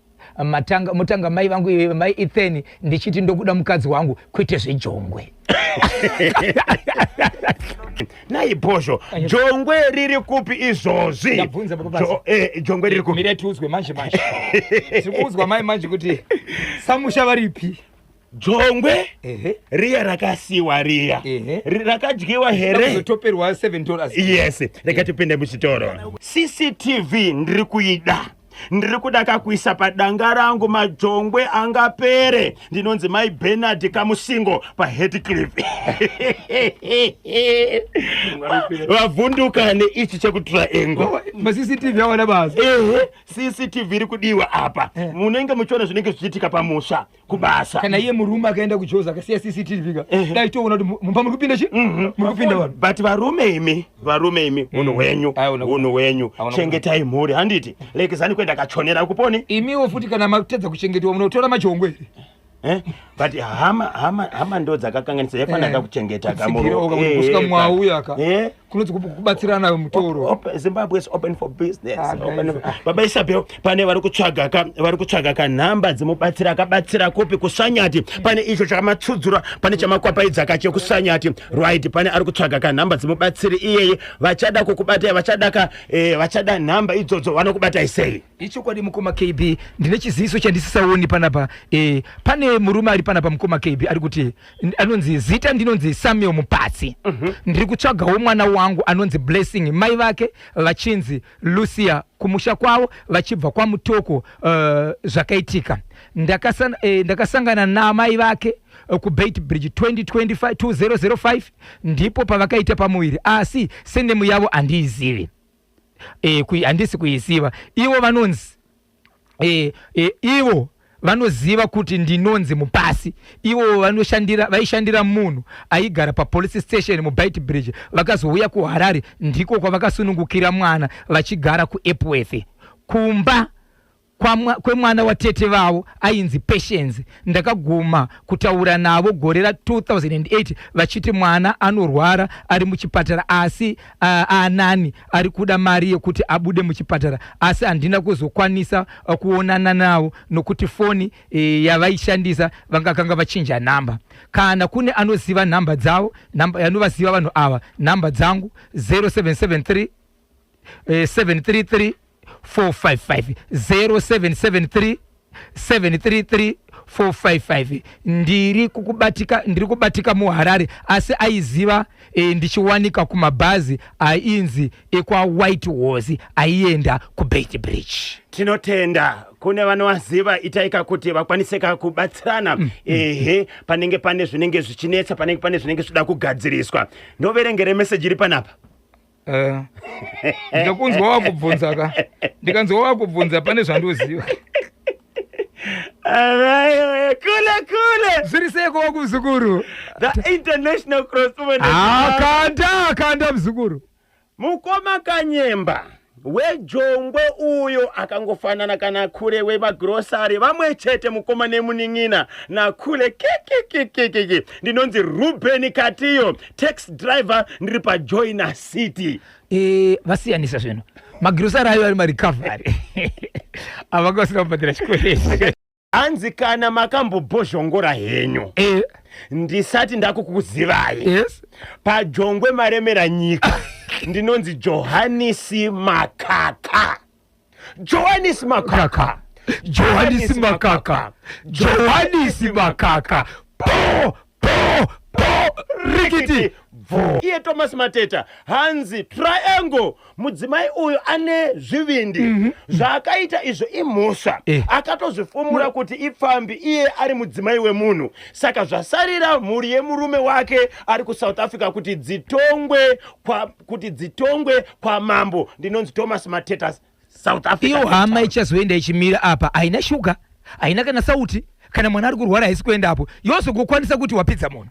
mutanga mai vangu mai Ethani ndichiti ndokuda mukadzi wangu kuite zvejongwe nai Bhosho jongwe riri kupi izvozvi jongwe riri kupi mire tiuzwe manje tikuzwa mai manje kuti samusha varipi jongwe riya rakasiwa riya rakadyiwa here toperwa $7 yes rekatipinde muchitoro CCTV ndiri kuida ndiri kuda kakuisa padanga rangu majongwe angapere ndinonzi mai Bernard Kamusingo paHeathcliff vavhunduka neichi chekutura engo CCTV awana basa CCTV iri kudiwa apa munenge muchiona zvinenge zvichiitika pamusha kubasa kana iye murume akaenda kujoza akasiya CCTV ka dai toona kuti mumba muri kupinda muri kupinda vanhu but varume imi munhu wenyu chengetai mhuri handiti lekezani kwenda kachonera kuponi imiwo futi kana makutedza kuchengetwa munotora majongwe but hama ndo dzakakanganisa yafanaka kuchengeta kusika mwauya aka kunodzi kubatsirana mutoro Zimbabwe is open for business baba Isabel pane vari kutsvaga kanhamba dzimubatsira akabatsira kopi kusanyati pane icho chakamatsudzura pane chamakwapaidza kache kusanyati right pane ari kutsvaga kanhamba dzimubatsiri iyeye vachada kukubatai vachada nhamba idzodzo vanokubatai sei ichokwadi mukoma KB ndine chiziviso chandisisaoni panapa pane murume ari panapa mukoma KB ari kuti anonzi zita ndinonzi Samuel Mupatsi ndiri kutsvagawo mwana wangu anonzi Blessing mai vake vachinzi Lucia kumusha kwavo vachibva kwaMutoko zvakaitika ndakasangana namai vake ku Bait Bridge 2005 ndipo pavakaita pamuwiri asi senemu yavo andiizivi handisi kuiziva ivo vanonzi ivo vanoziva kuti ndinonzi mupasi ivo vaishandira munhu aigara papolice station mu Bait Bridge vakazouya kuHarare ndiko kwavakasunungukira mwana vachigara kuEpworth kumba kwemwana watete vavo ainzi Patience. Ndakaguma kutaura navo gore ra 2008 vachiti mwana anorwara ari muchipatara asi anani ari kuda mari yekuti abude muchipatara asi handina kuzokwanisa kuonana navo nokuti foni yavaishandisa vangakanga vachinja namba. Kana kune anoziva namba dzavo, anovaziva vanhu ava, namba dzangu 0773 733 455 0773 733 455. ndiri kubatika muHarare asi aiziva ndichiwanika kumabhazi ainzi ekwa White Horse aienda ku Bait Bridge. Tinotenda kune vanovaziva itaika kuti vakwaniseka kubatsirana panenge pane zvinenge zvichinetsa, panenge pane zvinenge zvida kugadziriswa. Ndoverengere message iri panapa. Ndikakunzwa wakubvunza ka ndikanzwa wakubvunza pane zvandoziva. Kule zviri seko wakuzukuru the international crosswoman kanda mzukuru mukoma Kanyemba weJongwe uyo akangofanana kana Kule wevagrosari vamwe chete mukoma nemuning'ina na Kule kekekekeke. Ndinonzi Ruben Katiyo, taxi driver ndiri paJoina City. Vasiyanisa zvino magrosari ayo ari marikavhari avakasina kubhadhira chikweleti. Anzi kana makambobhozhongora henyu ndisati ndakukuzivai. Yes. PaJongwe maremera nyika ndinonzi Johannes Makaka. Johannes Makaka. Rikiti iye Thomas Mateta hanzi triangle. Mudzimai uyu ane zvivindi zvakaita izvo imhosva akatozvifumura kuti ipfambi iye ari mudzimai wemunhu. Saka zvasarira mhuri yemurume wake ari kuSouth Africa kuti dzitongwe kwa mambo. Ndinonzi Thomas Mateta South Africa. Iyo hama ichazoenda ichimira apa haina shuga haina kana sauti kana mwana ari kurwara haisi kuendapo yose kukwanisa kuti wapidza munhu.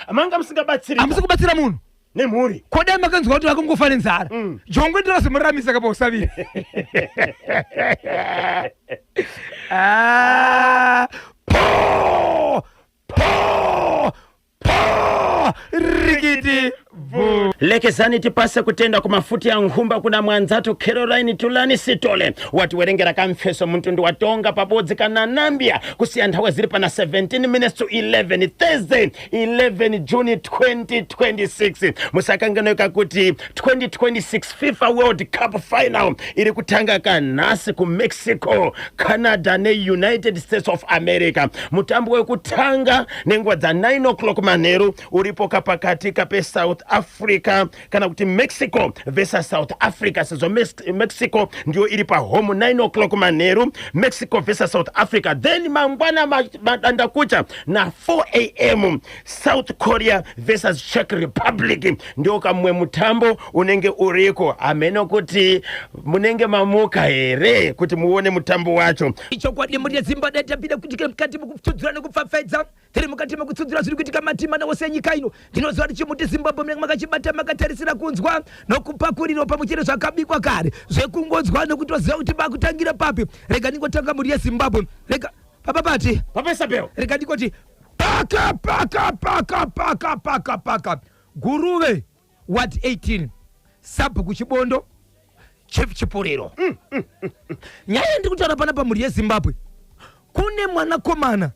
Amanga musingabatsiri. Amusikubatsira munhu nemhuri. Kodai makanzwa kuti vakangofana nzara. Jongwe ndirazomuramisa kapa usavira. Rikiti lekezani tipase kutenda kumafuti ya nhumba kuna mwanzatu Caroline Tulani Sitole watiwerengera kamfeso muntu watonga pabodzi kana Nambia kusiya nthawi ziri pana 17 minutes to 11 Thursday 11 June 2026. Musakanganoka kuti 2026 FIFA World Cup final iri kutanga kanhasi ku Mexico, Canada ne United States of America. Mutambo wekutanga nenguva dza 9 o'clock manheru uripo kapakati kape South Africa kana kuti Mexico versus South Africa. Sezo Mexico ndio iri pa home 9 o'clock manheru, Mexico versus South Africa. Then mangwana madanda kucha na 4 a.m. South Korea versus Czech Republic. Ndio kamwe mutambo unenge uriko. Ameno kuti munenge mamuka here kuti muone mutambo wacho. Icho kwa muri Zimbabwe tapida kutika mkati mukutsudzura nekupfapfaidza tiri mukati mukutsudzura zviri kuitika matima na wose nyika ino. Ndinozwa chimuti Zimbabwe mnenge makachibata makatarisira kunzwa nokupakuriro pamuchire zvakabikwa kare zvekungodzwa nekutoziva kuti bakutangira papi. Rega ndingotanga muri yeZimbabwe. Rega papapati papesabeo. Rega ndingoti paka Guruve Ward 18 Sabu kuchibondo Chief Chipuriro. Nyaya ndikutaura pana pamuri yeZimbabwe kune mwanakomana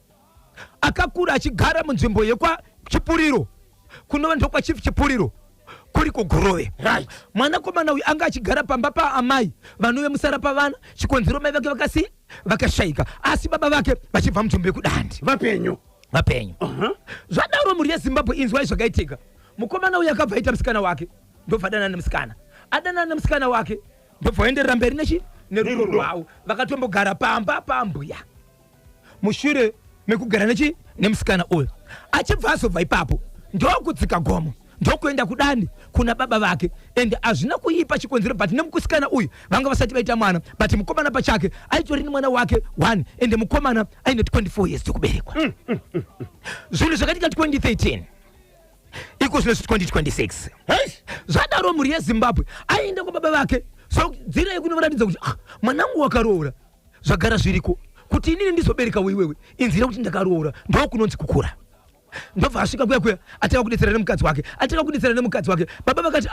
akakura achigara munzvimbo yekwa Chipuriro kunova ndokwa Chief Chipuriro kuri kuGuruve. Right. Mwanakomana uyu anga achigara pamba pa amai vanhu vemusara pavana chikonzero mai vake vakasi vakashaika asi baba vake vachibva munzvimbo yekudandi Vapenyu. Zvadaro muri yeZimbabwe inzwai zvakaitika. Mukomana uyu akabva aita musikana wake ndobva adanana nemusikana. Adanana nemusikana wake ndobva aenderera mberi nerudo rwavo vakatombogara pamba pambuya mushure mekugara nemusikana uyu achibva azobva ipapo ndokudzika gomo ndokuenda kudani kuna baba vake ende hazvina kuipa chikonzero but nemukusikana uyu vanga vasati vaita mwana but mukomana pachake aitori nemwana wake 1 ende mukomana aine 24 years tokuberekwa zvinhu zvakatika 2013 iko zvino 2026 zvadaro mhuri yezimbabwe aienda kwababa vake so nzira yekunoratidza kuti mwanangu wakaroora zvagara zviriko kuti inini ndizobereka wewewe inzira kuti ndakaroora ndokunonzi kukura ndobva asvika kuya ataka kudetsera nemukadzi wake baba vakati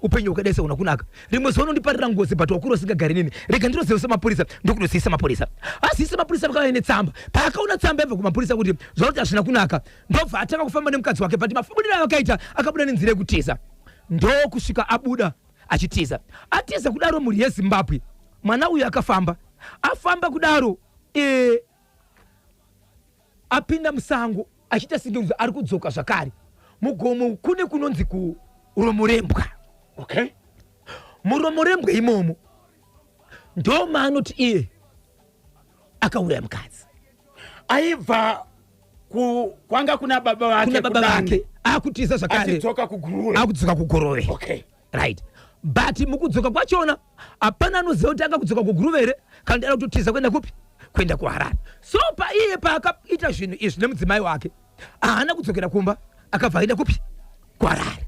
upenyu hwakadaisa una kunaka rimwe zuva unondiparira ngozi but wakura usingagari nini rega ndinozivisa mapurisa ndokunozivisa mapurisa azivisa mapurisa vakauya netsamba paakaona tsamba yabva kumapurisa kuti zvakuti hazvina kunaka ndobva ataka kufamba nemukadzi wake but mafambudiro avakaita akabuda nenzira yekutiza ndokusvika abuda achitiza atiza kudaro mhuri yezimbabwe mwana uyu akafamba kudaro apinda musango achiita singe ari kudzoka zvakare mugomo kune kunonzi kuromorembwa okay muromorembwa imomo ndo maanoti iye akauraya mukadzi aibva kwanga kuna baba vake akutiza zvakare akudzoka kugurove okay right but mukudzoka kwachona hapana anoziva kuti anga kudzoka kuguruve here kana ndada kutotiza kuenda kupi kuenda kuharare so paiye paakaita zvinhu izvi nemudzimai wake haana kudzokera kumba akabva aenda kupi kuharare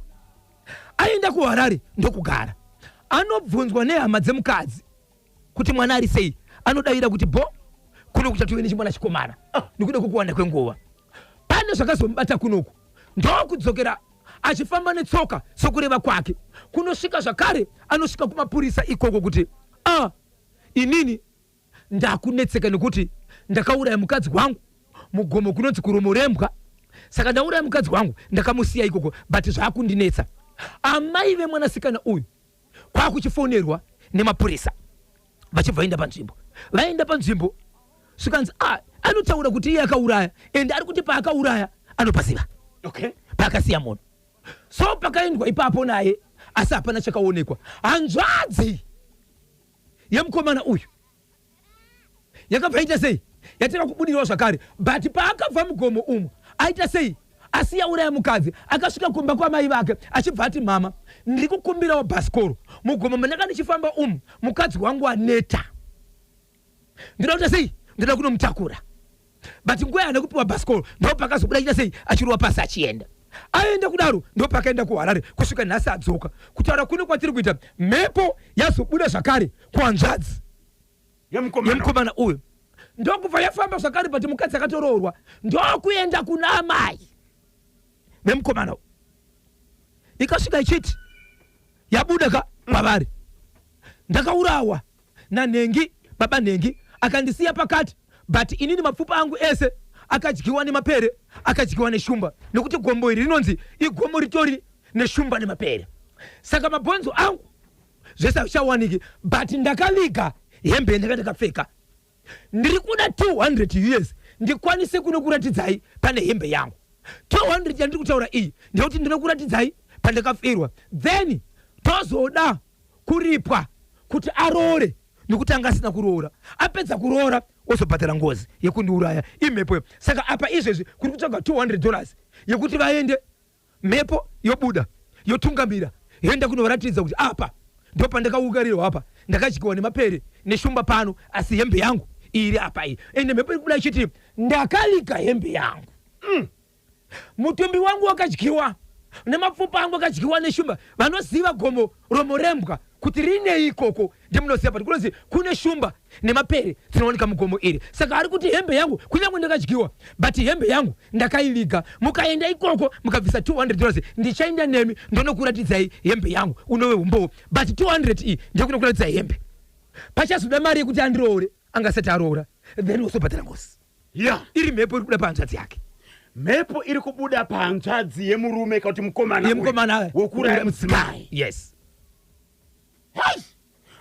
aenda kuharare ndokugara anobvunzwa nehama dzemukadzi kuti mwana ari sei anodavira kuti kuno kuchatuve nechimwana chikomana nekuda kwokuwanda kwenguva pane zvakazomubata kunoku ndokudzokera achifamba netsoka sokureva kwake kunosvika zvakare anosvika kumapurisa ikoko kuti inini ndakunetseka nekuti ndakauraya mukadzi wangu mugomo kunonzi kuromorembwa saka ndauraya mukadzi wangu ndakamusiya ikoko but zvakundinetsa amai vemwanasikana uyu kwakuchifonerwa nemapurisa vachibva vaenda panzvimbo svikanzi anotaura kuti iye akauraya ende ari kuti paakauraya anopaziva okay paakasiya munhu so pakaendwa ipapo naye asi hapana chakaonekwa hanzvadzi yemukomana uyu yakabva ita sei yatera kubudirawo zvakare but paakabva mugomo umu aita sei asiya uraya mukadzi akasvika kumba kwamai vake achibva ati mama ndiri kukumbirawo bhasikoro mugomo mandanga ndichifamba umu mukadzi wangu aneta ndinoda kuita sei ndoda kunomutakura but nguva yaana kupiwa bhasikoro ndo pakazobuda ita sei achiruwa pasi achienda aenda kudaro ndo pakaenda kuharare kusvika nhasi adzoka kutaura kuno kwatiri kuita mhepo yazobuda zvakare kuhanzvadzi yemukomana uyu ndokubva yafamba zvakare but mukadzi akatoroorwa ndokuenda kuna amai vemukomana uyu ikasvika ichiti yabuda kwavari ndakaurawa nanhengi baba nhengi akandisiya pakati but inini mapfupa angu ese akadyiwa nemapere akadyiwa neshumba nekuti gombo iri rinonzi igomo ritori neshumba nemapere saka mabhonzo angu zvese hazvichawaniki but ndakaviga hembe ndakapfeka ndiri kuda 200 years ndikwanise kunokuratidzai pane hembe yangu 200 yandiri kutaura iyi ndekuti ndinokuratidzai pandakafirwa then tozoda kuripwa kuti aroore nekuti anga asina kuroora apedza kuroora ozobhadhara ngozi yekundiuraya imhepo saka apa izvezvi kuri kutsvaga $200 yekuti vaende mhepo yobuda yotungamira yoenda kunovaratidza kuti apa ndo pandakaukarirwa apa ndakadyiwa nemapere neshumba pano asi hembe yangu iri apa iyi ende mhepo iri kubuda ichiti ndakalika hembe yangu mutumbi wangu wakadyiwa nemapfupa angu akadyiwa neshumba vanoziva gomo romorembwa kuti rine ikoko ndimunoziva pati kunonzi kune shumba nemapere dzinowanika mugomo iri saka ari kuti hembe yangu kunyange ndakadyiwa but hembe yangu ndakaiviga mukaenda ikoko mukabvisa $200 ndichaenda nemi ndonokuratidzai hembe yangu unove umbowo but 200 iyi ndekunokuratidzai hembe pachazoda mari yekuti andiroore angasati aroora then wozobhadhara ngozi iri mhepo iri kuda pahanzvadzi yake mhepo iri kubuda pahanzvadzi yemurume kuti mukomana wokuraya mudzimai yes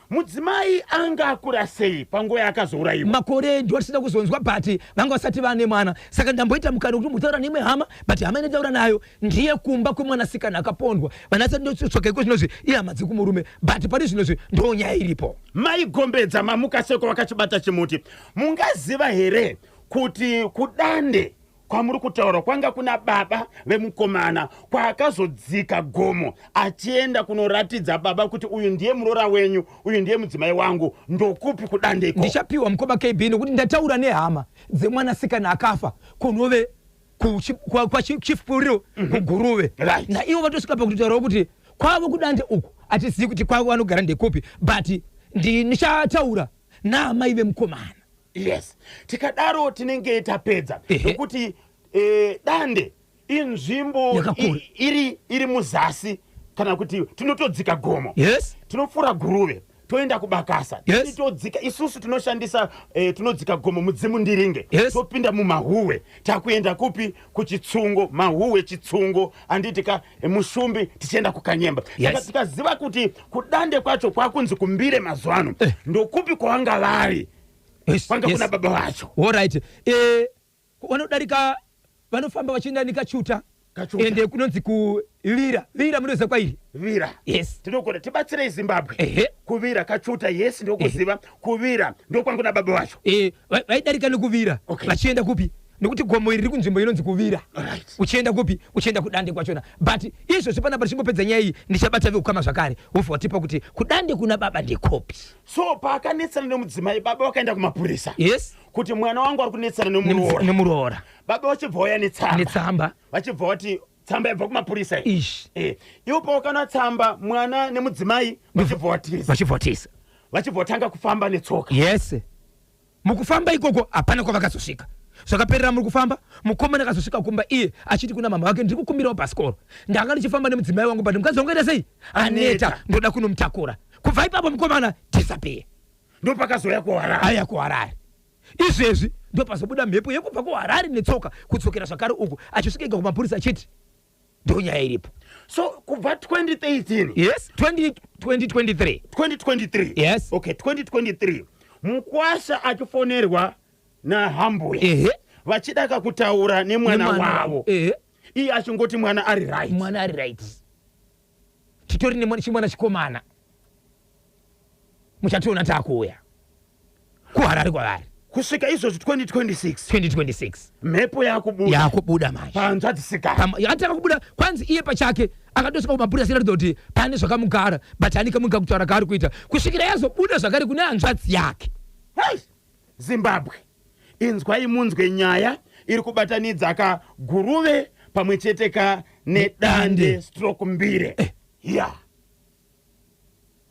mudzimai anga akura sei panguva yakazourayiwa? makore ndiwatisida kuzonzwa but vanga vasati vane mwana, saka ndamboita mukana kuti mutaura nemwe hama, but hama inotaura nayo ndiye kumba kwemwanasikana akapondwa. Vanasati ndotsoka iko zvinozvi iye hama dzekumurume, but pari zvinozvi ndo nyaya iripo. Maigombedza mamuka seko vakachibata chimuti. Mungaziva here kuti kudande kwamuri kutaura kwanga kuna baba vemukomana kwaakazodzika gomo achienda kunoratidza baba kuti uyu ndiye murora wenyu, uyu ndiye mudzimai wangu, ndokupi kudande iko? Ndichapiwa mukoma KB nokuti ndataura nehama dzemwanasikana akafa kunove kwachifuriro kuguruve. Na ivo vatosvika pakutaurawo kuti kwavo kudande uku hatizivi kuti kwavo vanogara ndekupi, but ndichataura naamai vemukomana. Yes, tikadaro tinenge tapedza nokuti dande inzvimbo iri muzasi, kana kuti tinotodzika gomo. Yes, tinofura guruve toenda kubakasa. Yes, todzika isusu tinoshandisa tinodzika gomo mudzimu ndiringe. Yes, topinda mumahuwe takuenda kupi kuchitsungo, mahuwe chitsungo anditika mushumbi tichienda kukanyemba. Yes, tikaziva kuti kudande kwacho kwakunzi kumbire mazuano ndokupi kwanga vari. Yes, kwanga kuna baba vacho. Alright. Vanodarika vanofamba vachienda nikachuta ende kunonzi kuvira. Vira munoziva kwairi? Vira. Yes. Tinogona tibatsirei Zimbabwe. Kuvira kachuta, yes, ndokuziva. Kuvira ndokwanguna baba vacho. Vaidarika nekuvira vachienda kupi? Nekuti gomo iri kunzvimbo inonzi kuvira. Uchienda kupi? Uchienda kudande kwachona. But izvozvo panapa tichimbopedza nyaya iyi ndichabata veukama zvakare ubva watipa kuti kudande kuna baba ndekopi. So paakanetsana nemudzimai, baba wakaenda kumapurisa. Yes, kuti mwana wangu ari kunetsana nemuroora. Baba vachibva vauya netsamba. Vachibva vati tsamba yabva kumapurisa iyi. Ivo pavakana tsamba, mwana nemudzimai vachibvotisa. Vachibvotanga kufamba netsoka. Yes, mukufamba ikoko hapana kwavakazosvika. Zvakaperera muri kufamba, mukomana akazosvika kumba iye achiti kuna mama wake, ndiri kukumbirawo bhasikoro, ndanga ndichifamba nemudzimai wangu, but mukadzi wangu sei aneta, ndoda kunomutakura. Kubva ipapo mukomana disappear. Ndo pakazouya kuHarare. Aya kuHarare. Izvezvi ndo pazobuda mhepo yekubva kuHarare netsoka kudzokera zvakare uku achisvika ega kumapurisa achiti ndo nyaya iripo. So kubva 2013. Yes, 2023. Yes. Okay, 2023. Mukwasha achifonerwa na hambuya vachidaka kutaura nemwana wavo. Iye achingoti mwana ari right. Mwana ari right. Titori chimwana chikomana muchationa takuuya kuHarare kwavari kusvika izvozvo 2026 mhepo yakubuda manje panzvadzisikana yataka kubuda. Kwanzi iye pachake akatosvika kumapurisa iratidza kuti pane zvakamugara, but anikamuka kutaura kaari kuita kusvikira yazobuda zvakare kune hanzvadzi yake. Zimbabwe, inzwai munzwe nyaya iri kubatanidza kaguruve pamwe chete nedande stroke mbire.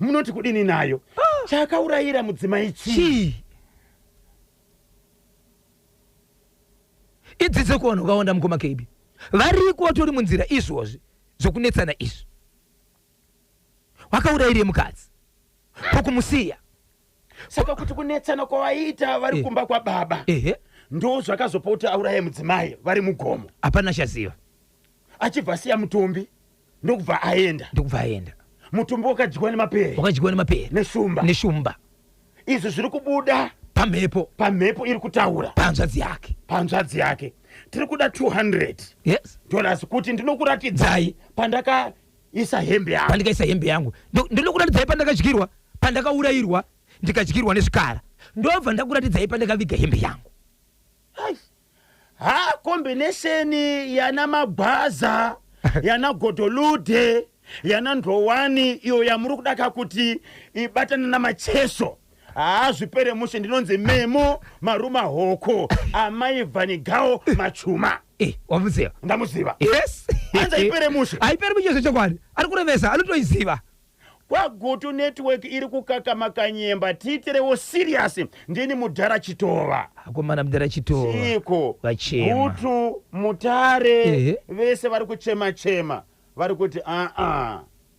Munoti kudini nayo? Chakaurayira mudzimai chii? Idzidze kuvanhu vakawanda mukoma KB variko vatori munzira izvozvi zvokunetsana izvi. Wakaurayire mukadzi pokumusiya, saka kuti kunetsana kwavaita vari kumba kwababa ndo zvakazopa kuti auraye mudzimai vari mugomo. Hapana chaziva. Achibva siya mutumbi ndokubva aenda. Mutumbi wakadyiwa nemapere neshumba. Izvi zviri kubuda pamhepo iri kutaura panzvadzi yake. Tiri kuda $200 kuti ndinokuratidzai pandakaisa hembe yangu. Ndinokuratidzai pandakadyirwa, pandakaurayirwa, ndikadyirwa nezvikara. Ndobva ndakuratidzai pandakaviga hembe yangu. Combination yana magwaza yana godolude yana ndrowani iyo yamuri kudaka kuti ibatana namacheso. Zvipere mushe ndinonzi memo maruma hoko amai vanigawo machuma. Wamuziva? Ndamuziva. Yes. Anza ipere mushe. Aipere mushe zvechokwadi. Ari kurevesa, anotoiziva. Kwagutu network iri kukakama kanyemba, tiiterewo serious. Ndini Mudhara Chitova. Akomana Mudhara Chitova. Chiko. Vachema. Gutu, Mutare, vese vari kuchema. Vari kuti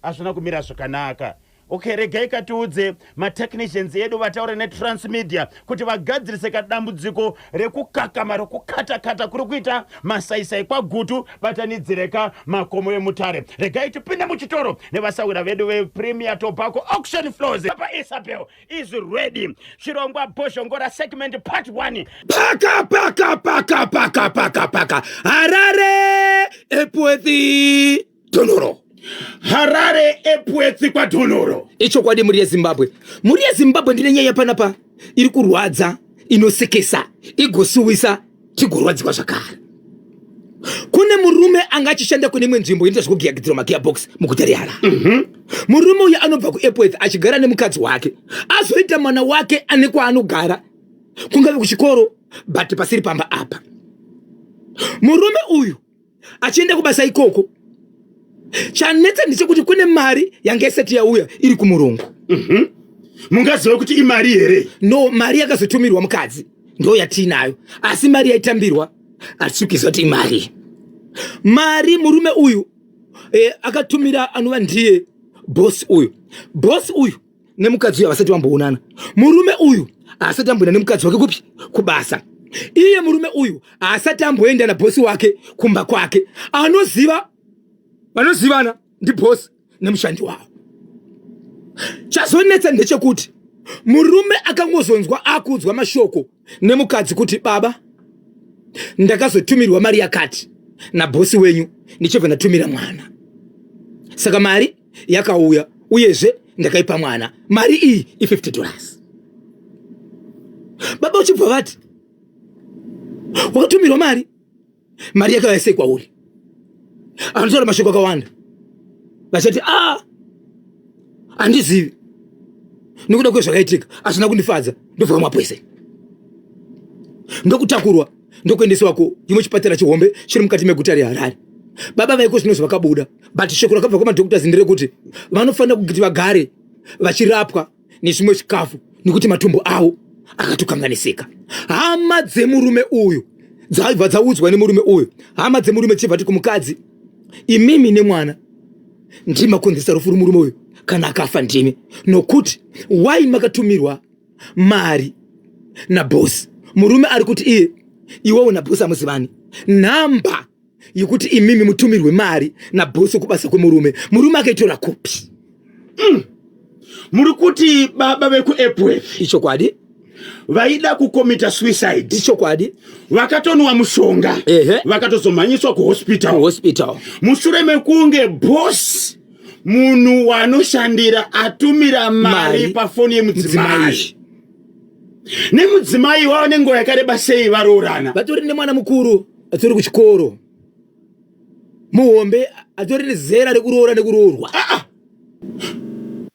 hazvina kumira zvakanaka. Okay, regai katiudze matechnicians edu vataure neTransmedia kuti vagadzirise kadambudziko rekukakama rekukata-kata kuri kuita masaisai kwagutu vatanidzireka makomo emutare. Regai tipinde muchitoro nevasawira vedu vePremier Tobacco Auction Floors. Papa Isabel is ready. Chirongwa Boshongora segment part 1. Paka. Harare epwethi Donoro. Harare epwethi kwa Donoro. Icho kwadi muri yeZimbabwe. Muri yeZimbabwe ndine nyaya panapa iri kurwadza, inosekesa, igosuwisa, chigorwadzikwa zvakare. Kune murume angachishanda kune imwe nzvimbo inoita zvekugiyagadzira magearbox mugutare Harare. Murume uyu anobva kuEpworth achigara nemukadzi wake. Azoita mwana wake ane kwaanogara. Kungave kuchikoro but pasiri pamba apa. Murume uyu achienda kubasa ikoko. Chanetsa ndechekuti kune mari yange isati yauya iri kumurungu. Mungaziva kuti imari here? No, mari yakazotumirwa mukadzi ndo yatinayo. Asi mari yaitambirwa atsukizwa kuti imari. Mari murume uyu akatumira anova ndiye boss uyu. Boss uyu nemukadzi uyu vasati vamboonana. Murume uyu asati amboenda nemukadzi wake kupi? Kubasa. Iye murume uyu asati amboenda na bosi wake kumba kwake. Vanozivana ndi boss nemushandi wavo. Chazonetsa ndechekuti murume akangozonzwa akudzwa mashoko nemukadzi kuti baba ndakazotumirwa mari yakati na bosi wenyu ndichibva ndatumira mwana. Saka mari yakauya uyezve ndakaipa mwana. Mari iyi $50. Baba uchibva vati wakatumirwa mari. Mari yakauya sei kwauri? Anotaura mashoko akawanda. Vachati handizivi. Nekuda kwezvakaitika asina kundifadza ndobva kumapwese. Ndokutakurwa ndokuendeswa imwe chipatara chihombe chiri mukati meguta reHarare. Baba vaiko zvinozvi vakabuda but shoko rakabva kwamadhokuta nderekuti vanofanira kuti vagare vachirapwa nezvimwe chikafu nekuti matumbu avo akatokanganisika. Hama dzemurume uyu dzaibva dzaudzwa nemurume uyu. Hama dzemurume chibva kumukadzi, imimi nemwana ndimakonzesa rufu rumurume uyu kana akafa ndimi, nokuti wai makatumirwa mari na boss. Murume ari kuti iwewe na boss amuzivani. Namba yokuti imimi mutumirwe mari na boss kubasa kwemurume. Murume akaitora kupi? Muri kuti baba vekuEpworth icho kwadi vaida kukomita suicide. Icho kwadi vakatonwa mushonga vakatozomhanyiswa kuhospital. Mushure mekunge boss munhu wanoshandira atumira mari pafoni yemudzimai. Nemudzimai wavo nenguva yakareba sei varoorana. Vatori nemwana mukuru atori kuchikoro. Muhombe atori nezera rekuroora nekuroorwa.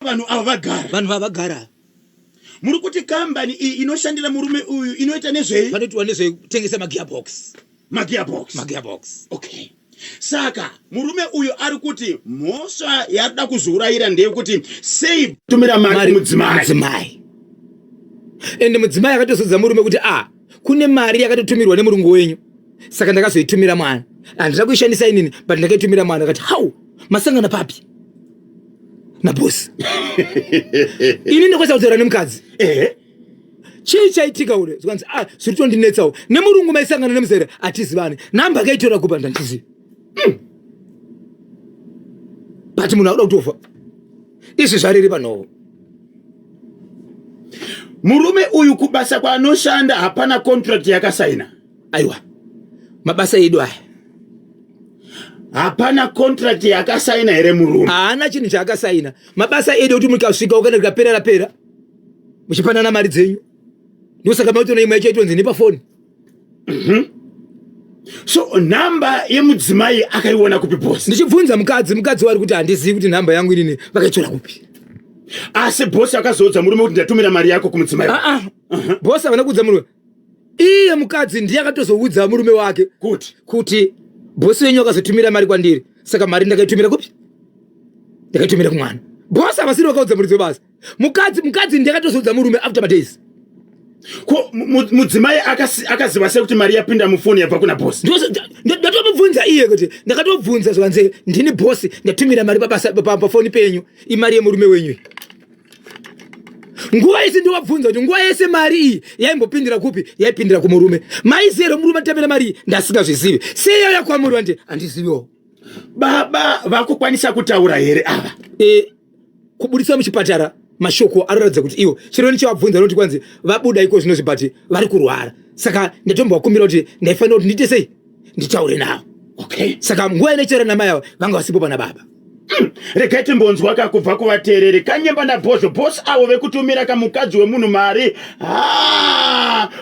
Vanhu ava vagara. Muri kuti kambani iyi inoshandira murume uyu inoita nezvei? Vanoitwa nezvekutengesa magiabox. Okay. Saka murume uyu ari kuti mhosva yada kuzourayira ndeyekuti sei tumira mari mudzimai. Ende mudzimai akatozodza murume kuti kune mari yakatotumirwa nemurungu wenyu. Saka ndakazoitumira mwana. Handida kuishandisa inini but ndakaitumira mwana. Akati hau masangana papi na boss. Ini ndokwesa kutaura nemukadzi. Chii chaitika ule? Zvikanzi zviri tondinetsawo. Nemurungu maisangana nemuzere atizivani. Namba akaitora kupa ndandizivi. But munhu akuda kutofa. Izvi zvariri panowo. Murume uyu kubasa kwaanoshanda hapana contract yakasaina. Aiwa. Mabasa edu aya. Hapana contract yakasaina here murume. Haana chinhu chaakasaina. Mabasa edu kuti mukasvika ukana rikapera muchipanana mari dzenyu. Ndosaka maitona imwe yachaitonzi nepafoni. So namba yemudzimai akaiona kupi boss? Ndichibvunza mukadzi wari kuti handizivi kuti namba yangu inini vakaitora kupi. Asi boss akazodza murume kuti ndatumira mari yako kumudzimai. Boss havana kuudza murume. Iye mukadzi ndiye akatozoudza murume wake kuti boss wenyu akazotumira mari kwandiri. Saka mari ndakaitumira kupi? Ndakaitumira kumwana. Boss havasiri vakaudza muridzi webasa. Mukadzi ndiye akatozoudza murume after madays. Ko mudzimai akaziva sei kuti mari yapinda mufoni yabva kuna boss? Ndatomubvunza iye kuti ndakatobvunza zvanze ndini boss ndatumira mari pafoni penyu imari yemurume wenyu. nguva yese ndovabvunza kuti nguva yese mari iyi yaimbopindira kupi, yaipindira kumurume. Maizero murume atambira mari iyi ndasingazvizivi. Seyo yakwamuriwa ndi handiziviwo. Baba vakukwanisa kutaura here ava? Kubudisa muchipatara mashoko anoratidza kuti iwo chiro nichavabvunza noti kwanzi vabuda iko zvino zvibati vari kurwara. Saka ndatombovakumbira kuti ndaifanira kuti ndiite sei nditaure navo. Okay. Saka nguva inechera namai avo vanga vasipo pana baba. Regai timbonzwa kakubva kuvateereri Kanyemba naBhozho bosi avo vekutumira kamukadzi wemunhu mari.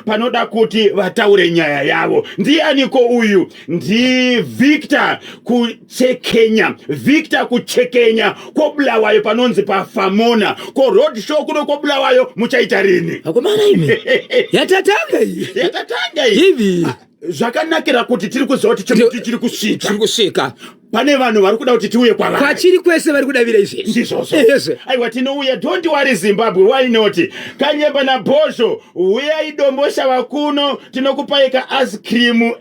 Panoda kuti vataure nyaya yavo. Ndianiko uyu? Ndi Victor kuChekenya. Victor kuChekenya kobulawayo panonzi paFamona. Ko road show kuno kobulawayo muchaita rini? Akomana imi. Yatatanga iyi. Yatatanga iyi. Hivi. Zvakanakira kuti tiri kuziva kuti chimuti chiri kusvika. Chiri kusvika. Pane vanhu vari kuda kuti tiuye kwavari. Kwachiri kwese vari kudavira izvi. Ndizvozvo. Yes. Aiwa tinouya, don't worry Zimbabwe, why not? Kanyemba naBhozho uyai Dombosha vakuno tinokupai ka ice cream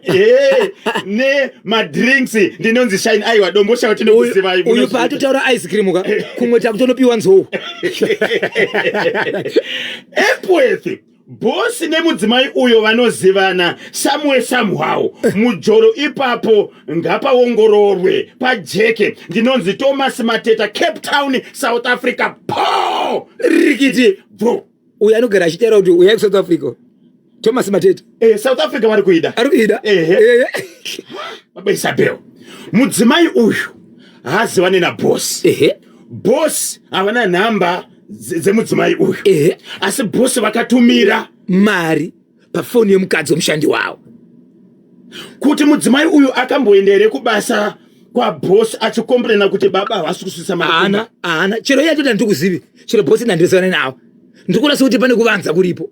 ne madrinks ndinonzi shine. Aiwa Dombosha vatinokuzivai. Uyu paatotaura ice cream ka kumwe takutonopiwa nzou. Epworth bosi nemudzimai uyo vanozivana Samuel somehow mujoro ipapo ngapaongororwe pajeke ndinonzi Thomas Mateta, Cape Town, South Africa. Po rikiti bro uyu anogara achitaura kuti uyai kuSouth Africa Thomas Mateta. South Africa vari kuida. Ari kuida. Baba Isabel mudzimai uyu haazivane nabosi. Bosi havana nhamba dzemudzimai uyu. Asi bosi vakatumira mari pafoni yemukadzi womushandi wavo kuti mudzimai uyu akamboenda here kubasa kwabosi achikomplena kuti baba havasi kusvitsa mari. Ana chero iye atoti handikuzivi, chero bosi ndandiresana navo ndikurasa kuti pane kuvanza kuripo.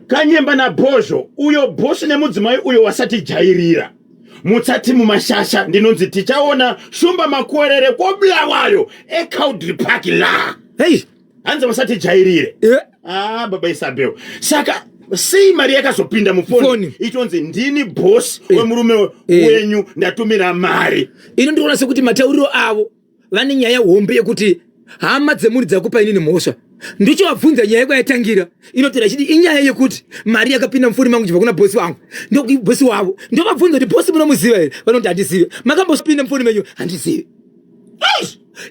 Kanyemba naBhozho uyo bosi nemudzimai uyo wasatijairira mutsati mumashasha ndinonzi tichaona shumba makuwerere kobulawayo eCowdry Park la. Hey, hanzi vasatijairire. Baba Isabel. Saka sei mari yakazopinda mufoni itonzi ndini bosi wemurume wenyu ndatumira mari. Ino ndikuona sekuti matauriro avo vane nyaya hombe yekuti hama dzemuri dzakupa inini mhosva. Ndichovabvunza nyaya yakaitangira inotera chiti inyaya yekuti mari yakapinda mufoni mangu chibva kuna bosi wangu. Ndokuti bosi wavo ndovabvunza kuti bosi munomuziva here, vanoti handizive. Makambosipinda mufoni menyu handizive.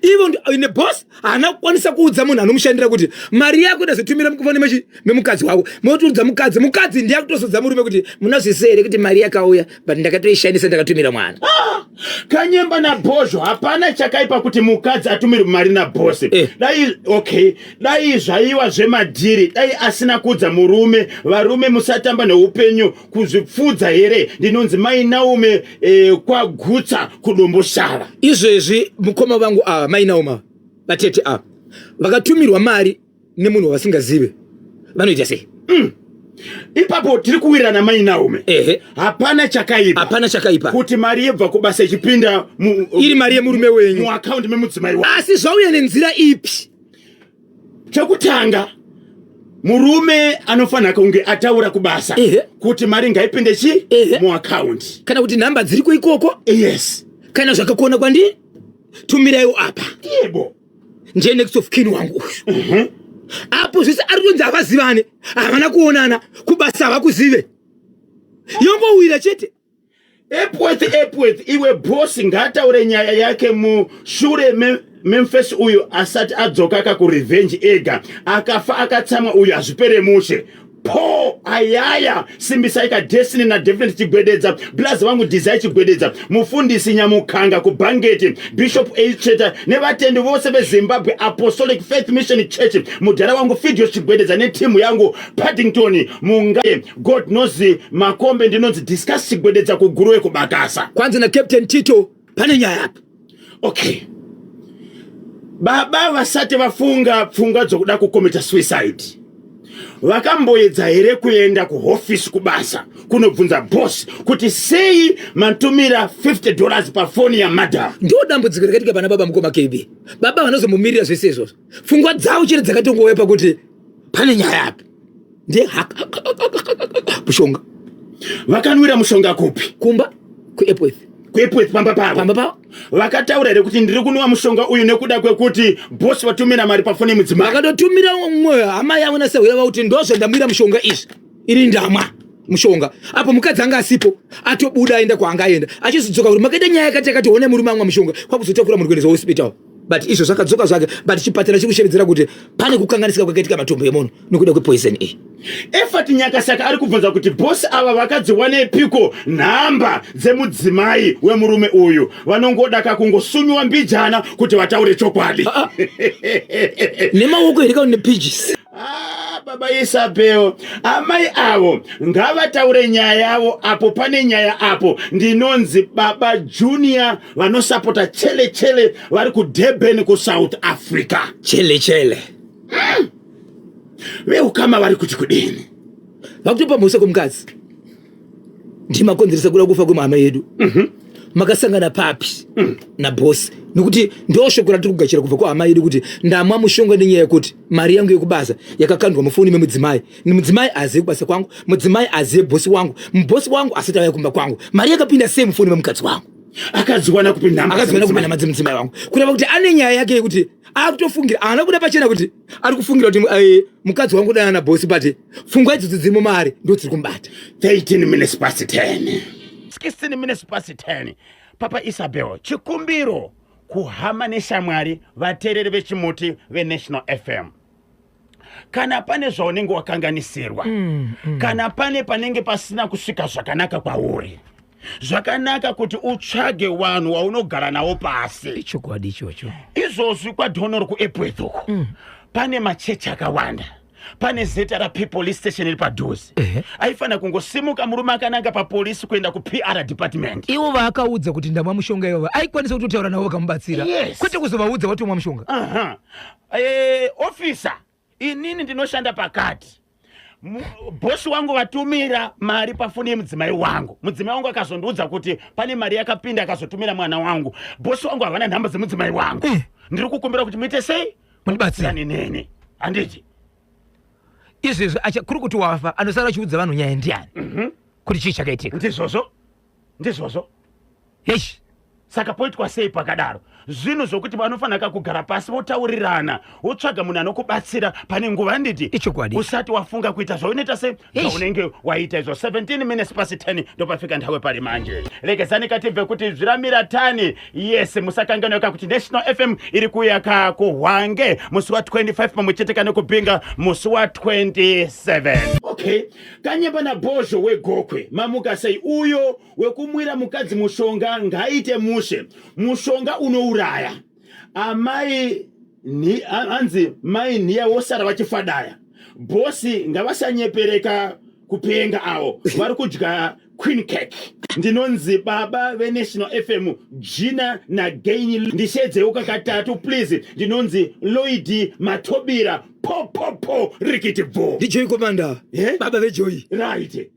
Ivo ine boss haana kukwanisa kuudza munhu anomushandira kuti mari yako ndazotumira mukufoni memukadzi wako. Motoudza mukadzi ndiye kutosodza murume kuti munozvise here kuti mari yakauya but ndakatoishandisa ndakatumira mwana. Kanyemba naBhozho hapana chakaipa kuti mukadzi atumire mari nabosi. Dai zvaiva zvemadhiri, dai asina kuudza murume. Varume musatamba neupenyu kuzvipfudza here. Ndinonzi mai Naume kwagutsa kudomboshava. Izvezvi mukoma vangu mai Nauma vatete vakatumirwa mari nemunhu wasingazive vanoita sei? Ipapo tiri kuwirirana mai Naume. Hapana chakaipa kuti mari yebva kubasa ichipinda iri mari yemurume wenyu muaccount memudzimai wako. Asi zvauya nenzira ipi? Chekutanga murume anofanira kunge ataura kubasa kuti mari ngaipinde muaccount kana kuti nhamba dziriko ikoko. Yes. Kana zvakakona kwandiri tumiraiwo apa. Yebo. Ndiye next of kin wangu. Apo zvese aritonzi havazivane, havana kuonana, kubasa havakuzive. Yombowira chete. Epworth iwe bosi ngataure nyaya yake mushure Memphis uyu asati adzoka kakurevenge ega akafa akatsamwa uyu hazvipere mushe. Po ayaya simbisai ka Destiny na Definite chigwededza blazi vangu Desire chigwededza mufundisi Nyamukanga kubhangeti Bishop A Cheta nevatendi vose veZimbabwe Apostolic Faith Mission Church mudhara wangu Fidios chigwededza netimu yangu Paddington Mungaye God knows Makombe ndinonzi Discuss chigwededza kuguruwe kubakasa kwanza na Captain Tito pane nyaya apa. Okay, baba vasati vafunga pfungwa dzokuda kukomita suicide vakamboedza here kuenda kuhofisi kubasa kunobvunza boss kuti sei matumira $50 pafoni ya madam. Ndio dambudziko rakatika pana baba mukoma KB. Baba vanozomumirira zvese izvozvo. Pfungwa dzavo chiri dzakatongowepa kuti pane nyaya apa. Ndiye mushonga. Vakanwira mushonga kupi? Kumba kuEpworth. kuEpworth pamba pavo vakataura here kuti ndiri kunwa mushonga uyu nekuda kwekuti bosi vatumira mari pafoni mudzimai vakatotumira umwe hama yavo nasehwera kuti ndozvandamwira mushonga izvi iri ndamwa mushonga apo mukadzi anga asipo atobuda aenda kwaanga aenda achizodzoka kuti makaita nyaya yakati yakati one murume amwa mushonga kwakuzotakura muri kuendesa hospital but izvo zvakadzoka zvake but chipatara chiri kushevedzera kuti pane kukanganisika kwakaitika matombo emunhu nokuda kwepoison iyi efati nyakasaka ari kubvunza kuti bosi ava vakadziwanepiko nhamba dzemudzimai wemurume uyu vanongoda kakungosunyiwa mbijana kuti vataure chokwadi nemaoko herika nepages baba Isabel amai avo ngavataure nyaya yavo apo pane nyaya apo ndinonzi baba Junior vanosapota chele vari kuDurban kuSouth Africa chele veukama vari kuti kudini vakutopa mhosva kwemukadzi ndimakonzeresa kuda kufa kwemhama yedu makasangana papi nabosi nokuti ndoshoko ratiri kugachira kubva kwahama yedu kuti ndamwa mushonga nenyaya yekuti mari yangu yekubasa yakakandwa mufoni memudzimai mudzimai azive kubasa kwangu mudzimai azive bosi wangu asati auya kumba kwangu mari yakapinda sei mufoni memukadzi wangu akadziwana kupinda nhamba dzemudzimai wangu kureva kuti ane nyaya yake yekuti akutofungira haana kuda pachena kuti ari kufungira kuti mukadzi wangu dana nabosi but pfungwa idzodzo dzirimo mari ndo dziri kumbata 13 minutes past 10 16 minutes past 10 papa Isabel chikumbiro kuhama neshamwari vateereri vechimuti veNational FM kana pane zvaunenge wakanganisirwa kana pane panenge pasina kusvika zvakanaka kwauri zvakanaka kuti utsvage vanhu vaunogara navo pasi chokwadi ichocho izvozvi kwadhonori kuEpworth uko pane machechi akawanda pane zeta raPeople station iri padhuze aifanira kungosimuka murume akananga papolisi kuenda kuPR department ivo vaakaudza kuti ndamwa mushonga ivo aikwanisa kutotaura navo vakamubatsira kwete kuzovaudza vatomwa mushonga ofisa inini ndinoshanda pakati bosi wangu vatumira mari pafoni yemudzimai wangu akazondiudza kuti pane mari yakapinda akazotumira mwana wangu bosi wangu havana nhamba dzemudzimai wangu ndiri kukumbira kuti muite sei mundibatsirani nene handiti izvezvo kuri kuti wafa anosara achiudza vanhu nyaya ndiani kuti chii chakaitika ndizvozvo heshi saka poitwa sei pakadaro zvinhu zvokuti vanofanira kugara pasi votaurirana wotsvaga munhu anokubatsira pane nguva handiti ichokwadi usati wafunga kuita zvaunoita sei zvaunenge waita izvo 17 minutes past 10 ndopafika nthawe pari manje regezani katibve kuti zviramira tani yes musakanganweka kuti National FM iri kuyaka kuHwange musi wa25 pamwechete nekubhinga musi wa27 okay kanyamba nabozho wegokwe mamuka sei uyo wekumwira mukadzi mushonga ngaite mushe mushonga unouraya amai ni anzi mai niya wosara vachifadaya bosi ngavasanyepereka kupenga avo vari kudya queen cake ndinonzi baba veNational FM Gina naGain ndishedzeuka katatu please ndinonzi Lloyd Matobira po rikiti vo ndiJoy Commander baba veJoy right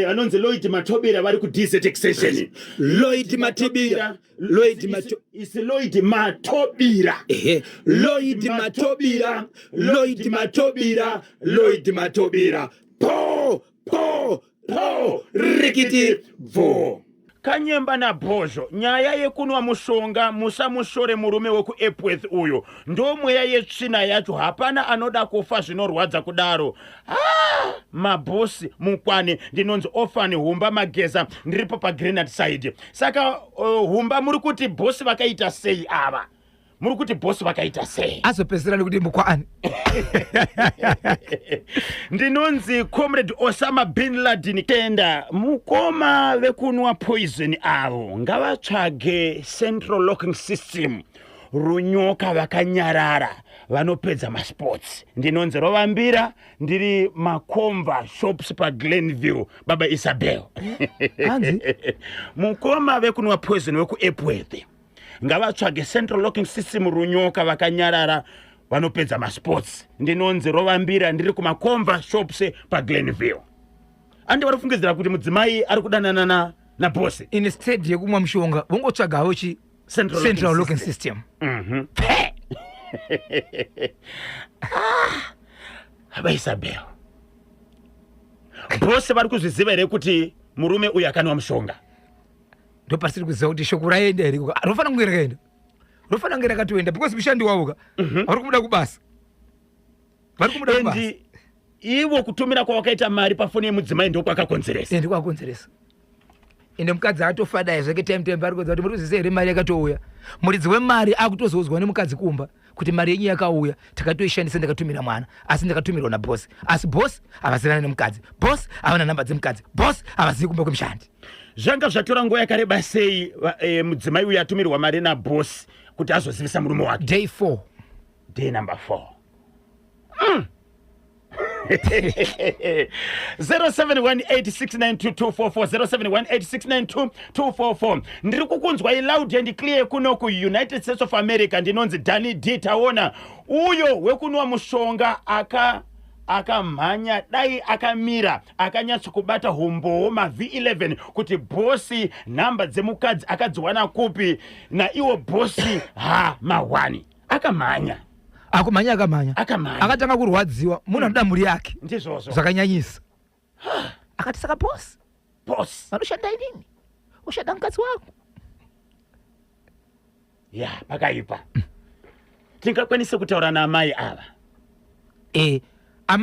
anonzi Lloyd Matobira vari ku DZ extension Lloyd Matobira is Lloyd Matobira po rikiti vo kanyemba nabozho nyaya yekunwa mushonga musamushore murume wekuEpworth uyo ndo mweya yetsvina yacho hapana anoda kufa zvinorwadza kudaro mabosi mukwane ndinonzi Orphan Humba Mageza ndiripo paGrenard side saka Humba muri kuti bosi vakaita sei ava muri kuti bosi vakaita sei azopedzisira nekuti mukwane ndinonzi Comrade Osama bin Laden tenda mukoma vekunwa poison avo ngavatsvage central locking system runyoka vakanyarara vanopedza masports ndinonzi Rovambira ndiri Makomva shops paGlenville baba Isabel mukoma vekunwa poison vekuEpworth ngavatsvage central locking system runyoka vakanyarara vanopedza masports ndinonzi Rovambira ndiri kuMakomva shops paGlenville andi vari kufungidzira kuti mudzimai ari kudanana nabosi instead yekumwa mushonga vongotsvagawo central locking system baba Isabel bosi vari kuzviziva here kuti murume uyu akanwa mushonga ndo pasiri kuziva kuti shoko raenda here rofana kunge rakaenda rofana kunge rakatoenda because mushandi wavo ka vari kumuda kubasa vari kumuda kubasa endi iwo kutumira kwawakaita mari pafoni yemudzimai ndokwakakonzeresa ndikwakonzeresa ende mukadzi atofadai zvake time ari kuudza kuti muri kuzivisa here mari yakatouya muridzi wemari akutozoudzwa nemukadzi kumba kuti mari yenyu yakauya takatoishandisa ndakatumira mwana asi ndakatumirawo nabosi asi bosi havazirana nemukadzi bosi havana namba dzemukadzi bosi havazivi kumba kwemishandi zvanga zvatora nguva yakareba sei mudzimai uyu atumirwa mari nabosi kuti azozivisa murume wake day 4 day number 4 0718692244 ndiri kukunzwa iloud and clear kuno kuunited states of america ndinonzi Danny D taona uyo wekunwa mushonga akamhanya dai akamira akanyatso kubata hombowo mav11 kuti bosi nhamba dzemukadzi akadziwana kupi naiwo bosi mahwani akamhanya akatanga kurwadziwa munhu anoda mhuri yake ndizvozvo zvakanyanyisa akati saka bosi vanoshanda inini ushanda mukadzi wako ya pakaipa tingakwanise kutaura naamai ava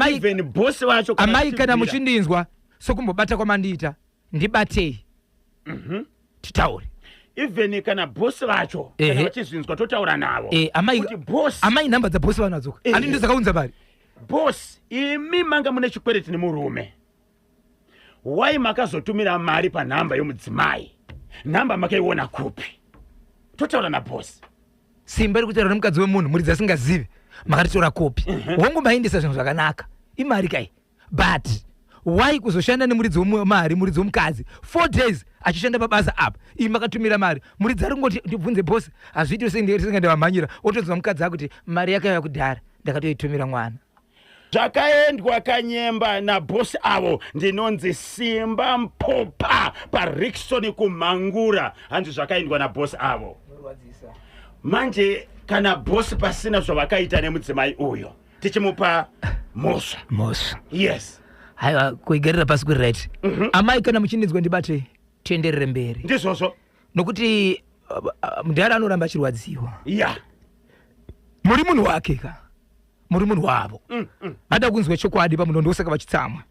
even bosi vacho amai kana muchindinzwa sokumbobata kwamandiita ndibatei titaure even kana bosi vacho kana vachizvinzwa totaura navo kuti bosi amai nhamba dzabosi vanadzoka ani ndizakaunza mari bosi imi manga mune chikwereti nemurume wai makazotumira mari panhamba yomudzimai nhamba makaiona kupi totaura nabosi simba iri kutaura nemukadzi wemunhu muridzi asingazivi makatitora kopi wangu maindisa zvinhu zvakanaka imari kai but why kuzoshanda nemuridzi wemari muridzi womukadzi 4 days achishanda pabasa apa imi makatumira mari muridzi ari kungoti ndibvunze bosi hazviiti sendingandivamhanyira otonzwa mukadzi akuti mari yakaiva kudhara ndakatoitumira mwana zvakaendwa kanyemba nabosi avo ndinonzi Simba Mpopa paRickson kumhangura hanzi zvakaendwa nabosi avo manje kana bosi pasina zvavakaita nemudzimai uyo tichimupa mhosva yes haiwa kuigarira pasi kuright amai kana muchindinzwa ndibatei tienderere mberi ndizvozvo nokuti mudhara anoramba achirwadziwa muri munhu wake ka muri munhu wavo ada kunzwa chokwadi pamunondo usaka vachitsamwa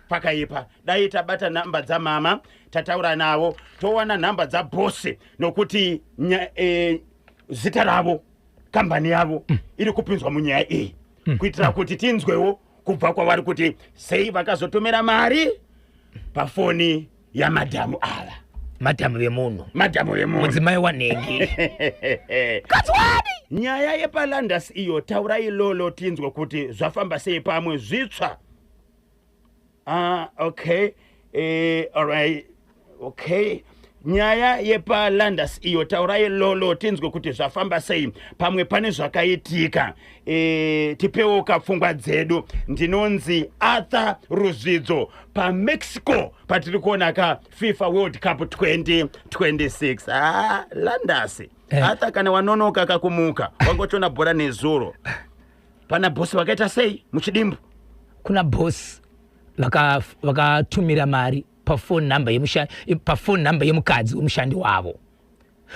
pakaipa dai tabata nhamba dzamama tataura navo towana nhamba dzabosi nokuti zita ravo kambani yavo iri kupinzwa munyaya iyi kuitira kuti tinzwewo kubva kwavari kuti sei vakazotumira mari pafoni yamadhamu ava madhamu vemunhu mudzimai wanhengi katswadi nyaya yepalandasi iyo taura ilolo tinzwe kuti zvafamba sei pamwe zvitsva nyaya yepalandasi iyo taura ilolo tinzwe kuti zvafamba sei pamwe pane zvakaitika tipewo kapfungwa dzedu ndinonzi Arthur Ruzvidzo pamexico patiri kuona ka FIFA World Cup 2026 landasi Arthur kana wanonoka kakumuka wangochona bhora nezuro pana bosi vakaita sei muchidimbu kuna bosi vakatumira mari pafoni namba yemukadzi wemushandi wavo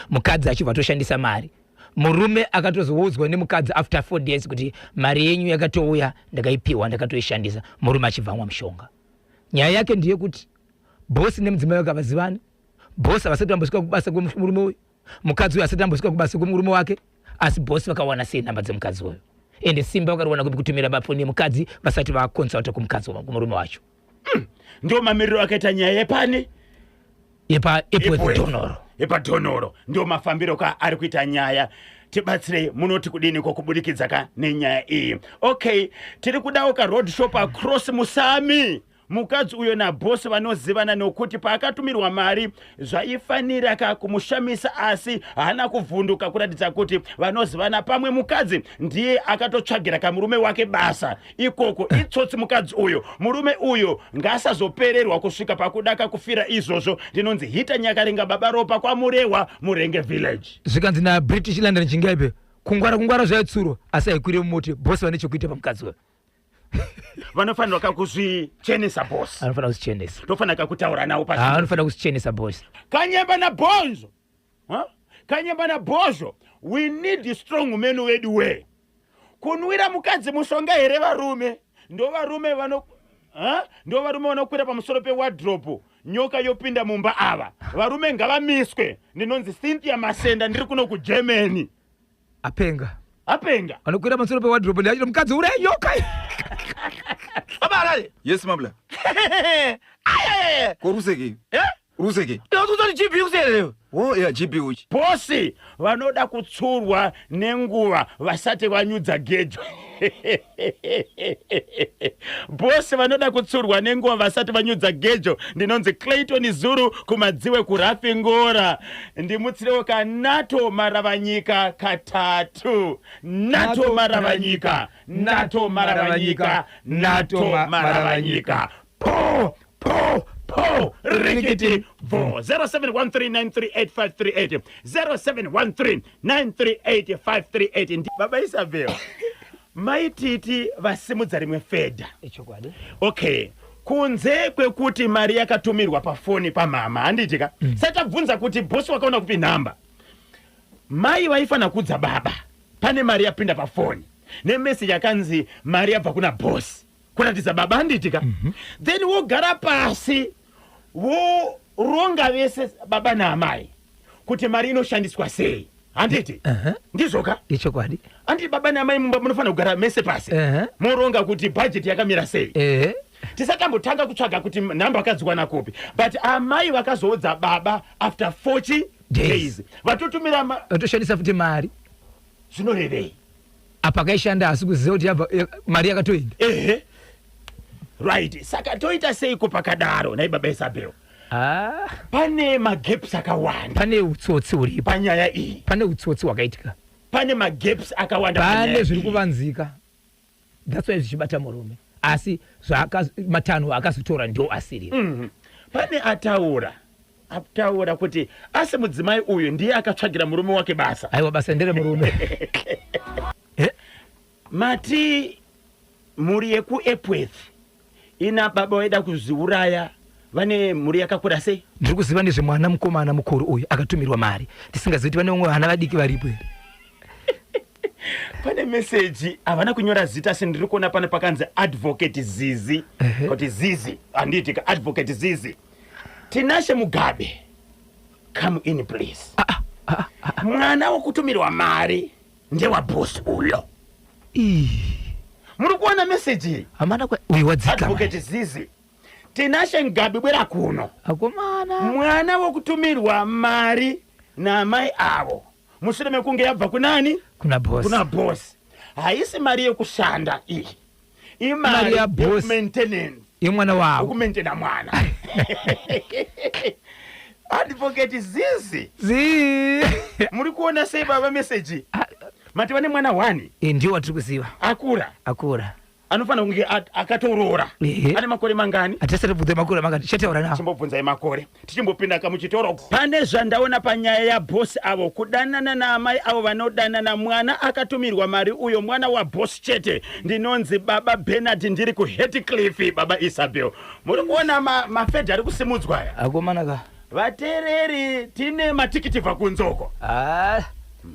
mukadzi achibva toshandisa mari murume akatozoudzwa nemukadzi after 4 days kuti mari yenyu yakatouya ndakaipiwa ndakatoishandisa murume achibva mushonga nyaya yake ndiye kuti bosi nemudzimai wake havazivani bosi havasati vambosvika kubasa kwemurume uyu mukadzi uyu asati ambosvika kubasa kwemurume wake asi bosi vakawana sei nhamba dzemukadzi uyu ende Simba vakariwana kupi kutumira mafoni emukadzi vasati vakonsulta kumurume wacho ndio mamiriro akaita nyaya yepani yepadhonoro ndio mafambiro ari kuita nyaya tibatsire munoti kudini kokubudikidza nenyaya iyi okay tiri kudawo ka road shop across Musami mukadzi uyo nabosi vanozivana nokuti paakatumirwa mari zvaifanira kumushamisa asi haana kuvhunduka kuratidza kuti vanozivana pamwe mukadzi ndiye akatotsvagira kamurume wake basa ikoko itsotsi mukadzi uyo murume uyo ngaasazopererwa kusvika pakuda kufira izvozvo ndinonzi hita nyakarenga baba ropa kwamurewa Murenge village zvikanzi naBritish London chingaipe kungwara zvaitsurwa asi haikwire mumoti bosi vane chekuita pamukadzi uyo vanofanirwa kakuzvichenesa boss. Anofanira kuzvichenesa. Tofanira kakutaura nawo pasi. Anofanira kuzvichenesa boss. Kanyemba na Bonzo. Kanyemba na Bonzo. We need a strong men wedu we. Kunwira mukadzi mushonga here varume. Ndo varume vanokwira pamusoro pewardrobe. Nyoka yopinda mumba ava. Varume ngavamiswe. Ndinonzi Cynthia Masenda ndiri kuno ku Germany. Apenga. Anokwira pamusoro pewardrobe ndachita mukadzi ure nyoka. Abara. Yes mabla. Koruseki. Ruseki. Ndozoti GP kusere. Oh yeah, GP uchi. Bosi vanoda kutsurwa nenguva vasati vanyudza gejo. Bosi vanoda kutsurwa nenguva vasati vanyudza gejo. Ndinonzi Clayton Zuru kumadziwe kurafi ngora. Ndimutsirewo Nato Maravanyika katatu. Nato Maravanyika. Po Rikiti vo 0713938538 0713938538. Baba Isabel maititi vasimudza rimwe fedha. Okay, kunze kwekuti mari yakatumirwa pafoni pamama handitika. Satabvunza kuti bosi wakaona kupi namba. Mai vaifana kudza baba. Pane mari yapinda pafoni. Nemessage yakanzi mari yabva kuna bosi. Kunatiza baba handitika. Then wogara pasi ronga vese baba na amai kuti mari inoshandiswa sei handiti. Ndizoka ichokwadi andi baba na amai munofanira kugara mese pasi moronga kuti budget yakamira sei. Tisatambotanga kutsvaga kuti namba akadzikwa nakopi, but amai vakazoudza baba after 40 days vatotumira vatoshandisa futi mari. Zvinorevei apa kaishanda asi kuziva kuti yabva mari yakatoenda. Right, saka toita seiko pakadaro nai baba Isabel. Pane magaps akawanda. Pane utsotsi uripo panyaya iyi. Pane utsotsi wakaitika. Pane magaps akawanda panyaya. Pane zviri kuvanzika. That's why zvichibata murume. Asi matanho akazotora ndo asiri. Pane ataura kuti asi mudzimai uyu ndiye akatsvagira murume wake basa. Aiwa basa ndere murume. Mati muri yeku Epworth ina baba waida kuzviuraya. Vane muri yakakura sei? Ndiri kuziva nezvemwana mukomana mukuru uyu akatumirwa mari. Ndisingazivi kuti vane vamwe vana vadiki varipo here. Pane message avana kunyora zita asi ndiri kuona pane pakanzi Advocate Zizi. Kuti Zizi handitika Advocate Zizi. Tinashe Mugabe, come in please. Mwana wokutumirwa mari ndewa boss uyo. Muri kuona message amana kwa uyu wadzika. Advocate Zizi. Tinashe Mugabe bwera kuno. Akomana. Mwana wokutumirwa mari na mai avo. Mushure mekunge yabva kunani? Kuna boss. Haisi mari yekushanda iyi. Mari ya boss. Maintenance. Mwana wao. Ukumaintaina mwana. Advocate Zizi. Muri kuona sei baba message? Mati vane mwana wani? Ndio watiri kuziva. Akura. Anofana kunge akatorora. Ane makore mangani? Atesere bvunze makore mangani. Chataura nawo. Chimbobvunza makore. Tichimbopinda kamuchitoro. Pane zvandaona panyaya ya boss avo kudanana na amai avo vanodanana mwana akatumirwa mari uyo mwana wa boss chete. Ndinonzi baba Bernard ndiri ku Heathcliff baba Isabel. Muri kuona mafedha ari kusimudzwa aya. Akomanaka. Vatereri tine matikiti vakunzoko.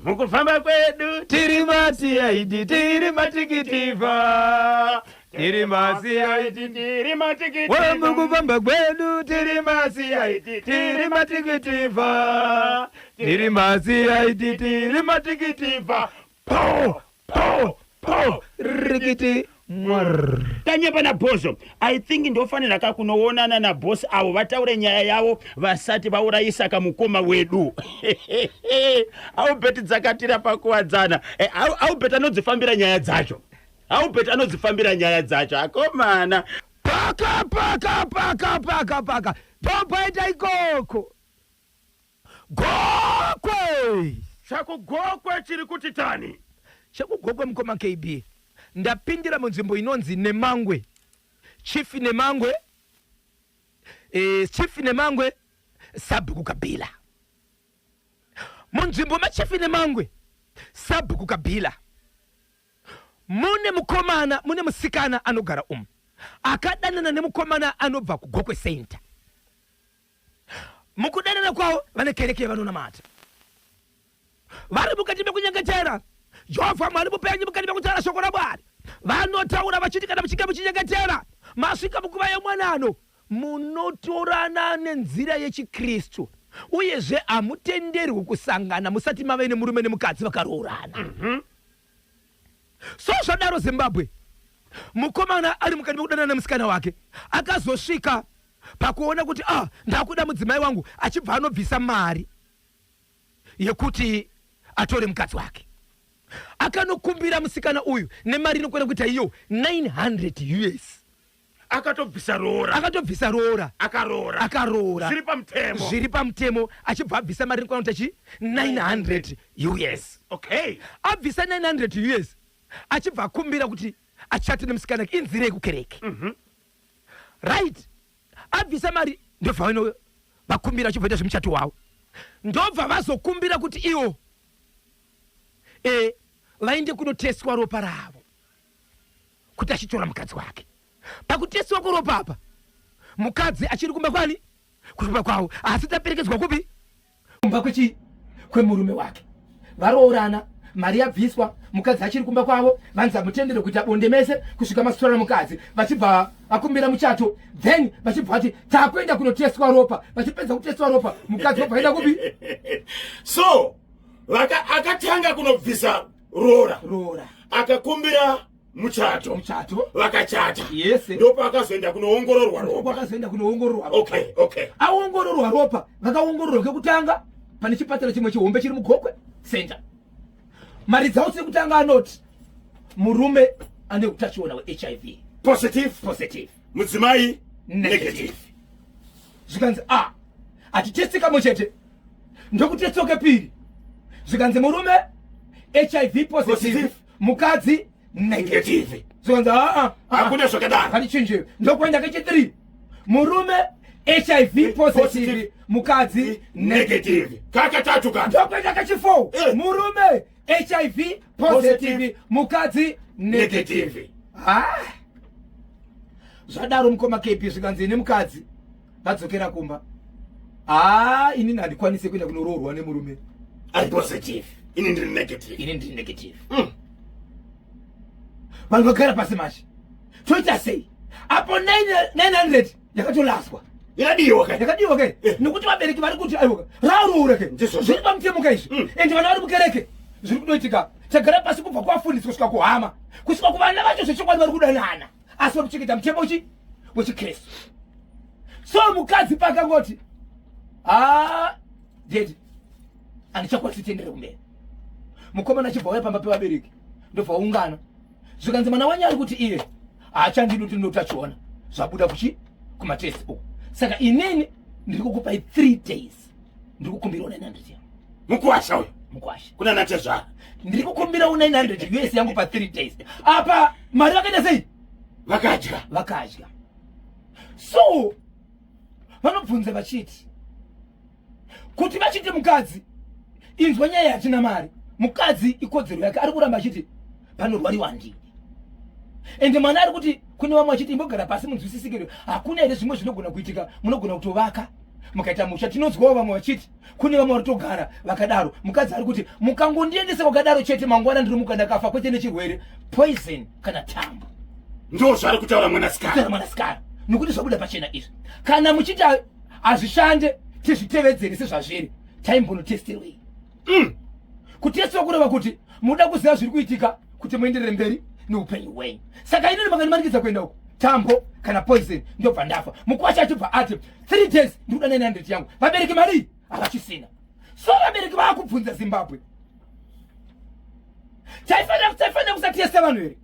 Mukufamba kwedu tiri matikiti va. Tiri matikiti. Mukufamba kwedu tiri matikiti va. Tiri matikiti va. Po. Rikiti. Kanyemba na Bozo, I think ndofanira kakunoonana na boss avo vataure nyaya yavo vasati vaurayisa kamukoma wedu. Au beti dzakatira pakuwadzana. Au beti anodzifambira nyaya dzacho. Akomana. Paka. Topaita ikoko. Gokwe. Chakugokwe chiri kuti tani. Chakugokwe mukoma KB. Ndapindira munzvimbo inonzi Nemangwe. Chief Nemangwe Sabhuku Kabila. Munzvimbo machief Nemangwe Sabhuku Kabila mune mukomana mune musikana anogara akadanana nemukomana anobva kuGokwe Center. Mukudanana kwavo vane kereke vanonamata. Vari mukati mekunyengetera. Jehovha Mwari mupenyu mukati mekutaura shoko raMwari. Vanotaura vachiti kana muchinge muchinyengetera masvika munguva yemwanano munotorana nenzira yechiKristu. Uyezve hamutenderwi kusangana musati mave nemurume nemukadzi vakaroorana. So zvadaro Zimbabwe. Mukomana ari mukati mekudanana nemusikana wake akazosvika pakuona kuti ndakuda mudzimai wangu achibva anobvisa mari yekuti atore mukadzi wake. Akanokumbira musikana uyu nemari inokwenda kuita iyo 900 US. Akatobvisa roora. Akaroora. Zviri pamutemo. Achibva abvisa mari inokwenda kuita 900 US. Okay. Abvisa 900 US. Achibva akumbira kuti achate nemusikana inzira yekukereke. Right. Abvisa mari ndobva vano vakumbira achibva zvemuchato wavo. Ndobva vazokumbira kuti iwo vaende kunoteswa ropa ravo kuti achitora mukadzi wake. Pakuteswa kweropa apa mukadzi achiri kumba kwani kuchimba kwavo asi taperekedzwa kupi kumba kwemurume wake. Varoorana, mari yabviswa, mukadzi achiri kumba kwavo, vanzi amutendere kuita bonde mese kusvika masitora mukadzi vachibva akumbira muchato, then vachibva vati takuenda kunoteswa ropa. Vachipedza kuteswa ropa mukadzi wabva aenda kupi. So akatanga kunobvisa roora akakumbira muchato vakachata. Yes. Ndopa akazoenda kunoongororwa ropa. Okay. Aongororwa ropa vakaongororwa kekutanga pane chipatara chimwe chihombe chiri muGokwe Center. Mari dzavo dziri kutanga anoti murume ane utachiona weHIV positive, mudzimai negative. Zvikanzi atitesti kamwe chete ndokutesti kepiri. Zvikanzi murume HIV positive, mukadzi negative. Zvikanzi hakuna zvakadaro. Hatichinjeyo. Ndokuenda kechi3 murume HIV positive, mukadzi negative. Kakatatu kana. Ndokuenda kechi4 murume HIV positive, mukadzi negative. Zvadaro mukoma kepi zvikanzi nemukadzi vadzokera kumba. Ini handikwanisi kuenda kunoroorwa nemurume ari positive. Ini ndiri negative. Vanhu vagara pasi mashi. Toita sei? Apo 900 yakatolaswa. Yakadiwa kai. Nokuti vabereki vari kuti aiwa raroora kai. Zviri pamutemo kai izvi. Ende vana vari mukereke. Zviri kudoitika. Tagara pasi kubva kuvafundisi kusvika kuhama. Kusvika kuvana vacho zvechokwadi vari kudanana. Asi vari kuchengeta mutemo wechiKristu. So mukadzi pakangoti dedi handichakwanisi tendere kumberi. Mukomana achibva uya pamba pevabereki ndobva ungana. Zvikanzi mwana wanyu ari kuti iye haachandidi kuti ndinotachiona zvabuda kumatesti uku. Saka inini ndiri kukupai 3 days. Ndiri kukumbira 900 yangu. Mukuwasha uyo. Kuna natezvara. Ndiri kukumbira 900 US yangu pa 3 days. Apa mari vakaenda sei? Vakadya. So vanobvunza vachiti kuti vachiti mukadzi inzwa nyaya yatina mari. Mukadzi ikodzero yake ari kuramba achiti panorwariwa ndini. Ende mwana ari kuti kune vamwe achiti imbogara pasi munzwisisikire hakuna here zvimwe zvinogona kuitika. Munogona kutovaka mukaita musha. Tinonzwawo vamwe vachiti kune vamwe varotogara vakadaro. Mukadzi ari kuti mukangondiendesa kwakadaro chete mangwana ndiri muka ndakafa kwete nechirwere poison kana tambo. Ndo zvari kutaura mwanasikana. Nokuti zvabuda pachena izvi. Kana muchiti hazvishande tizvitevedzere sezvazviri taimbonotestirwei. Kutestiwa kureva kuti muda kuziva zviri kuitika kuti muenderere mberi neupenyu hwenyu. Saka inini makandimanikidza kuenda uku tambo kana poison ndobva ndafa. Mukuwasha achibva ati 3 days ndikuda 900 yangu. Vabereki mari havachisina. So vabereki vaakubvunza Zimbabwe. Taifanira kusatesta vanhu here.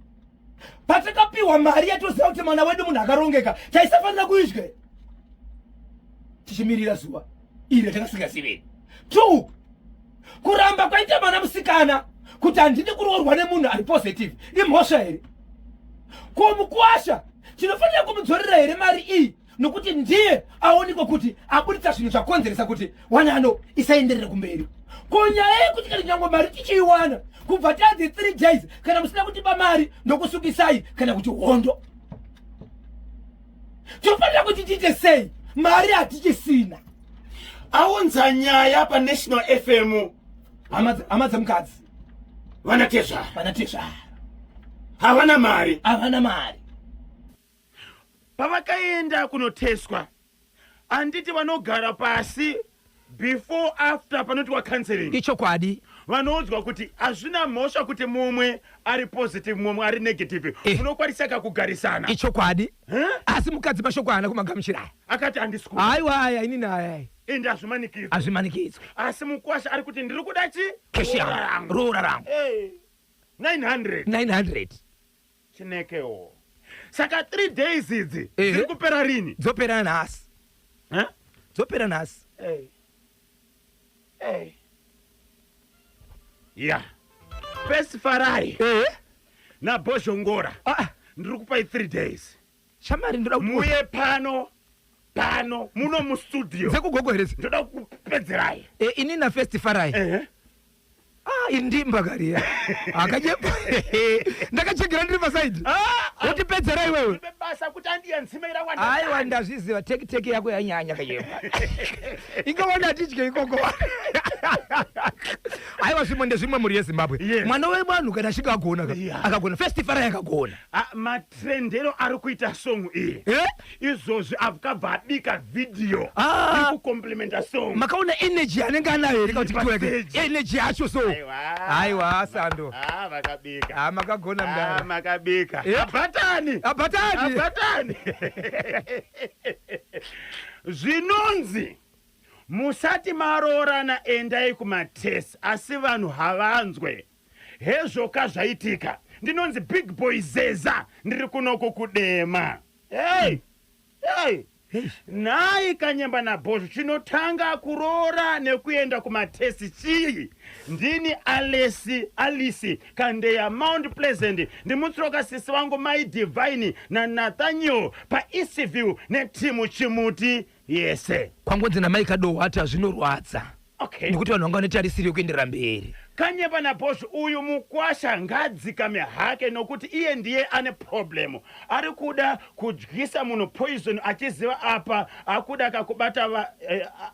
Patakapiwa mari yatoziva kuti mwana wedu munhu akarongeka taisafanira kuidya. Tichimirira zuva iri ratakasingaziveni. 2 kuramba kwaita mwana musikana kuti handidi kuroorwa nemunhu ari positive imhosva here. Mukuwasha tinofanira kumudzorera here mari iyi nokuti ndiye aonekwa kuti abuditsa zvinhu zvakonzeresa kuti wanano isaenderere kumberi. Nyaya yekuti kana nyangwe mari tichiiwana kubva tadzi 3 days kana musina kutipa mari ndokusukisai kana kuti hondo. Tofanira kuti tiite sei? Mari hatichisina. Aunza nyaya paNational FM. Hama dzemukadzi vanatezvara havana mari. Pavakaenda kunoteswa anditi vanogara pasi before after panoitwa counseling. Ichokwadi. Vanoudzwa kuti hazvina mhosva kuti mumwe ari positive mumwe ari negative. Unokwanisika kugarisana. Ichokwadi. Asi mukadzi mashoko haana kumagamuchira. Akati handisi kuda. Haiwa inini hai. Ende hazvimanikidzwa. Asi mukwasha ari kuti ndiri kuda chi? Keshi yangu. Roora rangu. 900. Chinekewo. Saka 3 days idzi dziri kupera rini? Dzopera nhasi. Dzopera nhasi. Ya. First Ferrari. Na Boshongora. Ndiri kupai 3 days. Shamari ndoda kuti muye pano muno mu studio. Dzekugogoreza. Ndoda kupedzerai. Ini na First Ferrari. Indimba gariya. Akajepa. Ndakachegera ndiri paside. Utipedzerai wewe. Basa kuti andiye ntsimeira wanda. Haiwa ndazviziva teki yako yanyanya kajepa. Ingaona tichike ikoko. Haiwa zvimwe muri yeZimbabwe. Mwana wevanhu kana asvika akagona First Ferrari akagona. Matrendero ari kuita song iyi. Izvozvi akabva abika video. Kukomplimenta song. Makaona energy anenge anayo ere kuti energy yacho so. Haiwa Sando. Vakabika. Makagona mdara. Makabika. Abatani. Zvinonzi musati maroorana endai kumatesi asi vanhu havanzwe. Hezvoka zvaitika. Ndinonzi big boy Zeza ndiri kunoko kudema. Hey. Nai Kanyemba naBhozho chinotanga kuroora nekuenda kumatesi chii? Ndini Alice Kandeya Mount Pleasant. Ndimutsiroka sisi wangu Mai Divine na Nathaniel pa Eastview netimu Chimuti yese. Kwangu ndina Mai Kadowata zvinorwadza. Okay. Nikuti vanhu vanganetarisiri kuendera mberi. Kanyemba naBhozho uyu mukwasha ngadzikame hake nokuti iye ndiye ane problem. Ari kuda kudyisa munhu poison achiziva apa akuda kakubata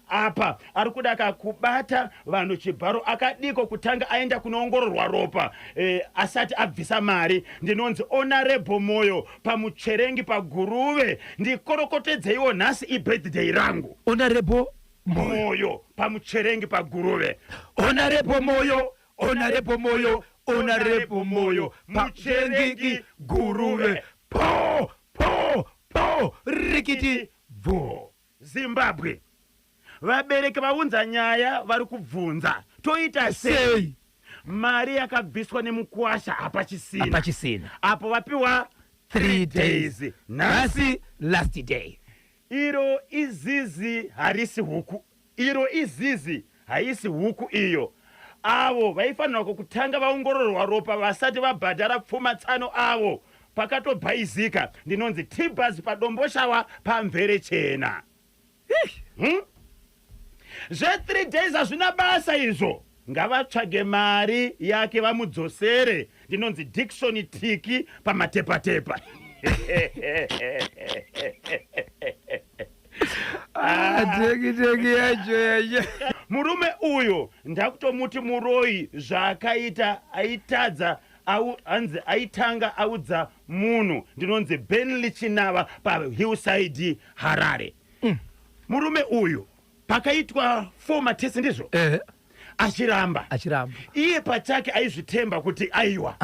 apa ari kuda kakubata vanhu chibharo akadiko kutanga aenda kunoongororwa ropa asati abvisa mari. Ndinonzi Honorable Moyo pamucherengi paguruve ndikorokotedzeiwo nhasi ibirthday rangu. Honorable Moyo pamucherengi paguruve. Honorable Moyo mucherengi guruve po rikiti vo. Zimbabwe vabereki vaunza nyaya vari kubvunza toita sei? Mari yakabviswa nemukwasha apachisina apo vapiwa 3 days. Nhasi last day. Iro izizi haisi huku iyo. Avo vaifanirwa kutanga vaongororwa ropa vasati vabhadhara pfuma tsano avo pakatobhaizika. Ndinonzi T-Bus padomboshawa pamvere chena. Zve3 days hazvina basa izvo. Ngavatsvage mari yake vamudzosere. Ndinonzi Dickson Tiki pamatepatepa. Teki yacho. Murume uyo ndakutomuti muroyi zvakaita aitadza aitanga audza munhu. Ndinonzi Bentley Chinava paHillside Harare. Murume uyu pakaitwa former test ndizvo achiramba iye pachake aizvitemba kuti aiwa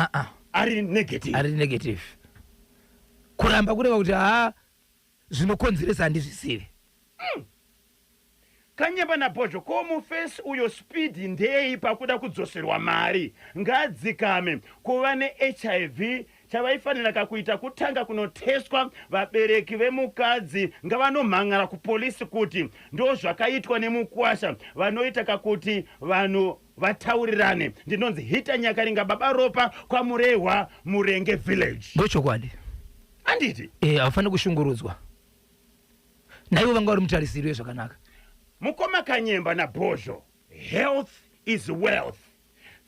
ari negative. Kuramba kureva kuti zvinokonzeresa handizvisivi. Kanyemba naBhozho ko mufesi uyo speed ndei pakuda kudzoserwa mari ngadzikame. Kuva neHIV chavaifanira kakuita kutanga kunoteswa vabereki vemukadzi ngavanomhangara kupolisi kuti ndo zvakaitwa nemukwasha vanoita kakuti vanhu vataurirane. Ndinonzi Hita Nyakaringa baba ropa kwamurehwa Murenge village. Ndochokwadi. Anditi? Haufaniri kushungurudzwa. Naivo vanga vari mutarisiri wezvakanaka. Mukoma Kanyemba naBhozho, health is wealth.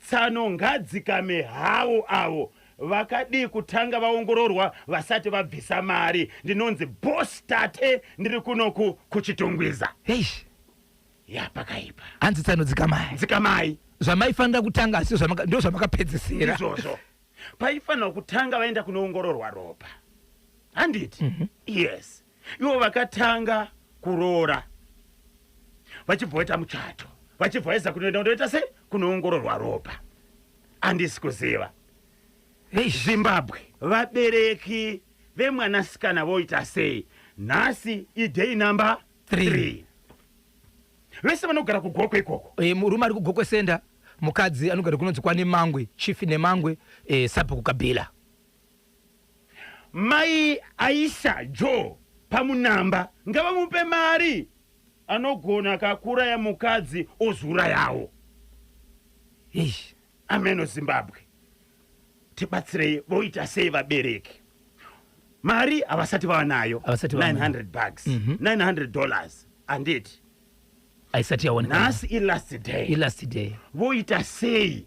tsano ngadzikame havo avo vakadi kutanga vaongororwa vasati vabvisa mari. Ndinonzi boss tate ndiri kunoku kuchitungwiza. Eish. Ya pakaipa. Hanzi tsano dzikamai. Dzikamai. Zvamaifanira kutanga asi ndio zvamakapedzisira. Izvozvo. Paifanira kutanga vaenda kunoongororwa ropa. Handiti? Yes. Ivo vakatanga kuroora. Vachibvoita muchato. Vachibvaisa kunoenda sei? Kunoongororwa ropa. Handisi kuziva. Zimbabwe, vabereki vemwanasikana voita sei? Nhasi idei number 3. Vese vanogara kugokwe ikoko. Murume ari kugokwe senda, mukadzi anogara kunonzi Kwane Mangwe, Chief Nemangwe, Sabhuku Kabila. Mai Aisha Joe pamunamba ngavamupe mari anogona kakura ya mukadzi ozura yawo. Ameno Zimbabwe. Tibatsirei voita sei vabereki. Mari havasati vanayo. $900. $900. Anditi. Aisati yaoneka. Nasi last day. Voita sei.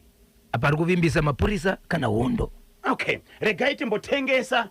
Apari kuvimbisa mapurisa kana hondo. Okay, regai timbotengesa